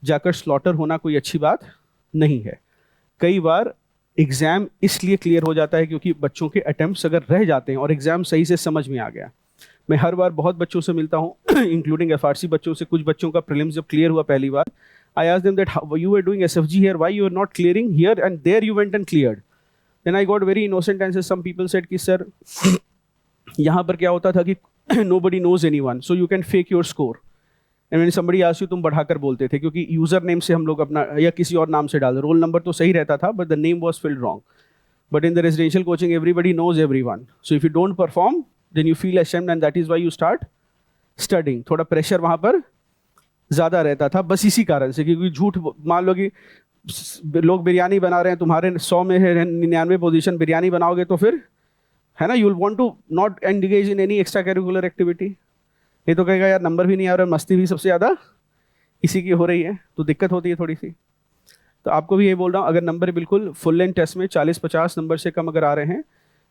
जाकर स्लॉटर होना कोई अच्छी बात नहीं है. कई बार एग्ज़ाम इसलिए क्लियर हो जाता है क्योंकि बच्चों के अटेम्प्ट्स अगर रह जाते हैं और एग्ज़ाम सही से समझ में आ गया. मैं हर बार बहुत बच्चों से मिलता हूँ इंक्लूडिंग एफआरसी बच्चों से. कुछ बच्चों का प्रीलिम्स जब क्लियर हुआ पहली बार, I asked them that how, you were doing SFG here, why you were not clearing here, and there you went and cleared. Then I got very innocent answers. Some people said कि sir यहाँ पर क्या होता था कि nobody knows anyone, so you can fake your score. And when somebody asks you, तुम बढ़ाकर बोलते थे क्योंकि यूजर नेम से हम लोग अपना या किसी और नाम से डाल, रोल नंबर तो सही रहता था, but the name was filled wrong. But in the residential coaching, everybody knows everyone. So if you don't perform, then you feel ashamed, and that is why you start studying. थोड़ा pressure वहाँ पर ज़्यादा रहता था, बस इसी कारण से, क्योंकि झूठ मान लो कि लोग बिरयानी बना रहे हैं, तुम्हारे 100 में है 99 पोजीशन, बिरयानी बनाओगे तो फिर है ना, you will want to not engage in any extra curricular activity. ये तो कहेगा यार नंबर भी नहीं आ रहा, मस्ती भी सबसे ज़्यादा इसी की हो रही है, तो दिक्कत होती है थोड़ी सी. तो आपको भी ये बोल रहा हूँ, अगर नंबर बिल्कुल फुल लेंथ टेस्ट में 40-50 नंबर से कम अगर आ रहे हैं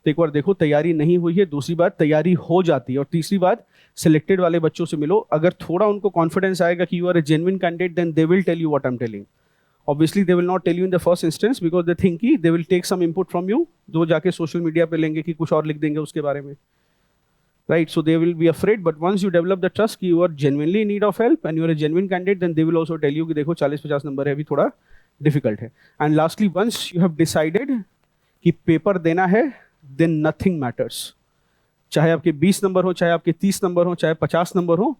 तो एक बार देखो तैयारी नहीं हुई है. दूसरी बात, तैयारी हो जाती है. और तीसरी बात, सिलेक्टेड वाले बच्चों से मिलो. अगर थोड़ा उनको कॉन्फिडेंस आएगा कि you are a genuine candidate, then they will tell you what I am telling. Obviously they will not tell you in the first instance because they think कि they will take some input from you, जो जाके social media पे लेंगे कि कुछ और लिख देंगे उसके बारे में, right. So they will be afraid, but once you develop the trust कि you are genuinely in need of help and you are a genuine candidate, then they will also tell you कि देखो 40-50 number है, अभी थोड़ा difficult है. And lastly, once you have decided कि paper देना है, देन नथिंग मैटर्स. चाहे आपके 20 नंबर हो, चाहे आपके 30 नंबर हो, चाहे 50 नंबर हो,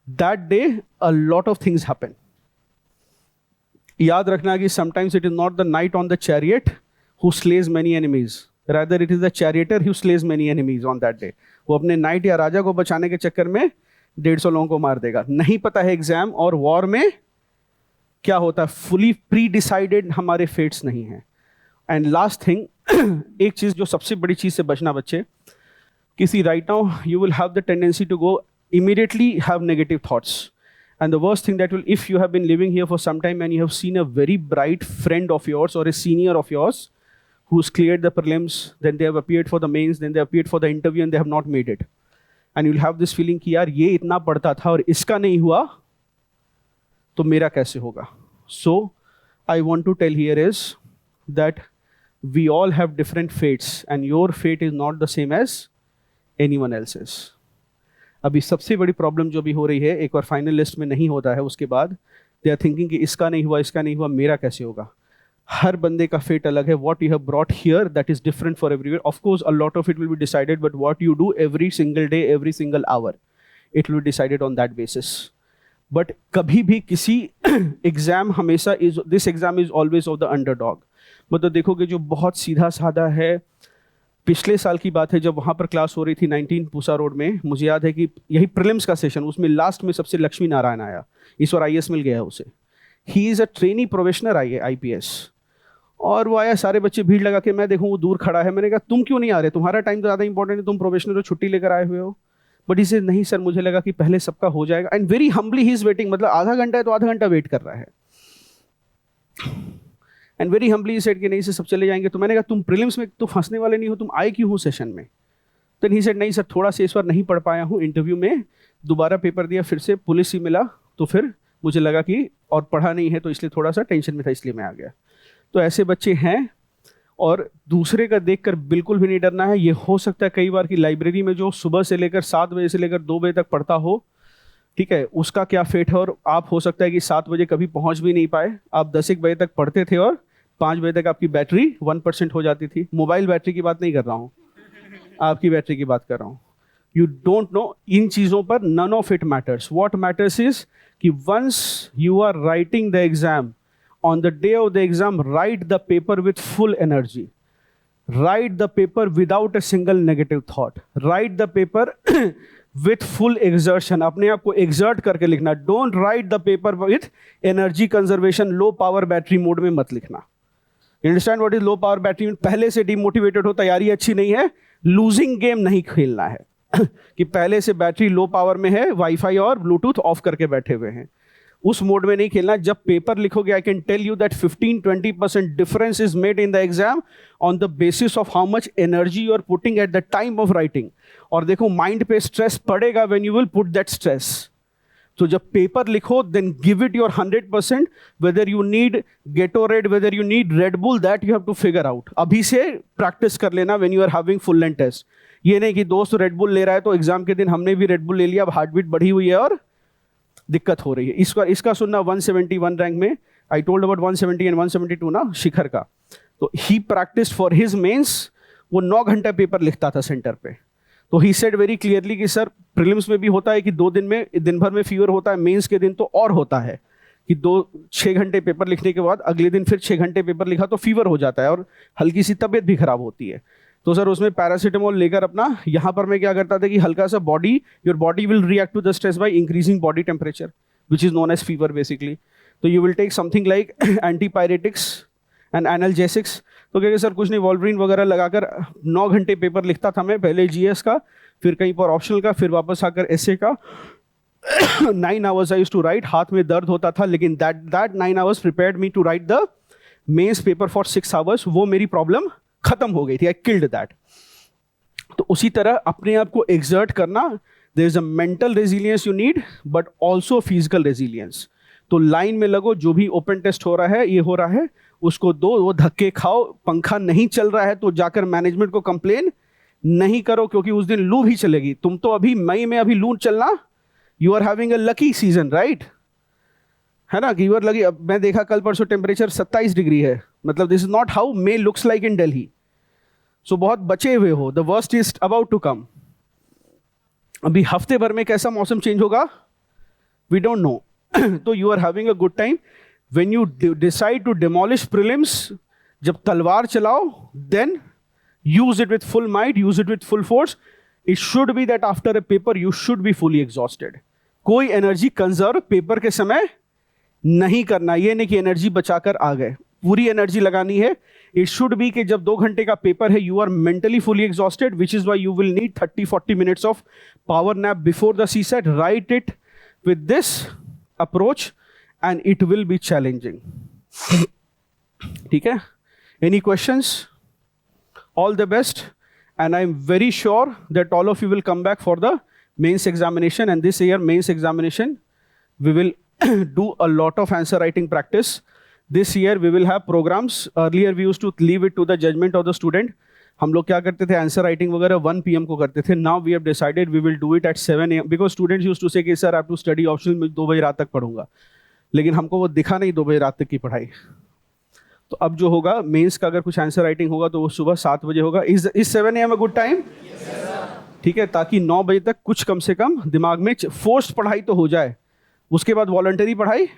that day a lot of things happen. याद रखना कि sometimes it is not the knight on the chariot who slays many enemies, rather it is the charioteer who slays many enemies on that day. वो अपने night या राजा को बचाने के चक्कर में 150 लोगों को मार देगा. नहीं पता है एग्जाम और वॉर में क्या होता है, फुली प्री डिसाइडेड हमारे फेट्स नहीं है. एंड लास्ट थिंग, एक चीज जो सबसे बड़ी चीज से बचना बच्चे, किसी right now you will have the tendency to go immediately have negative thoughts. And the worst thing that will, if you have been living here for some time and you have seen a very bright friend of yours or a senior of yours who's cleared the prelims, then they have appeared for the mains, then they appeared for the interview and they have not made it. And you'll have this feeling कि यार ये इतना पढ़ता था और इसका नहीं हुआ तो मेरा कैसे होगा. So I want to tell here is that we all have different fates and your fate is not the same as anyone else's. अभी सबसे बड़ी प्रॉब्लम जो भी हो रही है, एक बार फाइनल लिस्ट में नहीं होता है उसके बाद दे आर थिंकिंग कि इसका नहीं हुआ, मेरा कैसे होगा. हर बंदे का फेट अलग है. What you have brought here that is different for everywhere. Of course a lot of it will be decided, but what you do every single day, every single hour, it will be decided on that basis. But कभी भी किसी exam हमेशा is, this exam is always of the underdog. मतलब देखोगे जो बहुत सीधा साधा है. पिछले साल की बात है जब वहाँ पर क्लास हो रही थी 19 पूसा रोड में, मुझे याद है कि यही प्रीलिम्स का सेशन, उसमें लास्ट में सबसे लक्ष्मी नारायण आया. इस बार IAS मिल गया है उसे. He is a trainee professional IPS. और वो आया, सारे बच्चे भीड़ लगा के, मैं देखूँ वो दूर खड़ा है. मैंने कहा तुम क्यों नहीं आ रहे, तुम्हारा टाइम तो ज़्यादा इंपॉर्टेंट है, तुम प्रोफेशनल हो, छुट्टी लेकर आए हुए हो. बट इसे नहीं सर, मुझे लगा कि पहले सबका हो जाएगा. And very humbly he is waiting. मतलब आधा घंटा है तो आधा घंटा वेट कर रहा है. एंड वेरी हम्बली सेड कि नहीं सर सब चले जाएंगे. तो मैंने कहा तुम प्रीलिम्स में तो फंसने वाले नहीं हो, तुम आए क्यों हो सेशन में. तो ही सेड नहीं सर थोड़ा सा इस बार नहीं पढ़ पाया हूँ, इंटरव्यू में दोबारा पेपर दिया, फिर से पुलिस ही मिला, तो फिर मुझे लगा कि और पढ़ा नहीं है तो इसलिए थोड़ा सा टेंशन में था, इसलिए मैं आ गया. तो ऐसे बच्चे हैं. और दूसरे का देखकर बिल्कुल भी नहीं डरना है. ये हो सकता है कई बार कि लाइब्रेरी में जो सुबह से लेकर 7 बजे से लेकर 2 बजे तक पढ़ता हो, ठीक है, उसका क्या फेट है. और आप हो सकता है कि 7 बजे कभी पहुंच भी नहीं पाए. आप 10-1 बजे तक पढ़ते थे और 5 बजे तक आपकी बैटरी 1% हो जाती थी. मोबाइल बैटरी की बात नहीं कर रहा हूँ, आपकी बैटरी की बात कर रहा हूँ. You don't know. इन चीज़ों पर none of it matters. What matters is कि once you are writing the exam, on the day of the exam, write the paper with full energy. Write the paper without a single negative thought. Write the paper with full exertion. अपने आप को exert करके लिखना. Don't write the paper with energy conservation, low power battery mode में मत लिखना. Understand what is low power battery. पहले से डिमोटिवेटेड हो, तैयारी अच्छी नहीं है, लूजिंग गेम नहीं खेलना है. कि पहले से बैटरी लो पावर में है, वाईफाई और ब्लूटूथ ऑफ करके बैठे हुए हैं, उस मोड में नहीं खेलना. जब पेपर लिखोगे, I can tell you that 15-20% difference is made in the exam on the basis of how much energy you are putting at the time of writing. और देखो माइंड पे स्ट्रेस पड़ेगा when you will put that stress. तो जब paper लिखो, then give it your 100%. Whether you need Gatorade, whether you need Red Bull, that you have to figure out. अभी से practice कर लेना when you are having full length test. ये नहीं कि दोस्त रेड बुल ले रहा है तो एग्जाम के दिन हमने भी रेड बुल ले लिया, अब हार्ट बीट बढ़ी हुई है और दिक्कत हो रही है। इसका सुनना 171 रैंक में, आई टोल्ड अबाउट 170 एंड 172 ना शिखर का, तो ही प्रैक्टिस फॉर हिज मेंस, वो 9 घंटा पेपर लिखता था सेंटर पे। तो ही सेड वेरी क्लियरली कि सर प्रीलिम्स में भी होता है कि 2 दिन में, दिन भर में फीवर होता है, मेंस के दिन तो और होता है कि 6 घंटे पेपर लिखने के बाद अगले दिन फिर 6 घंटे पेपर लिखा तो फीवर हो जाता है और हल्की सी तबीयत भी खराब होती है। तो सर उसमें पैरासीटामोल लेकर अपना, यहाँ पर मैं क्या करता था कि हल्का सा your body will react to the stress by increasing body temperature which is known as fever basically. तो you will take something like antipyretics and analgesics. तो कहते सर कुछ नहीं, वॉल्वरिन वगैरह लगाकर 9 घंटे पेपर लिखता था मैं, पहले जीएस का, फिर कहीं पर ऑप्शनल का, फिर वापस आकर एसए का। 9 hours I used to write, हाथ में दर्द होता था, लेकिन that 9 hours prepared me to write the mains paper for 6 hours। वो मेरी प्रॉब्लम खत्म हो गई थी, I killed that। तो उसी तरह अपने आप को exert करना, there is a mental resilience you need but also physical resilience। तो लाइन में लगो, जो भी ओपन टेस्ट हो रहा है, ये हो रहा है, उसको दो, वो धक्के खाओ। पंखा नहीं चल रहा है तो जाकर मैनेजमेंट को कंप्लेन नहीं करो, क्योंकि उस दिन लू भी चलेगी। तुम तो अभी मई में अभी लू चलना, you are having a lucky season, right, है ना, कि यू आर लकी। अब मैं देखा कल परसों टेम्परेचर 27 डिग्री है, मतलब this is not how may looks like in Delhi. So बहुत बचे हुए हो, the worst is about to come. अभी हफ्ते भर में कैसा मौसम चेंज होगा, वी डोंट नो। तो you are having a good time when you decide to demolish prelims. जब तलवार चलाओ, then use it with full might, use it with full force। It should be that after a paper you should be fully exhausted। कोई energy conserve paper के समय नहीं करना, ये नहीं कि एनर्जी बचाकर आ गए, पूरी एनर्जी लगानी है। इट शुड बी कि जब 2 घंटे का पेपर है, you are mentally fully exhausted, which is why you will need 30-40 minutes of power nap before the CSAT. Write it with this approach and it will be challenging. ठीक है, any questions? All the best, and I'm very sure that all of you will come back for the mains examination, and this year mains examination we will do a lot of answer writing practice. This year we will have programs. Earlier we used to leave it to the judgment of the student। हम लोग क्या करते थे, answer writing वगैरह 1 PM को करते थे। Now we have decided we will do it at 7 AM because students used to say कि sir I have to study optional, मैं 2 बजे रात तक पढ़ूंगा, लेकिन हमको वो दिखा नहीं 2 बजे रात तक की पढ़ाई। तो अब जो होगा मेंस का, अगर कुछ आंसर राइटिंग होगा तो वो सुबह 7 बजे होगा। Is 7 AM a good time? ठीक है, ताकि 9 बजे तक कुछ कम से कम दिमाग में फोर्स्ड पढ़ाई तो हो जाए, उसके बाद वॉलंटरी पढ़ाई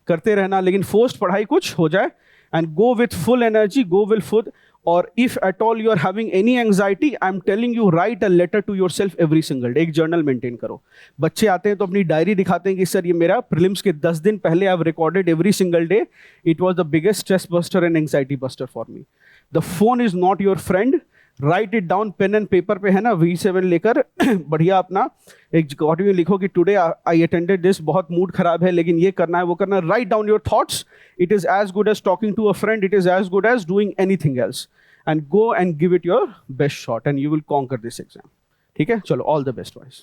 करते रहना, लेकिन फोर्स्ड पढ़ाई कुछ हो जाए। And go with full energy, go with full. और if at all you are having any anxiety, I am telling you, write a letter to yourself every single day. एक जर्नल मेंटेन करो। बच्चे आते हैं तो अपनी diary दिखाते हैं कि सर ये मेरा प्रीलिम्स के 10 दिन पहले I have recorded every single day, it was the biggest stress buster and anxiety buster for me. The phone is not your friend, write it down, pen and paper पे है ना, V7 लेकर बढ़िया अपना एक कॉपी में लिखो कि टुडे आई अटेंडेड दिस, बहुत मूड खराब है लेकिन ये करना है वो करना है। Write down your thoughts, it is as good as talking to a friend, it is as good as doing anything else. and go and give it your best shot and you will conquer this exam। ठीक है, चलो, all the best boys।